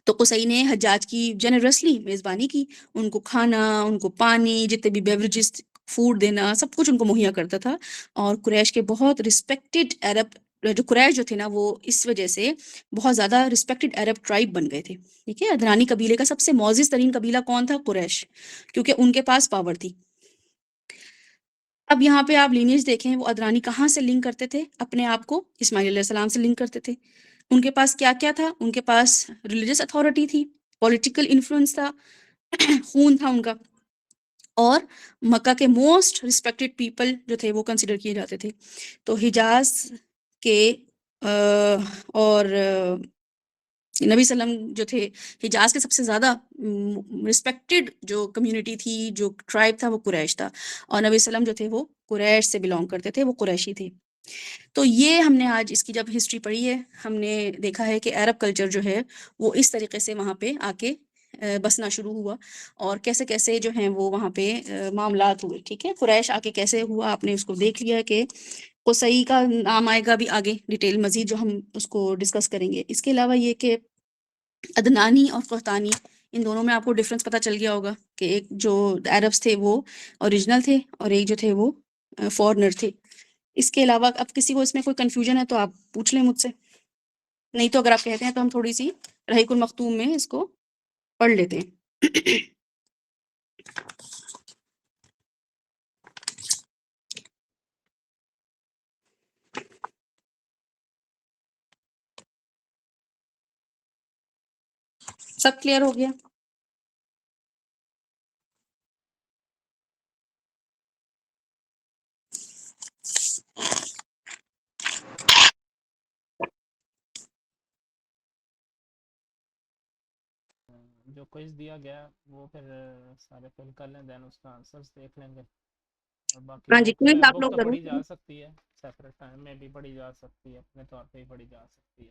تو قصی نے حجاج کی جنرسلی میزبانی کی، ان کو کھانا، ان کو پانی، جتنے بھی بیوریجز، فوڈ دینا، سب کچھ ان کو مہیا کرتا تھا۔ اور قریش کے بہت رسپیکٹڈ عرب جو قریش جو تھے نا وہ اس وجہ سے بہت زیادہ رسپیکٹڈ عرب ٹرائب بن گئے تھے، ٹھیک ہے۔ ادنانی قبیلے کا سب سے معزز ترین قبیلہ کون تھا؟ قریش، کیونکہ ان کے پاس پاور تھی۔ اب یہاں پہ آپ لینیج دیکھیں، وہ ادرانی کہاں سے لنک کرتے تھے اپنے آپ کو؟ اسماعیل علیہ السلام سے لنک کرتے تھے۔ ان کے پاس کیا کیا تھا؟ ان کے پاس ریلیجس اتھارٹی تھی، پولیٹیکل انفلوئنس تھا، خون تھا ان کا، اور مکہ کے موسٹ ریسپیکٹڈ پیپل جو تھے وہ کنسیڈر کیے جاتے تھے۔ تو حجاز کے اور نبی صلی اللہ علیہ وسلم جو تھے، حجاز کے سب سے زیادہ رسپیکٹڈ جو کمیونٹی تھی، جو ٹرائب تھا، وہ قریش تھا، اور نبی صلی اللہ علیہ وسلم جو تھے وہ قریش سے بلونگ کرتے تھے، وہ قریشی تھے۔ تو یہ ہم نے آج اس کی جب ہسٹری پڑھی ہے، ہم نے دیکھا ہے کہ عرب کلچر جو ہے وہ اس طریقے سے وہاں پہ آ کے بسنا شروع ہوا، اور کیسے کیسے جو ہیں وہ وہاں پہ معاملات ہوئے، ٹھیک ہے۔ قریش آ کے کیسے ہوا آپ نے اس کو دیکھ لیا کہ قصی کا نام آئے گا بھی آگے ڈیٹیل مزید جو ہم اس کو ڈسکس کریں گے۔ اس کے علاوہ یہ کہ عدنانی اور قحطانی، ان دونوں میں آپ کو ڈفرنس پتہ چل گیا ہوگا کہ ایک جو عربس تھے وہ اوریجنل تھے، اور ایک جو تھے وہ فورنر تھے۔ اس کے علاوہ اب کسی کو اس میں کوئی کنفیوژن ہے تو آپ پوچھ لیں مجھ سے، نہیں تو اگر آپ کہتے ہیں تو ہم تھوڑی سی رحیق المختوم میں اس کو پڑھ لیتے ہیں۔ سب کلیئر ہو گیا؟ جو کوئز دیا گیا وہ پھر سارے فل کر لیں، دین اس کا آنسرز دیکھ لیں گے، اور باقی ہاں جی، بک کوئز آپ بک لوگ تو ضرور پڑھی کریں۔ جا سکتی ہے، سیپریٹ ٹائم میں بھی پڑھی جا سکتی ہے، اپنے طور پہ ہی پڑھی جا سکتی ہے۔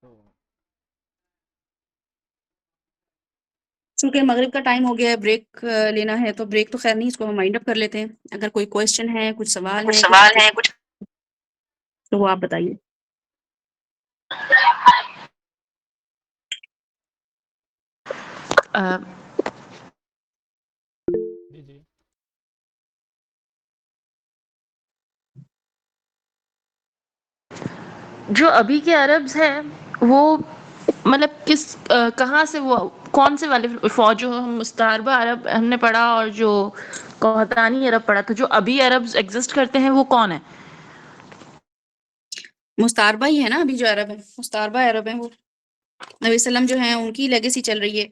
تو چونکہ مغرب کا ٹائم ہو گیا ہے، بریک لینا ہے، تو بریک تو خیر نہیں، اس کو ہم مائنڈ اپ کر لیتے ہیں۔ اگر کوئی کویشچن ہے، کچھ سوال ہے کچھ تو وہ آپ بتائیے۔ جی جی جو ابھی کے عربز ہیں وہ مطلب کس کہاں سے، وہ کون سے والے فوج، جو ہم مستعربہ عرب ہم نے پڑھا اور جو قحطانی عرب پڑھا تھا، جو ابھی عربز ایگزسٹ کرتے ہیں وہ کون ہیں؟ مستعربہ ہی ہے نا ابھی جو عرب ہے، مستعربہ عرب ہیں وہ، نبی وسلم جو ہیں ان کی لیگیسی چل رہی ہے۔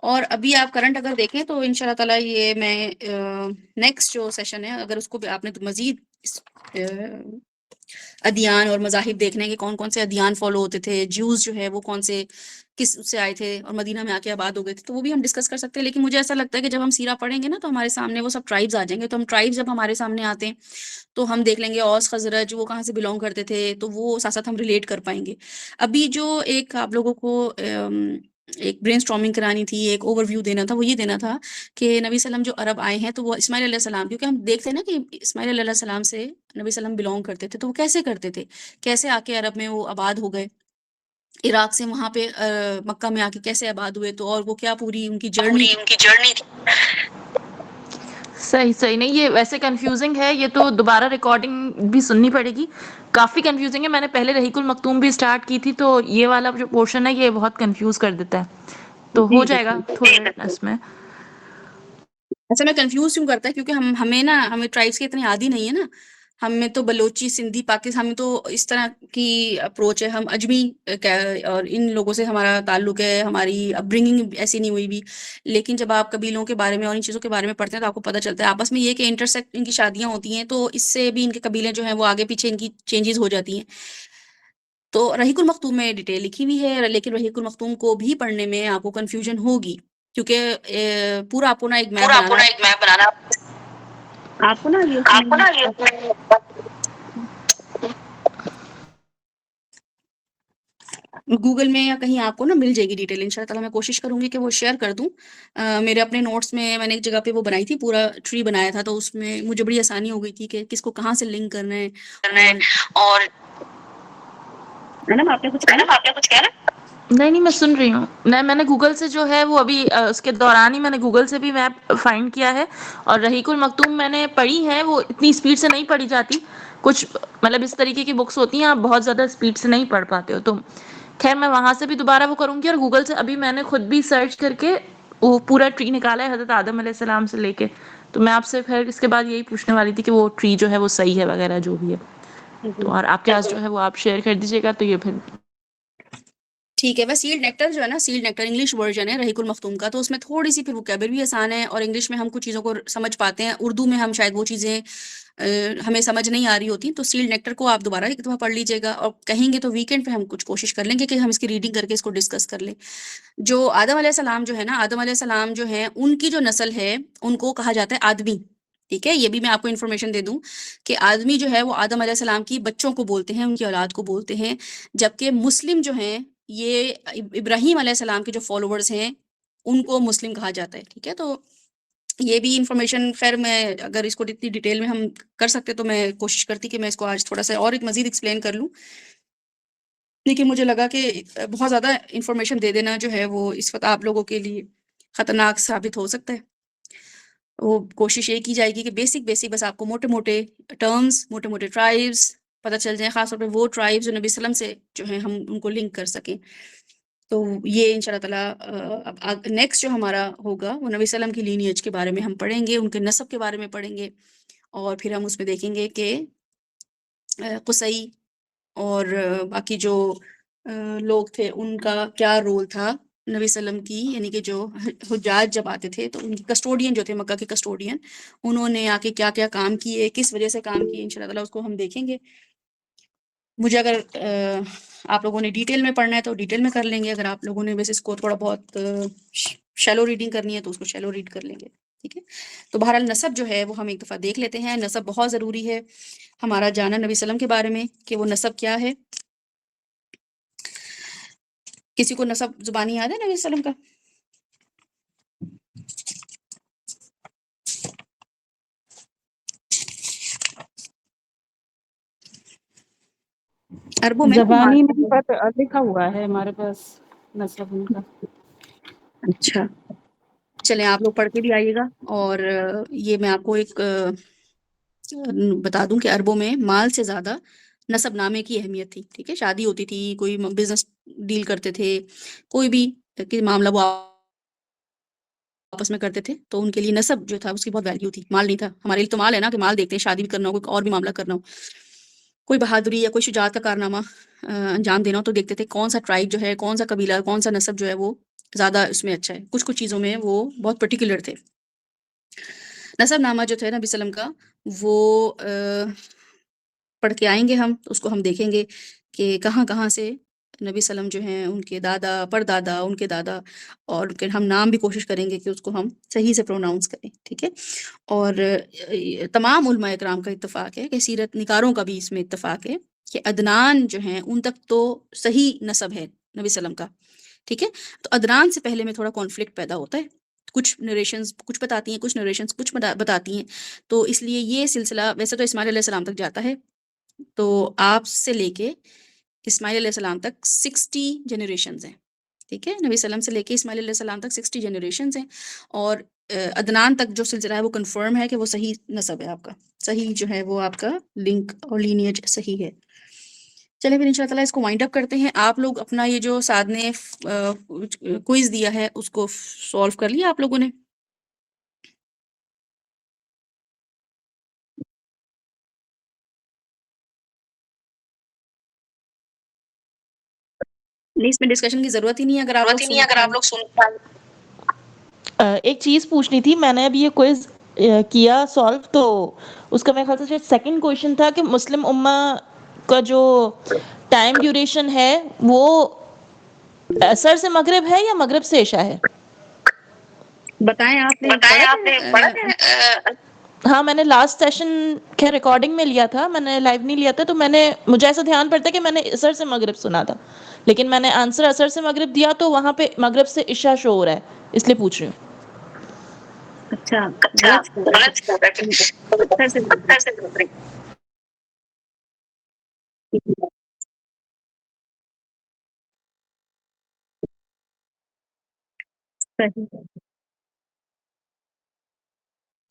اور ابھی آپ کرنٹ اگر دیکھیں تو ان شاء اللہ تعالیٰ یہ میں نیکسٹ جو سیشن ہے، اگر اس کو بھی آپ نے مزید ادیان اور مذاہب دیکھنے کے کون کون سے ادیان فالو ہوتے تھے، جیوز جو ہے وہ کون سے کس سے آئے تھے اور مدینہ میں آ کے آباد ہو گئے تھے، تو وہ بھی ہم ڈسکس کر سکتے ہیں۔ لیکن مجھے ایسا لگتا ہے کہ جب ہم سیرہ پڑھیں گے نا تو ہمارے سامنے وہ سب ٹرائبز آ جائیں گے، تو ہم ٹرائبز جب ہمارے سامنے آتے ہیں تو ہم دیکھ لیں گے اوس خزرج وہ کہاں سے بلونگ کرتے تھے، تو وہ ساتھ ساتھ ہم ریلیٹ کر پائیں گے۔ ابھی جو ایک آپ لوگوں کو ایک برین اسٹارمنگ کرانی تھی، ایک اوور ویو دینا تھا، وہ یہ دینا تھا کہ نبی وسلم جو عرب آئے ہیں تو وہ اسماعیل علیہ السلام، کیونکہ ہم دیکھتے ہیں نا کہ اسماعیل علیہ السلام سے نبی وسلم بلونگ کرتے تھے، تو وہ کیسے کرتے تھے، کیسے آ کے عرب میں وہ آباد ہو گئے، عراق سے وہاں پہ مکہ میں آ کے کیسے آباد ہوئے، تو اور وہ کیا پوری ان کی جرنی تھی۔ صحیح نہیں، یہ ویسے کنفیوزنگ ہے، یہ تو دوبارہ ریکارڈنگ بھی سننی پڑے گی، کافی کنفیوزنگ ہے۔ میں نے پہلے رحیق المختوم بھی سٹارٹ کی تھی، تو یہ والا جو پورشن ہے یہ بہت کنفیوز کر دیتا ہے، تو ہو جی جائے گا بالکل۔ تھوڑے اس میں۔ اچھا میں کنفیوز کیوں کرتا ہے، کیونکہ ہمیں ٹرائبس کے اتنے عادی نہیں ہے نا، ہمیں تو بلوچی، سندھی، پاکستان، ہمیں تو اس طرح کی اپروچ ہے، ہم اجمی اور ان لوگوں سے ہمارا تعلق ہے، ہماری اپ برنگنگ ایسی نہیں ہوئی بھی۔ لیکن جب آپ قبیلوں کے بارے میں اور ان چیزوں کے بارے میں پڑھتے ہیں تو آپ کو پتہ چلتا ہے آپس میں یہ کہ انٹرسیکٹ ان کی شادیاں ہوتی ہیں، تو اس سے بھی ان کے قبیلے جو ہیں وہ آگے پیچھے ان کی چینجز ہو جاتی ہیں۔ تو رحیق المختوم میں ڈیٹیل لکھی ہوئی ہے، لیکن رحیق المختوم کو بھی پڑھنے میں آپ کو کنفیوژن ہوگی، کیونکہ پورا آپ کو نا ایک میپ بنانا، آپ کو نا یہ اس میں گوگل میں یا کہیں آپ کو نا مل جائے گی ڈیٹیل، ان شاء اللہ تعالیٰ میں کوشش کروں گی کہ وہ شیئر کر دوں۔ میرے اپنے نوٹس میں نے ایک جگہ پہ وہ بنائی تھی، پورا ٹری بنایا تھا، تو اس میں مجھے بڑی آسانی ہو گئی تھی کہ کس کو کہاں سے لنک کرنا ہے۔ اور میڈم آپ نے کچھ کہا؟ نہیں میں سن رہی ہوں، میں نے گوگل سے جو ہے وہ ابھی اس کے دوران ہی میں نے گوگل سے بھی میپ فائنڈ کیا ہے، اور رحیق المختوم میں نے پڑھی ہے، وہ اتنی اسپیڈ سے نہیں پڑھی جاتی، کچھ مطلب اس طریقے کی بکس ہوتی ہیں آپ بہت زیادہ اسپیڈ سے نہیں پڑھ پاتے ہو، تو خیر میں وہاں سے بھی دوبارہ وہ کروں گی، اور گوگل سے ابھی میں نے خود بھی سرچ کر کے وہ پورا ٹری نکالا ہے حضرت آدم علیہ السلام سے لے کے، تو میں آپ سے پھر اس کے بعد یہی پوچھنے والی تھی کہ وہ ٹری جو ہے وہ صحیح ہے وغیرہ جو بھی ہے، تو اور آپ کے پاس جو ہے وہ آپ شیئر کر دیجیے گا، تو یہ پھر ٹھیک ہے۔ بس سیلڈ نیکٹر جو ہے نا، سیلڈ نیکٹر انگلش ورژن ہے رحیق المختوم کا، تو اس میں تھوڑی سی پھر ووکیبلری بھی آسان ہے، اور انگلش میں ہم کچھ چیزوں کو سمجھ پاتے ہیں، اردو میں ہم شاید وہ چیزیں ہمیں سمجھ نہیں آ رہی ہوتی، تو سیلڈ نیکٹر کو آپ دوبارہ ایک دفعہ پڑھ لیجیے گا، اور کہیں گے تو ویکینڈ پہ ہم کچھ کوشش کر لیں گے کہ ہم اس کی ریڈنگ کر کے اس کو ڈسکس کر لیں۔ جو آدم علیہ السلام جو ہے نا، آدم علیہ السلام جو ہے ان کی جو نسل ہے ان کو کہا جاتا ہے آدمی، ٹھیک ہے، یہ بھی میں آپ کو انفارمیشن دے دوں کہ آدمی جو ہے وہ آدم علیہ السلام کی بچوں کو بولتے ہیں، ان کی اولاد کو بولتے ہیں، جبکہ مسلم جو ہیں یہ ابراہیم علیہ السلام کے جو فالوورز ہیں ان کو مسلم کہا جاتا ہے، ٹھیک ہے۔ تو یہ بھی انفارمیشن، خیر میں اگر اس کو اتنی ڈیٹیل میں ہم کر سکتے تو میں کوشش کرتی کہ میں اس کو آج تھوڑا سا اور ایک مزید ایکسپلین کر لوں، لیکن مجھے لگا کہ بہت زیادہ انفارمیشن دے دینا جو ہے وہ اس وقت آپ لوگوں کے لیے خطرناک ثابت ہو سکتا ہے۔ وہ کوشش یہ کی جائے گی کہ بیسک بس آپ کو موٹے موٹے ٹرمز، موٹے موٹے ٹرائبس پتہ چل جائیں، خاص طور پہ وہ ٹرائبس جو نبی وسلم سے جو ہیں ہم ان کو لنک کر سکیں۔ تو یہ ان شاء اللہ تعالیٰ اب نیکسٹ جو ہمارا ہوگا وہ نبی وسلم کی لینیج کے بارے میں ہم پڑھیں گے، ان کے نسب کے بارے میں پڑھیں گے، اور پھر ہم اس میں دیکھیں گے کہ قصی اور باقی جو لوگ تھے ان کا کیا رول تھا نبی وسلم کی یعنی کہ جو حجاج جب آتے تھے تو ان کے کسٹوڈین جو تھے، مکہ کے کسٹوڈین، انہوں نے آ کے کیا کیا کام کیے، کس وجہ سے کام کیے، انشاءاللہ تعالیٰ اس کو ہم دیکھیں گے. مجھے اگر آپ لوگوں نے ڈیٹیل میں پڑھنا ہے تو ڈیٹیل میں کر لیں گے، اگر آپ لوگوں نے بس اس کو تھوڑا بہت شیلو ریڈنگ کرنی ہے تو اس کو شیلو ریڈ کر لیں گے. ٹھیک ہے، تو بہرحال نسب جو ہے وہ ہم ایک دفعہ دیکھ لیتے ہیں. نسب بہت ضروری ہے ہمارا جانا نبی وسلم کے بارے میں کہ وہ نسب کیا ہے. کسی کو نسب زبانی یاد ہے نبی وسلم کا؟ عربوں میں زبانی نہیں پتہ، لکھا ہوا ہے ہمارے پاس نسب ان کا. اچھا چلیں آپ لوگ پڑھ کے بھی آئیے گا. اور یہ میں آپ کو ایک بتا دوں کہ عربوں میں مال سے زیادہ نسب نامے کی اہمیت تھی. ٹھیک ہے، شادی ہوتی تھی، کوئی بزنس ڈیل کرتے تھے، کوئی بھی کہ معاملہ وہ آپس میں کرتے تھے تو ان کے لیے نسب جو تھا اس کی بہت ویلیو تھی. مال نہیں تھا. ہمارے لیے تو مال ہے نا کہ مال دیکھتے ہیں، شادی بھی کرنا ہو، کوئی اور بھی معاملہ کرنا ہو، کوئی بہادری یا کوئی شجاعت کا کارنامہ انجام دینا ہو تو دیکھتے تھے کون سا ٹرائب جو ہے، کون سا قبیلہ، کون سا نسب جو ہے وہ زیادہ اس میں اچھا ہے. کچھ چیزوں میں وہ بہت پرٹیکولر تھے. نسب نامہ جو تھا نبی وسلم کا وہ پڑھ کے آئیں گے ہم، اس کو ہم دیکھیں گے کہ کہاں کہاں سے نبی وسلم جو ہیں ان کے دادا، پردادا، ان کے دادا، اور ہم نام بھی کوشش کریں گے کہ اس کو ہم صحیح سے پروناؤنس کریں. ٹھیک ہے، اور تمام علماء اکرام کا اتفاق ہے کہ سیرت نگاروں کا بھی اس میں اتفاق ہے کہ عدنان جو ہیں ان تک تو صحیح نسب ہے نبی وسلم کا. ٹھیک ہے، تو عدنان سے پہلے میں تھوڑا کانفلکٹ پیدا ہوتا ہے. کچھ نریشنز کچھ بتاتی ہیں، کچھ نریشنز کچھ بتاتی ہیں. تو اس لیے یہ سلسلہ ویسے تو اسماعیل علیہ السلام تک جاتا ہے، تو آپ سے لے کے اسماعیل علیہ السلام تک 60 جنریشنز ہیں. ٹھیک ہے، نبی وسلم سے لے کے اسماعیل علیہ السلام تک 60 جنریشنز ہیں. اور عدنان تک جو سلسلہ ہے وہ کنفرم ہے کہ وہ صحیح نسب ہے آپ کا، صحیح جو ہے وہ آپ کا لنک اور لینیج صحیح ہے. چلیں پھر انشاءاللہ تعالیٰ اس کو وائنڈ اپ کرتے ہیں. آپ لوگ اپنا یہ جو سعد نے کوئز دیا ہے اس کو سولو کر لیا آپ لوگوں نے؟ نہیں، اس میں ڈسکشن کی ضرورت ہی نہیں ہے اگر آپ لوگ سن پائیں. ایک چیز پوچھنی تھی، میں نے ابھی یہ کوئز کیا سالو، تو اس کا میرے خیال سے سیکنڈ کویشچن تھا کہ مسلم امہ کا جو ٹائم ڈیوریشن ہے وہ عصر سے مغرب ہے یا مغرب سے عشاء ہے؟ بتائیں آپ نے پڑھا ہے؟ ہاں، میں نے لاسٹ سیشن کے ریکارڈنگ میں لیا تھا، میں نے لائیو نہیں لیا تھا، تو مجھے ایسا دھیان پڑتا ہے کہ میں نے عصر سے مغرب سنا تھا، لیکن میں نے آنسر عصر سے مغرب دیا تو وہاں پہ مغرب سے عشاء شو ہو رہا ہے، اس لیے پوچھ رہی ہوں. اچھا غلط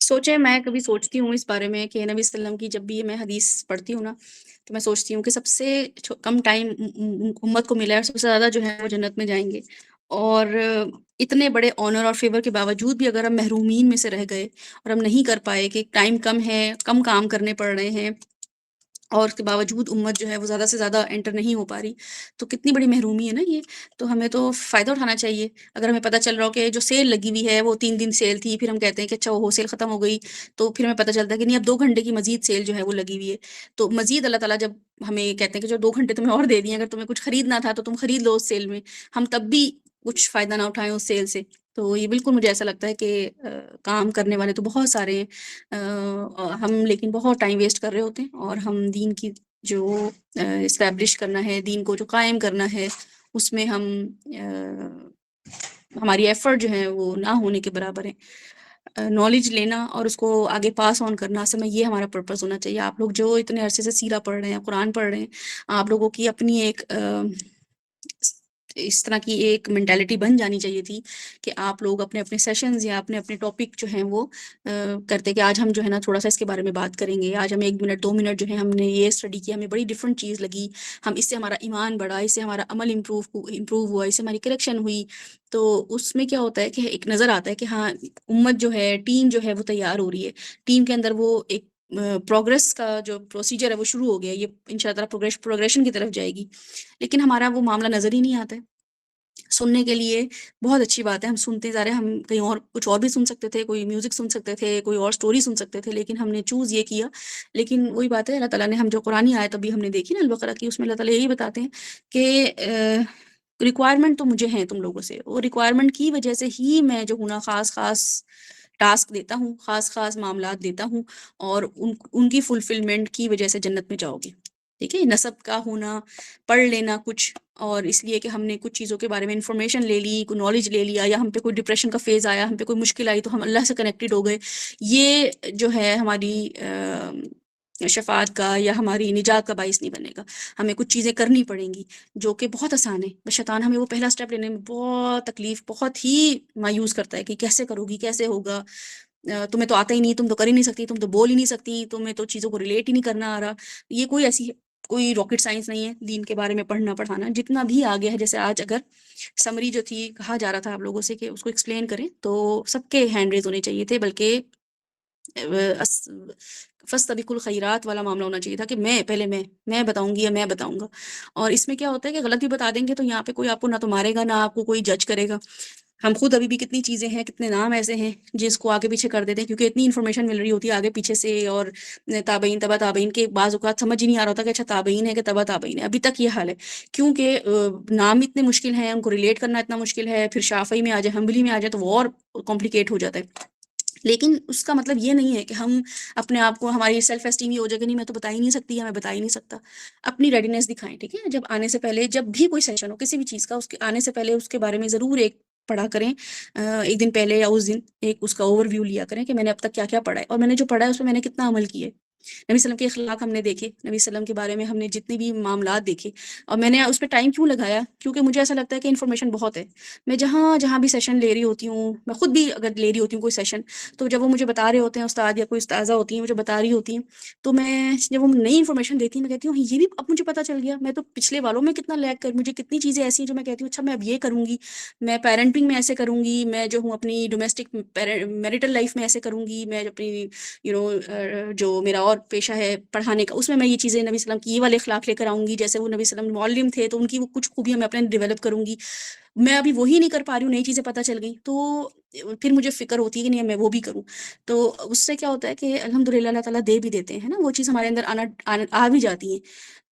سوچے میں کبھی سوچتی ہوں اس بارے میں کہ نبی صلی اللہ علیہ وسلم کی جب بھی میں حدیث پڑھتی ہوں نا تو میں سوچتی ہوں کہ سب سے کم ٹائم امت کو ملا ہے اور سب سے زیادہ جو ہے وہ جنت میں جائیں گے. اور اتنے بڑے آنر اور فیور کے باوجود بھی اگر ہم محرومین میں سے رہ گئے اور ہم نہیں کر پائے کہ ٹائم کم ہے، کم کام کرنے پڑ رہے ہیں، اور اس کے باوجود امت جو ہے وہ زیادہ سے زیادہ انٹر نہیں ہو پا رہی، تو کتنی بڑی محرومی ہے نا یہ. تو ہمیں تو فائدہ اٹھانا چاہیے. اگر ہمیں پتہ چل رہا ہو کہ جو سیل لگی ہوئی ہے وہ 3 دن سیل تھی، پھر ہم کہتے ہیں کہ اچھا وہ سیل ختم ہو گئی، تو پھر ہمیں پتہ چلتا ہے کہ نہیں اب 2 گھنٹے کی مزید سیل جو ہے وہ لگی ہوئی ہے. تو مزید اللہ تعالیٰ جب ہمیں کہتے ہیں کہ جو 2 گھنٹے تمہیں اور دے دیے، اگر تمہیں کچھ خریدنا تھا تو تم خرید لو اس سیل میں، ہم تب بھی کچھ فائدہ نہ اٹھائیں اس سیل سے. تو یہ بالکل مجھے ایسا لگتا ہے کہ کام کرنے والے تو بہت سارے ہیں، ہم لیکن بہت ٹائم ویسٹ کر رہے ہوتے ہیں، اور ہم دین کی جو اسٹیبلش کرنا ہے، دین کو جو قائم کرنا ہے، اس میں ہماری ایفرٹ جو ہے وہ نہ ہونے کے برابر ہے. نالج لینا اور اس کو آگے پاس آن کرنا، اصل میں یہ ہمارا پرپس ہونا چاہیے. آپ لوگ جو اتنے عرصے سے سیرہ پڑھ رہے ہیں، قرآن پڑھ رہے ہیں، آپ لوگوں کی اپنی ایک اس طرح کی ایک مینٹالٹی بن جانی چاہیے تھی کہ آپ لوگ اپنے اپنے سیشنز یا اپنے اپنے ٹاپک جو ہیں وہ کرتے کہ آج ہم جو ہے نا تھوڑا سا اس کے بارے میں بات کریں گے، آج ہم 1 منٹ 2 منٹ جو ہے ہم نے یہ اسٹڈی کیا، ہمیں بڑی ڈفرینٹ چیز لگی، ہم اس سے ہمارا ایمان بڑھا، اس سے ہمارا عمل امپروو ہوا، اس سے ہماری کریکشن ہوئی. تو اس میں کیا ہوتا ہے کہ ایک نظر آتا ہے کہ ہاں امت جو ہے، ٹیم جو ہے وہ تیار ہو رہی ہے، ٹیم کے اندر وہ ایک پروگریس کا جو پروسیجر ہے وہ شروع ہو گیا، یہ ان شاء اللہ پروگریشن کی طرف جائے گی. لیکن ہمارا وہ معاملہ نظر ہی نہیں آتا ہے. سننے کے لیے بہت اچھی بات ہے، ہم سنتے جا رہے ہیں، ہم کہیں اور کچھ اور بھی سن سکتے تھے، کوئی میوزک سن سکتے تھے، کوئی اور سٹوری سن سکتے تھے، لیکن ہم نے چوز یہ کیا. لیکن وہی بات ہے، اللہ تعالیٰ نے ہم جو قرآنی آیت ابھی ہم نے دیکھی نا البقرہ کی، اس میں اللہ تعالیٰ یہی بتاتے ہیں کہ ریکوائرمنٹ تو مجھے ہیں تم لوگوں سے، وہ ریکوائرمنٹ کی وجہ سے ہی میں جو ہوں نا خاص ٹاسک دیتا ہوں، خاص معاملات دیتا ہوں، اور ان کی فلفلمنٹ کی وجہ سے جنت میں جاؤ گے. ٹھیک ہے، نسب کا ہونا، پڑھ لینا کچھ، اور اس لیے کہ ہم نے کچھ چیزوں کے بارے میں انفارمیشن لے لی، کوئی نالج لے لیا، یا ہم پہ کوئی ڈپریشن کا فیز آیا، ہم پہ کوئی مشکل آئی تو ہم اللہ سے کنیکٹڈ ہو گئے، یہ جو ہے ہماری شفاعت کا یا ہماری نجات کا باعث نہیں بنے گا. ہمیں کچھ چیزیں کرنی پڑیں گی جو کہ بہت آسان ہے، بس شیطان ہمیں وہ پہلا سٹیپ لینے میں بہت تکلیف، بہت ہی مایوس کرتا ہے کہ کیسے کرو گی، کیسے ہوگا، تمہیں تو آتا ہی نہیں، تم تو کر ہی نہیں سکتی، تم تو بول ہی نہیں سکتی، تمہیں تو چیزوں کو ریلیٹ ہی نہیں کرنا آ رہا. یہ کوئی راکٹ سائنس نہیں ہے دین کے بارے میں پڑھنا پڑھانا، جتنا بھی آگے ہے. جیسے آج اگر سمری جو تھی، کہا جا رہا تھا آپ لوگوں سے کہ اس کو ایکسپلین کریں، تو سب کے ہینڈ ریز ہونے چاہیے تھے، بلکہ فاستبقوا الخیرات والا معاملہ ہونا چاہیے تھا کہ میں بتاؤں گی یا میں بتاؤں گا. اور اس میں کیا ہوتا ہے کہ غلط بھی بتا دیں گے تو یہاں پہ کوئی آپ کو نہ تو مارے گا، نہ آپ کو کوئی جج کرے گا. ہم خود ابھی بھی کتنی چیزیں ہیں، کتنے نام ایسے ہیں جس کو آگے پیچھے کر دیتے ہیں، کیونکہ اتنی انفارمیشن مل رہی ہوتی ہے آگے پیچھے سے، اور تابعین تبع تابعین کے بعض اوقات سمجھ ہی نہیں آ رہا ہوتا کہ اچھا تابعین ہے کہ تبع تابعین ہے. ابھی تک یہ حال ہے، کیونکہ نام اتنے مشکل ہیں، ان کو ریلیٹ کرنا اتنا مشکل ہے، پھر شافعی میں آ جائے، حنبلی میں آ جائے تو وہ اور کمپلیکیٹ ہو جاتا ہے. لیکن اس کا مطلب یہ نہیں ہے کہ ہم اپنے آپ کو، ہماری سیلف اسٹیم یہ ہو جائے کہ نہیں میں تو بتا ہی نہیں سکتی یا میں بتا ہی نہیں سکتا. اپنی ریڈینس دکھائیں. ٹھیک ہے، جب آنے سے پہلے، جب بھی کوئی سیشن ہو کسی بھی چیز کا، اس کے آنے سے پہلے اس کے بارے میں ضرور ایک پڑھا کریں، ایک دن پہلے یا اس دن ایک اس کا اوور ویو لیا کریں کہ میں نے اب تک کیا کیا پڑھا ہے، اور میں نے جو پڑھا ہے اس میں میں نے کتنا عمل کیے. نبی صلی اللہ علیہ وسلم کے اخلاق ہم نے دیکھے، نبی صلی اللہ علیہ وسلم کے بارے میں ہم نے جتنے بھی معاملات دیکھے، اور میں نے اس پہ ٹائم کیوں لگایا، کیونکہ مجھے ایسا لگتا ہے کہ انفارمیشن بہت ہے. میں جہاں بھی سیشن لے رہی ہوتی ہوں، میں خود بھی اگر لے رہی ہوتی ہوں کوئی سیشن، تو جب وہ مجھے بتا رہے ہوتے ہیں استاد یا کوئی استاذہ ہوتی ہیں مجھے بتا رہی ہوتی ہیں، تو میں جب وہ نئی انفارمیشن دیتی ہیں میں کہتی ہوں یہ بھی اب مجھے پتہ چل گیا، میں تو پچھلے والوں میں کتنا لیگ کر، مجھے کتنی چیزیں ایسی ہیں جو میں کہتی ہوں اچھا میں اب یہ کروں گی، میں پیرنٹنگ میں ایسے کروں گی، میں جو ہوں اپنی ڈومیسٹک میریٹل لائف میں ایسے کروں گی، میں اپنی جو میرا اور پیشہ ہے پڑھانے کا، اس میں یہ چیزیں نبی صلی اللہ علیہ وسلم کی یہ والے اخلاق لے کر آؤں گی. جیسے وہ نبی صلی اللہ علیہ وسلم معلم تھے تو ان کی وہ کچھ خوبیاں میں اپنے ڈیولپ کروں گی. میں ابھی وہی نہیں کر پا رہی ہوں، نئی چیزیں پتہ چل گئی تو پھر مجھے فکر ہوتی ہے کہ نہیں میں وہ بھی کروں. تو اس سے کیا ہوتا ہے کہ الحمدللہ اللہ تعالیٰ دے بھی دیتے ہیں نا، وہ چیز ہمارے اندر آ بھی جاتی ہیں.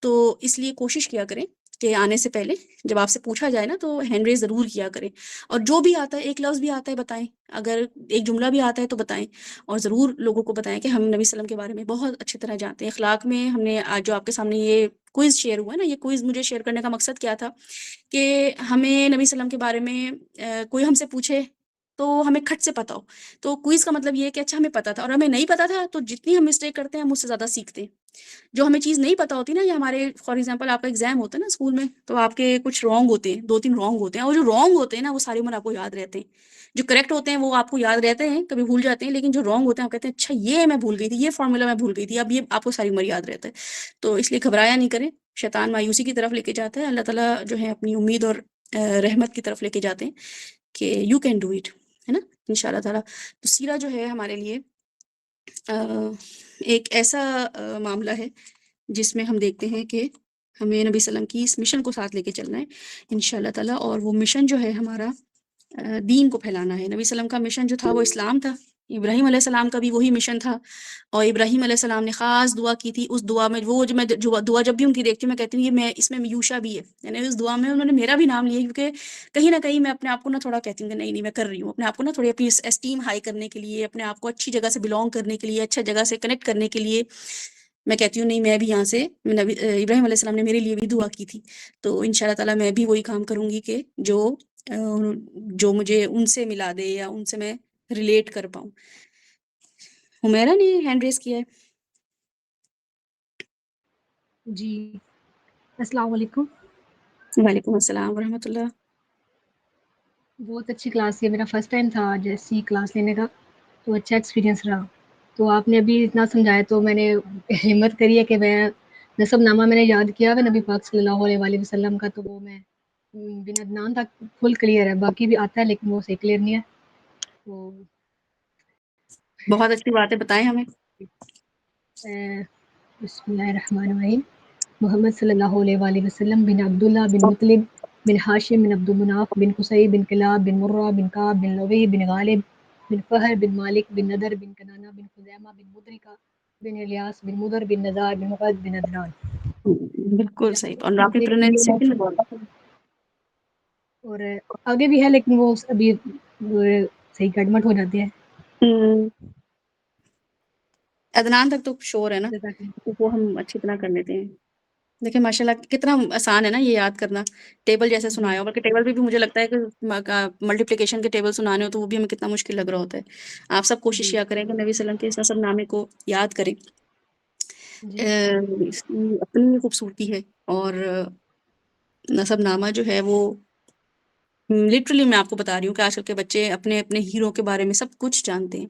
تو اس لیے کوشش کیا کریں کہ آنے سے پہلے جب آپ سے پوچھا جائے نا تو ہینڈ ریز ضرور کیا کریں، اور جو بھی آتا ہے، ایک لفظ بھی آتا ہے بتائیں، اگر ایک جملہ بھی آتا ہے تو بتائیں، اور ضرور لوگوں کو بتائیں کہ ہم نبی صلی اللہ علیہ وسلم کے بارے میں بہت اچھی طرح جانتے ہیں. اخلاق میں ہم نے آج جو آپ کے سامنے یہ کوئز شیئر ہوا ہے نا، یہ کوئز مجھے شیئر کرنے کا مقصد کیا تھا کہ ہمیں نبی صلی اللہ علیہ وسلم کے بارے میں کوئی ہم سے پوچھے تو ہمیں کھٹ سے پتہ ہو. تو کوئز کا مطلب یہ ہے کہ اچھا ہمیں پتہ تھا، اور ہمیں نہیں پتہ تھا تو جتنی ہم مسٹیک کرتے ہیں ہم اس سے زیادہ سیکھتے ہیں. جو ہمیں چیز نہیں پتہ ہوتی نا، یا ہمارے فار ایگزامپل آپ کا ایگزام ہوتا ہے نا اسکول میں، تو آپ کے کچھ رانگ ہوتے ہیں، 2-3 رانگ ہوتے ہیں، اور جو رانگ ہوتے ہیں نا وہ ساری عمر آپ کو یاد رہتے ہیں. جو کریکٹ ہوتے ہیں وہ آپ کو یاد رہتے ہیں، کبھی بھول جاتے ہیں، لیکن جو رانگ ہوتے ہیں آپ کہتے ہیں اچھا یہ میں بھول گئی تھی، یہ فارمولا میں بھول گئی تھی، اب یہ آپ کو ساری عمر یاد رہتا ہے. تو اس لیے گھبرایا نہیں کریں، شیطان مایوسی کی طرف لے کے جاتا ہے، اللہ تعالیٰ جو ہے اپنی امید اور رحمت کی طرف لے کے جاتے ہیں کہ یو کین ڈو اٹ، ہے نا، ان شاء اللہ تعالیٰ. تو سیرہ جو ہے ہمارے لیے ایک ایسا معاملہ ہے جس میں ہم دیکھتے ہیں کہ ہمیں نبی صلی اللہ علیہ وسلم کی اس مشن کو ساتھ لے کے چلنا ہے ان شاء اللہ تعالیٰ. اور وہ مشن جو ہے ہمارا دین کو پھیلانا ہے. نبی صلی اللہ علیہ وسلم کا مشن جو تھا وہ اسلام تھا. ابراہیم علیہ السلام کا بھی وہی مشن تھا، اور ابراہیم علیہ السلام نے خاص دعا کی تھی. اس دعا میں وہ جو دعا جب بھی ان کی دیکھتی ہوں میں کہتی ہوں یہ اس میں یوشا بھی ہے، یعنی اس دعا میں انہوں نے میرا بھی نام لیا، کیونکہ کہیں نہ کہیں میں اپنے آپ کو نا تھوڑا کہتی ہوں کہ نہیں میں کر رہی ہوں، اپنے آپ کو نا تھوڑی اپنی اسٹیم ہائی کرنے کے لیے، اپنے آپ کو اچھی جگہ سے بلانگ کرنے کے لیے، اچھا جگہ سے کنیکٹ کرنے کے لیے میں کہتی ہوں نہیں میں بھی یہاں سے، ابراہیم علیہ السلام نے میرے لیے بھی دعا کی تھی، تو ان شاء اللہ تعالیٰ میں بھی وہی کام کروں گی کہ جو مجھے ان سے ملا دے یا ان سے میں ریلیٹ کر پاؤں. حمیرہ نے ہینڈ ریز کیا ہے. جی السلام علیکم. وعلیکم السلام ورحمۃ اللہ. بہت اچھی کلاس ہے، میرا فرسٹ ٹائم تھا آج ایسی کلاس لینے کا، تو اچھا ایکسپیرینس رہا. تو آپ نے ابھی اتنا سمجھایا تو میں نے ہمت کری ہے کہ میں نسب نامہ میں نے یاد کیا ہے نبی پاک صلی اللہ علیہ وسلم کا، تو وہ میں بن عدنان تک فل کلیئر ہے، باقی بھی آتا ہے لیکن وہ سے کلیئر نہیں ہے. تو بہت اچھی بات ہے، بتائیں ہمیں. بسم اللہ الرحمن الرحیم. محمد صلی اللہ علیہ وسلم بن عبداللہ بن مطلب بن ہاشم بن عبد مناف بن قصی بن کلاب بن مرہ بن کعب بن لوی بن غالب بن فہر بن مالک بن ندر بن کنانہ بن خزیمہ بن مدرکہ بن الیاس بن مدر بن نزار بن مغد بن عدنان. بالکل صحیح. اور آپ کی پروننسیشن اور آگے بھی ہے لیکن وہ ابھی صحیح کٹمٹ ہو جاتے ہیں. عدنان تک تو شور ہے نا، تو وہ ہم اچھی طرح کر لیتے ہیں. دیکھیں ماشاء اللہ کتنا آسان ہے نا یہ یاد کرنا. ٹیبل جیسے سنایا ہو، بلکہ ٹیبل بھی مجھے لگتا ہے کہ ملٹیپلیکیشن کے ٹیبل سنانے ہو تو وہ بھی ہمیں کتنا مشکل لگ رہا ہوتا ہے. آپ سب کوشش کیا کریں کہ نبی صلی اللہ علیہ وسلم کے اس نسب نامے کو یاد کریں. اس کی اپنی خوبصورتی ہے، اور نسب نامہ جو ہے وہ لٹرلی میں آپ کو بتا رہی ہوں کہ آج کل کے بچے اپنے اپنے ہیرو کے بارے میں سب کچھ جانتے ہیں.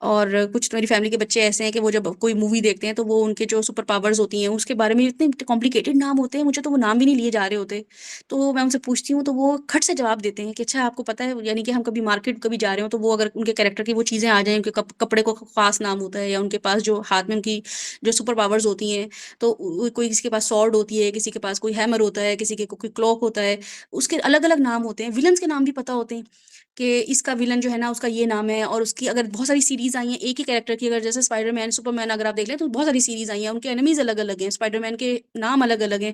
اور کچھ تو میری فیملی کے بچے ایسے ہیں کہ وہ جب کوئی مووی دیکھتے ہیں تو وہ ان کے جو سپر پاورز ہوتی ہیں اس کے بارے میں اتنے کمپلیکیٹڈ نام ہوتے ہیں، مجھے تو وہ نام بھی نہیں لیے جا رہے ہوتے. تو میں ان سے پوچھتی ہوں تو وہ کھٹ سے جواب دیتے ہیں کہ اچھا آپ کو پتہ ہے، یعنی کہ ہم کبھی مارکیٹ کبھی جا رہے ہوں تو وہ اگر ان کے کریکٹر کی وہ چیزیں آ جائیں، ان کے کپڑے کو خاص نام ہوتا ہے، یا ان کے پاس جو ہاتھ میں ان کی جو سپر پاورز ہوتی ہیں، تو کوئی کسی کے پاس سورڈ ہوتی ہے، کسی کے پاس کوئی ہیمر ہوتا ہے، کسی کے کوئی کلوک ہوتا ہے، اس کے الگ الگ نام ہوتے ہیں. ولنس کے نام بھی پتہ ہوتے ہیں کہ اس کا ولن جو ہے نا اس کا یہ نام ہے. اور اس کی اگر بہت ساری سیریز آئی ہیں ایک ہی کریکٹر کی، اگر جیسے اسپائڈر مین، سپر مین اگر آپ دیکھ لیں تو بہت ساری سیریز آئی ہیں، ان کے انیمیز الگ الگ ہیں، اسپائڈر مین کے نام الگ الگ ہیں.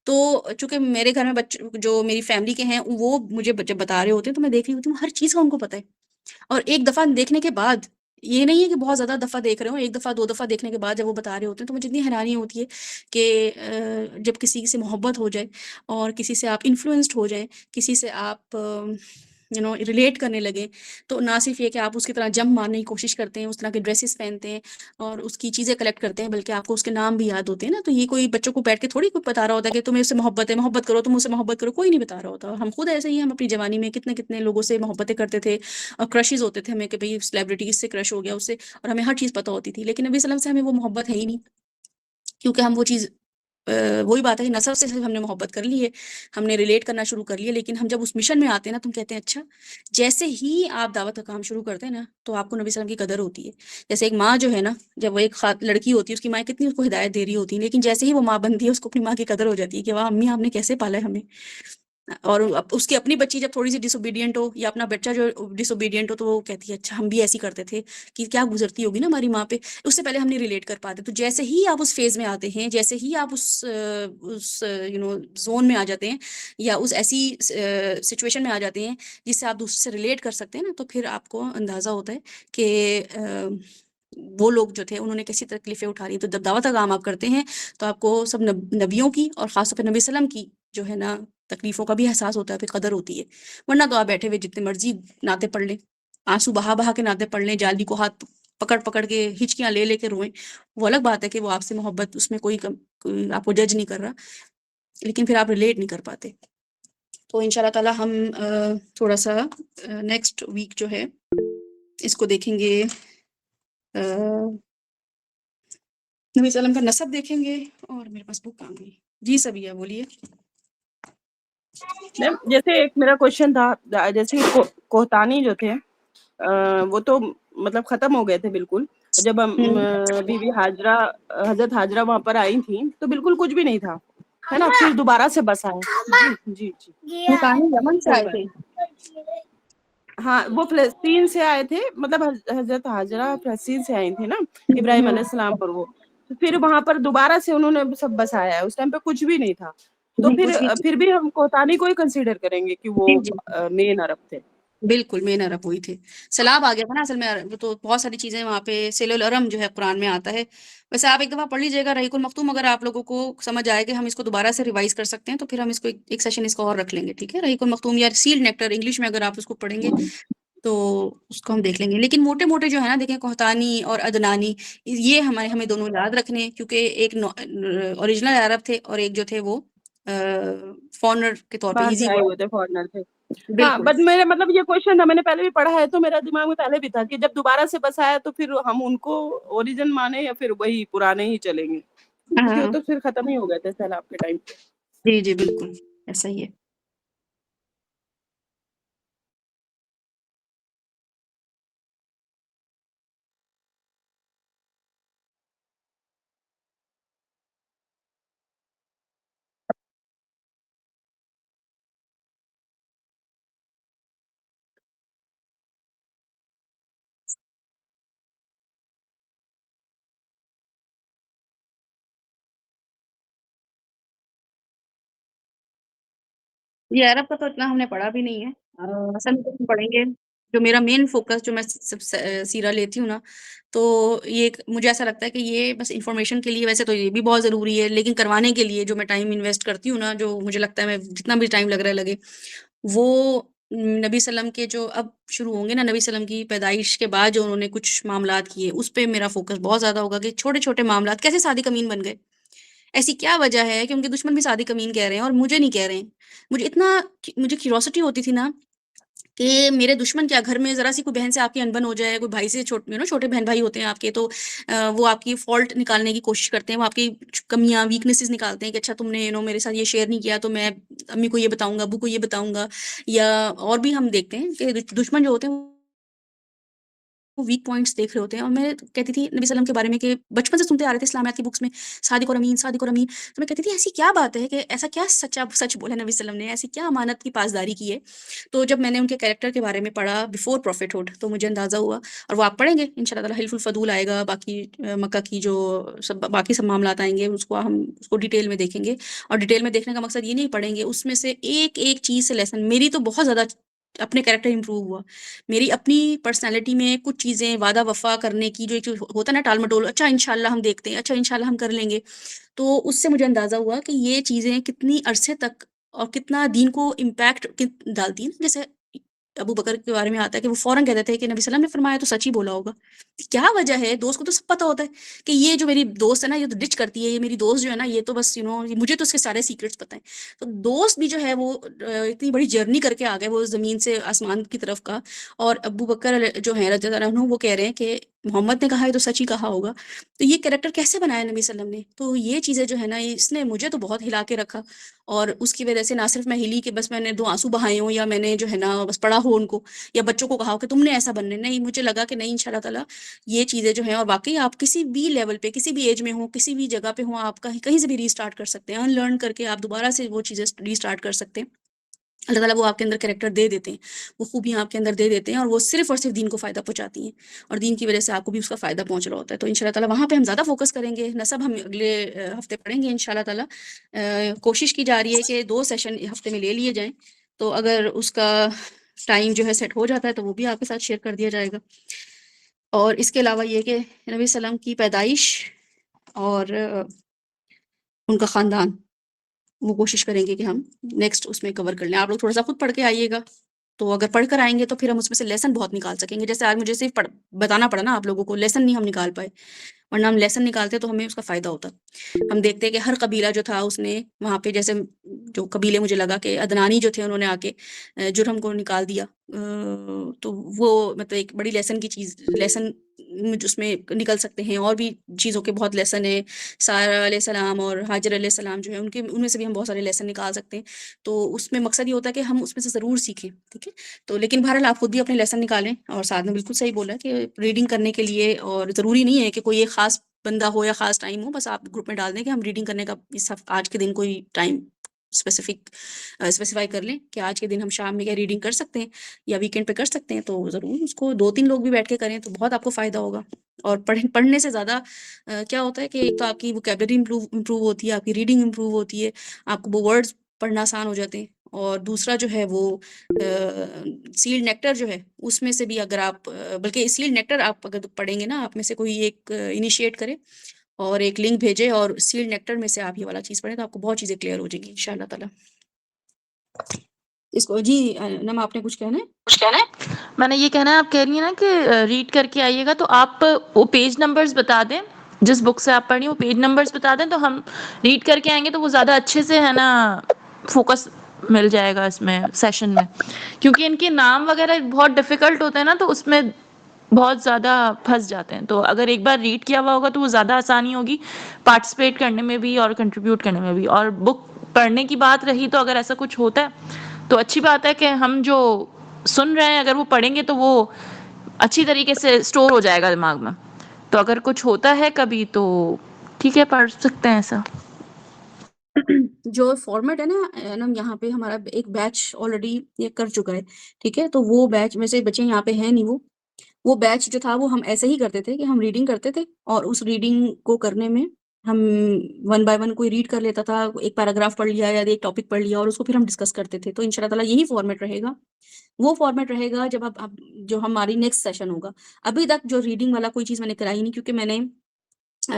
تو چونکہ میرے گھر میں بچے جو میری فیملی کے ہیں وہ مجھے جب بتا رہے ہوتے ہیں تو میں دیکھ رہی ہوتی ہوں ہر چیز کا ان کو پتہ ہے. اور ایک دفعہ دیکھنے کے بعد، یہ نہیں ہے کہ بہت زیادہ دفعہ دیکھ رہے ہوں، ایک دفعہ دو دفعہ دیکھنے کے بعد جب وہ بتا رہے ہوتے ہیں تو مجھے اتنی حیرانی ہوتی ہے کہ جب کسی سے محبت ہو جائے اور کسی سے آپ انفلوئنسڈ ہو جائیں، کسی سے آپ ریلیٹ کرنے لگیں، تو نہ صرف یہ کہ آپ اس کی طرح جمپ مارنے کی کوشش کرتے ہیں، اس طرح کے ڈریسز پہنتے ہیں اور اس کی چیزیں کلیکٹ کرتے ہیں، بلکہ آپ کو اس کے نام بھی یاد ہوتے ہیں نا. تو یہ کوئی بچوں کو بیٹھ کے تھوڑی کوئی بتا رہا ہوتا ہے کہ تمہیں اس سے محبت ہے، محبت کرو، تم اس سے محبت کرو، کوئی نہیں بتا رہا ہوتا. ہم خود ایسے ہی، ہم اپنی جوانی میں کتنے کتنے لوگوں سے محبتیں کرتے تھے، اور کرشز ہوتے تھے ہمیں کہ بھئی سلیبریٹی اس سے کرش ہو گیا اس سے، اور ہمیں ہر چیز پتہ ہوتی تھی. لیکن نبی صلی اللہ علیہ وسلم سے ہمیں وہ محبت ہے ہی نہیں، کیونکہ ہم وہ چیز وہی بات ہے کہ نسب سے ہم نے محبت کر لی ہے، ہم نے ریلیٹ کرنا شروع کر لیا. لیکن ہم جب اس مشن میں آتے ہیں نا، تم کہتے ہیں اچھا جیسے ہی آپ دعوت کا کام شروع کرتے ہیں نا تو آپ کو نبی صلی اللہ علیہ وسلم کی قدر ہوتی ہے. جیسے ایک ماں جو ہے نا، جب وہ ایک لڑکی ہوتی ہے، اس کی ماں کتنی اس کو ہدایت دے رہی ہوتی ہے، لیکن جیسے ہی وہ ماں بنتی ہے اس کو اپنی ماں کی قدر ہو جاتی ہے کہ واہ امی آپ نے کیسے پالا ہے ہمیں. اور اس کی اپنی بچی جب تھوڑی سی ڈس اوبیڈینٹ ہو، یا اپنا بچہ جو ڈس اوبیڈینٹ ہو، تو وہ کہتی ہے اچھا ہم بھی ایسی کرتے تھے، کہ کیا گزرتی ہوگی نا ہماری ماں پہ. اس سے پہلے ہم نہیں ریلیٹ کر پاتے. تو جیسے ہی آپ اس فیز میں آتے ہیں، جیسے ہی آپ اس زون میں آ جاتے ہیں، یا اس ایسی سچویشن میں آ جاتے ہیں جس سے آپ دوسرے سے ریلیٹ کر سکتے ہیں نا، تو پھر آپ کو اندازہ ہوتا ہے کہ وہ لوگ جو تھے انہوں نے کیسی تکلیفیں اٹھا لی. تو جب دعوت کا کام آپ کرتے ہیں تو آپ کو سب نبیوں کی اور خاص طور پہ نبی صلی اللہ علیہ وسلم کی جو ہے نا تکلیفوں کا بھی احساس ہوتا ہے، پھر قدر ہوتی ہے. ورنہ تو آپ بیٹھے ہوئے جتنے مرضی نعتیں پڑھ لیں، آنسو بہا بہا کے نعتیں پڑھ لیں، جالی کو ہاتھ پکڑ پکڑ کے ہچکیاں لے لے کے روئیں، وہ الگ بات ہے کہ وہ آپ سے محبت، اس میں کوئی آپ کو جج نہیں کر رہا، لیکن پھر آپ ریلیٹ نہیں کر پاتے. تو ان شاء اللہ تعالیٰ ہم تھوڑا سا نیکسٹ ویک جو ہے اس کو دیکھیں گے، نبی صلی اللہ علیہ وسلم کا نسب دیکھیں گے. اور میرے پاس بک آ گئی. جی سبیہ بولیے. جیسے ایک میرا کوشچن تھا، جیسے کوہتانی جو تھے وہ تو مطلب ختم ہو گئے تھے بالکل. جب بی بی ہاجرہ، حضرت ہاجرہ وہاں پر آئی تھیں تو بالکل کچھ بھی نہیں تھا، ہے نا. پھر دوبارہ سے بس آئے. جی جی کوہتانی یمن سے آئے تھے. ہاں وہ فلسطین سے آئے تھے، مطلب حضرت ہاجرہ فلسطین سے آئی تھی نا ابراہیم علیہ السلام پر. وہ پھر وہاں پر دوبارہ سے انہوں نے سب بسایا ہے. اس ٹائم پہ کچھ بھی نہیں تھا. تو پھر بھی ہم کوہتانی کو ہی کنسیڈر کریں گے کہ وہ مین عرب تھے. بالکل مین عرب ہوئی تھے. سیلاب آ گیا تھا نا اصل میں، تو بہت ساری چیزیں وہاں پہ سیل العرم جو ہے قرآن میں آتا ہے. ویسے آپ ایک دفعہ پڑھ لیجیے گا رحیق المختوم، اگر آپ لوگوں کو سمجھ آئے کہ ہم اس کو دوبارہ سے ریوائز کر سکتے ہیں تو پھر ہم اس کو ایک سیشن اس کو اور رکھ لیں گے. ٹھیک ہے، رحیق المختوم یا سیلڈ نیکٹر انگلش میں اگر آپ اس کو پڑھیں گے تو اس کو ہم دیکھ لیں گے. لیکن موٹے موٹے جو ہے نا دیکھیں، کوہتانی اور عدنانی یہ ہمیں دونوں یاد رکھنے، کیونکہ ایک اوریجنل عرب تھے اور ایک جو تھے وہ فارنر کے طور پہ باہر ایزی سے آئے ورڈ. ہوئے تھے، فارنر تھے. ہاں بالکل بٹ میرا مطلب یہ کوشچن تھا، میں نے پہلے بھی پڑھا ہے تو میرا دماغ میں پہلے بھی تھا کہ جب دوبارہ سے بس آیا تو پھر ہم ان کو اوریجن مانے یا پھر وہی پرانے ہی چلیں گے، کیونکہ وہ تو پھر ختم ہی ہو گئے تھے سیلاب کے ٹائم. جی جی بالکل ایسا ہی ہے. یہ عرب کا تو اتنا ہم نے پڑھا بھی نہیں ہے، اصل میں تو ہم پڑھیں گے، جو میرا مین فوکس جو میں سیرہ لیتی ہوں نا، تو یہ مجھے ایسا لگتا ہے کہ یہ بس انفارمیشن کے لیے، ویسے تو یہ بھی بہت ضروری ہے، لیکن کروانے کے لیے جو میں ٹائم انویسٹ کرتی ہوں نا، جو مجھے لگتا ہے میں جتنا بھی ٹائم لگ رہا ہے لگے، وہ نبی وسلم کے جو اب شروع ہوں گے نا، نبی وسلم کی پیدائش کے بعد جو انہوں نے کچھ معاملات کیے، اس پہ میرا فوکس بہت زیادہ ہوگا کہ چھوٹے چھوٹے معاملات کیسے صادق امین بن گئے، ایسی کیا وجہ ہے کہ ان کے دشمن بھی صادق امین کہہ رہے ہیں اور مجھے نہیں کہہ رہے ہیں. مجھے کیوریوسٹی ہوتی تھی نا کہ میرے دشمن کیا، گھر میں ذرا سی کوئی بہن سے آپ کی انبن ہو جائے، کوئی بھائی سے چھوٹے بہن بھائی ہوتے ہیں آپ کے، تو وہ آپ کی فالٹ نکالنے کی کوشش کرتے ہیں، وہ آپ کی کمیاں ویکنیسز نکالتے ہیں کہ اچھا تم نے میرے ساتھ یہ شیئر نہیں کیا تو میں امی کو یہ بتاؤں گا، ابو کو یہ بتاؤں گا. یا اور بھی ہم دیکھتے ہیں کہ دشمن جو ہوتے ہیں ویک پوائنٹس دیکھ رہے ہوتے ہیں. اور میں کہتی تھی نبی وسلم کے بارے میں کہ بچپن سے سنتے آ رہے تھے اسلامیات کی بکس میں صادق اور امین، صادق اور امین، تو میں کہتی تھی ایسی کیا بات ہے کہ ایسا کیا سچ بولا نبی وسلم نے، ایسی کیا امانت کی پاسداری کی ہے. تو جب میں نے ان کے کیریکٹر کے بارے میں پڑھا بفور پروفٹ ہوڈ تو مجھے اندازہ ہوا، اور وہ آپ پڑھیں گے ان شاء اللہ تعالیٰ، حلف الفضول آئے گا، باقی مکہ کی جو باقی سب معاملات آئیں گے، ہم اس کو ڈیٹیل میں دیکھیں گے. اور ڈیٹیل میں دیکھنے کا مقصد یہ نہیں پڑھیں گے، اس میں سے ایک ایک چیز سے لیسن. میری تو بہت زیادہ اپنے کیریکٹر امپروو ہوا، میری اپنی پرسنالٹی میں کچھ چیزیں وعدہ وفا کرنے کی جو ایک ہوتا ہے نا ٹال مٹول، اچھا انشاءاللہ ہم دیکھتے ہیں، اچھا انشاءاللہ ہم کر لیں گے، تو اس سے مجھے اندازہ ہوا کہ یہ چیزیں کتنی عرصے تک اور کتنا دین کو امپیکٹ ڈالتی ہیں. جیسے ابو بکر کے بارے میں آتا ہے کہ وہ فوراً کہتے تھے کہ نبی وسلم نے فرمایا تو سچ ہی بولا ہوگا. کیا وجہ ہے؟ دوست کو تو سب پتہ ہوتا ہے کہ یہ جو میری دوست ہے نا، یہ تو ڈچ کرتی ہے، یہ میری دوست جو ہے نا، یہ تو بس مجھے تو اس کے سارے سیکرٹس پتہ ہیں. تو دوست بھی جو ہے وہ اتنی بڑی جرنی کر کے آ گئے، وہ زمین سے آسمان کی طرف کا. اور ابو بکر جو ہیں رضی اللہ عنہ، وہ کہہ رہے ہیں کہ محمد نے کہا ہے تو سچ ہی کہا ہوگا. تو یہ کریکٹر کیسے بنایا نبی صلی اللہ علیہ وسلم نے؟ تو یہ چیزیں جو ہے نا، اس نے مجھے تو بہت ہلا کے رکھا. اور اس کی وجہ سے نہ صرف میں ہلی کہ بس میں نے 2 آنسو بہائے ہوں، یا میں نے جو ہے نا بس پڑھا ہو ان کو، یا بچوں کو کہا ہو کہ تم نے ایسا بننے، نہیں، مجھے لگا کہ نہیں ان شاء اللہ تعالیٰ یہ چیزیں جو ہیں، اور واقعی آپ کسی بھی لیول پہ، کسی بھی ایج میں ہوں، کسی بھی جگہ پہ ہوں، آپ کہیں سے بھی ری اسٹارٹ کر سکتے ہیں، ان لرن کر کے آپ دوبارہ سے وہ چیزیں ری اسٹارٹ کر سکتے ہیں. اللہ تعالیٰ وہ آپ کے اندر کریکٹر دے دیتے ہیں، وہ خوبیاں آپ کے اندر دے دیتے ہیں، اور وہ صرف اور صرف دین کو فائدہ پہنچاتی ہیں، اور دین کی وجہ سے آپ کو بھی اس کا فائدہ پہنچ رہا ہوتا ہے. تو ان شاء اللہ تعالیٰ وہاں پہ ہم زیادہ فوکس کریں گے. نسب ہم اگلے ہفتے پڑھیں گے ان شاء اللہ تعالیٰ. کوشش کی جا رہی ہے کہ 2 سیشن ہفتے میں لے لیے جائیں، تو اگر اس کا ٹائم جو ہے سیٹ ہو جاتا ہے تو وہ بھی آپ کے ساتھ شیئر کر دیا جائے گا. اور اس کے علاوہ یہ کہ نبی وسلم کی پیدائش اور ان کا خاندان، وہ کوشش کریں گے کہ ہم نیکسٹ اس میں کور کر لیں. آپ لوگ تھوڑا سا خود پڑھ کے آئیے گا، تو اگر پڑھ کر آئیں گے تو پھر ہم اس میں سے لیسن بہت نکال سکیں گے. جیسے آج مجھے صرف بتانا پڑا نا آپ لوگوں کو، لیسن نہیں ہم نکال پائے، ورنہ ہم لیسن نکالتے تو ہمیں اس کا فائدہ ہوتا. ہم دیکھتے کہ ہر قبیلہ جو تھا اس نے وہاں پہ، جیسے جو قبیلے مجھے لگا کہ عدنانی جو تھے انہوں نے آ کے جرم کو نکال دیا، تو وہ مطلب ایک بڑی لیسن کی چیز، لیسن اس میں نکل سکتے ہیں. اور بھی چیزوں کے بہت لیسن ہیں، سارہ علیہ السلام اور حاجر علیہ السلام جو ہے ان میں سے بھی ہم بہت سارے لیسن نکال سکتے ہیں. تو اس میں مقصد یہ ہوتا ہے کہ ہم اس میں سے ضرور سیکھیں، ٹھیک ہے. تو لیکن بہرحال آپ خود بھی اپنے لیسن نکالیں، اور ساتھ میں بالکل صحیح بولا کہ ریڈنگ کرنے کے لیے، اور ضروری نہیں ہے کہ کوئی ایک خاص بندہ ہو یا خاص ٹائم ہو، بس آپ گروپ میں ڈال دیں کہ ہم ریڈنگ کرنے کا آج کے دن کوئی ٹائم اسپیسیفائی کر لیں کہ آج کے دن ہم شام میں کیا ریڈنگ کر سکتے ہیں یا ویکینڈ پہ کر سکتے ہیں. تو ضرور اس کو 2-3 لوگ بھی بیٹھ کے کریں تو بہت آپ کو فائدہ ہوگا. اور پڑھنے سے زیادہ کیا ہوتا ہے کہ ایک تو آپ کی ووکیبلری امپروو ہوتی ہے، آپ کی ریڈنگ امپروو ہوتی ہے، آپ کو وہ ورڈز پڑھنا آسان ہو جاتے ہیں. اور دوسرا جو ہے وہ سیلڈ نیکٹر جو ہے اس میں سے بھی اگر آپ، بلکہ سیلڈ نیکٹر آپ اگر پڑھیں گے نا، آپ میں سے کوئی ایک انیشیٹ کرے اور ایک لنک بھیجے اور سیلڈ نیکٹر میں سے آپ یہ والا چیز پڑھیں تو آپ کو بہت چیزیں کلیئر ہو جائیں گی ان شاء اللہ تعالیٰ. اس کو جی نما آپ نے کچھ کہنا ہے؟ میں نے یہ کہنا ہے، آپ کہہ رہی ہیں نا کہ ریڈ کر کے آئیے گا، تو آپ وہ پیج نمبرز بتا دیں، جس بک سے آپ پڑھی وہ پیج نمبرز بتا دیں، تو ہم ریڈ کر کے آئیں گے تو وہ زیادہ اچھے سے ہے نا فوکس مل جائے گا اس میں سیشن میں. کیونکہ ان کے نام وغیرہ بہت ڈیفیکلٹ ہوتے ہیں نا، تو اس میں بہت زیادہ پھنس جاتے ہیں. تو اگر ایک بار ریڈ کیا ہوا ہوگا تو وہ زیادہ آسانی ہوگی پارٹیسپیٹ کرنے میں بھی اور کنٹریبیوٹ کرنے میں بھی. اور بک پڑھنے کی بات رہی تو اگر ایسا کچھ ہوتا ہے تو اچھی بات ہے کہ ہم جو سن رہے ہیں اگر وہ پڑھیں گے تو وہ اچھی طریقے سے اسٹور ہو جائے گا دماغ میں. تو اگر کچھ ہوتا ہے کبھی تو ٹھیک ہے، پڑھ سکتے ہیں ایسا. جو فارمیٹ ہے نا یہاں پہ ہمارا ایک بیچ آلریڈی یہ کر چکا ہے، ٹھیک ہے. تو وہ بیچ میں سے بچے یہاں پہ ہیں نہیں، وہ بیچ جو تھا وہ ہم ایسے ہی کرتے تھے کہ ہم ریڈنگ کرتے تھے، اور اس ریڈنگ کو کرنے میں ہم ون بائی ون کوئی ریڈ کر لیتا تھا، ایک پیراگراف پڑھ لیا یا ایک ٹاپک پڑھ لیا اور اس کو پھر ہم ڈسکس کرتے تھے. تو ان شاء اللہ تعالیٰ یہی فارمیٹ رہے گا. وہ فارمیٹ رہے گا جب اب جو ہماری نیکسٹ سیشن ہوگا. ابھی تک جو ریڈنگ والا کوئی چیز میں نے کرائی نہیں، کیونکہ میں نے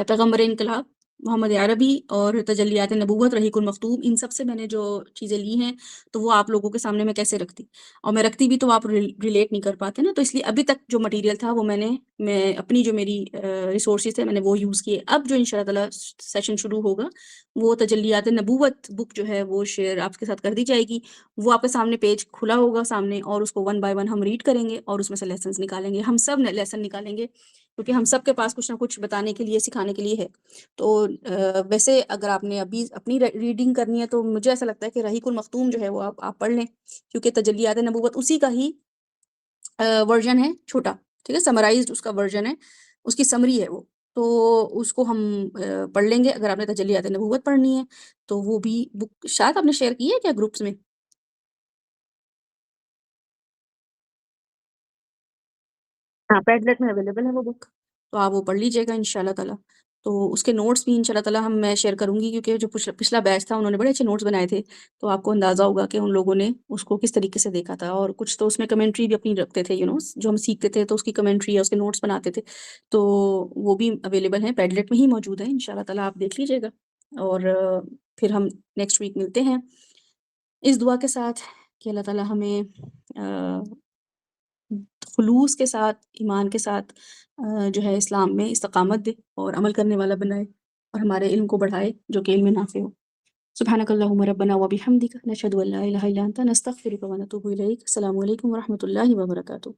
پیغمبر انقلاب محمد عربی اور تجلیات نبوت رحیق المختوم ان سب سے میں نے جو چیزیں لی ہیں تو وہ آپ لوگوں کے سامنے میں کیسے رکھتی، اور میں رکھتی بھی تو آپ ریلیٹ نہیں کر پاتے نا. تو اس لیے ابھی تک جو مٹیریل تھا وہ میں اپنی جو میری ریسورسز تھے میں نے وہ یوز کیے. اب جو ان شاء اللہ تعالیٰ سیشن شروع ہوگا وہ تجلیات نبوت بک جو ہے وہ شیئر آپ کے ساتھ کر دی جائے گی. وہ آپ کے سامنے پیج کھلا ہوگا سامنے، اور اس کو ون بائی ون ہم ریڈ کریں گے اور اس میں سے لیسنز نکالیں گے. ہم سب لیسن نکالیں گے کیونکہ ہم سب کے پاس کچھ نہ کچھ بتانے کے لیے، سکھانے کے لیے ہے. تو ویسے اگر آپ نے ابھی اپنی ریڈنگ کرنی ہے تو مجھے ایسا لگتا ہے کہ رحیق المختوم جو ہے وہ آپ پڑھ لیں، کیونکہ تجلیات نبوت اسی کا ہی ورژن ہے چھوٹا، ٹھیک ہے، سمرائزڈ اس کا ورژن ہے، اس کی سمری ہے وہ. تو اس کو ہم پڑھ لیں گے. اگر آپ نے تجلیات نبوت پڑھنی ہے تو وہ بھی بک شاید آپ نے شیئر کی ہے کیا گروپس میں؟ ہاں، پیڈلیٹ میں اویلیبل ہے وہ بک، تو آپ وہ پڑھ لیجیے گا ان شاء اللہ تعالیٰ. تو اس کے نوٹس بھی ان شاء اللہ تعالیٰ میں شیئر کروں گی، کیونکہ جو پچھلا بیچ تھا انہوں نے بڑے اچھے نوٹس بنائے تھے. تو آپ کو اندازہ ہوگا کہ ان لوگوں نے اس کو کس طریقے سے دیکھا تھا، اور کچھ تو اس میں کمنٹری بھی اپنی رکھتے تھے، جو ہم سیکھتے تھے تو اس کی کمنٹری یا اس کے نوٹس بناتے تھے. تو وہ بھی اویلیبل ہیں، پیڈلیٹ میں ہی موجود ہیں. ان شاء اللہ تعالیٰ آپ دیکھ لیجیے گا، اور پھر ہم نیکسٹ ویک ملتے ہیں اس دعا کے ساتھ کہ اللہ تعالیٰ ہمیں خلوص کے ساتھ، ایمان کے ساتھ جو ہے اسلام میں استقامت دے اور عمل کرنے والا بنائے، اور ہمارے علم کو بڑھائے جو کہ علم نافع ہو. سبحانک اللہم ربنا و بحمدک نشہد ان لا الہ الا انت نستغفرک و نتوب الیک. السلام علیکم و رحمۃ اللہ وبرکاتہ.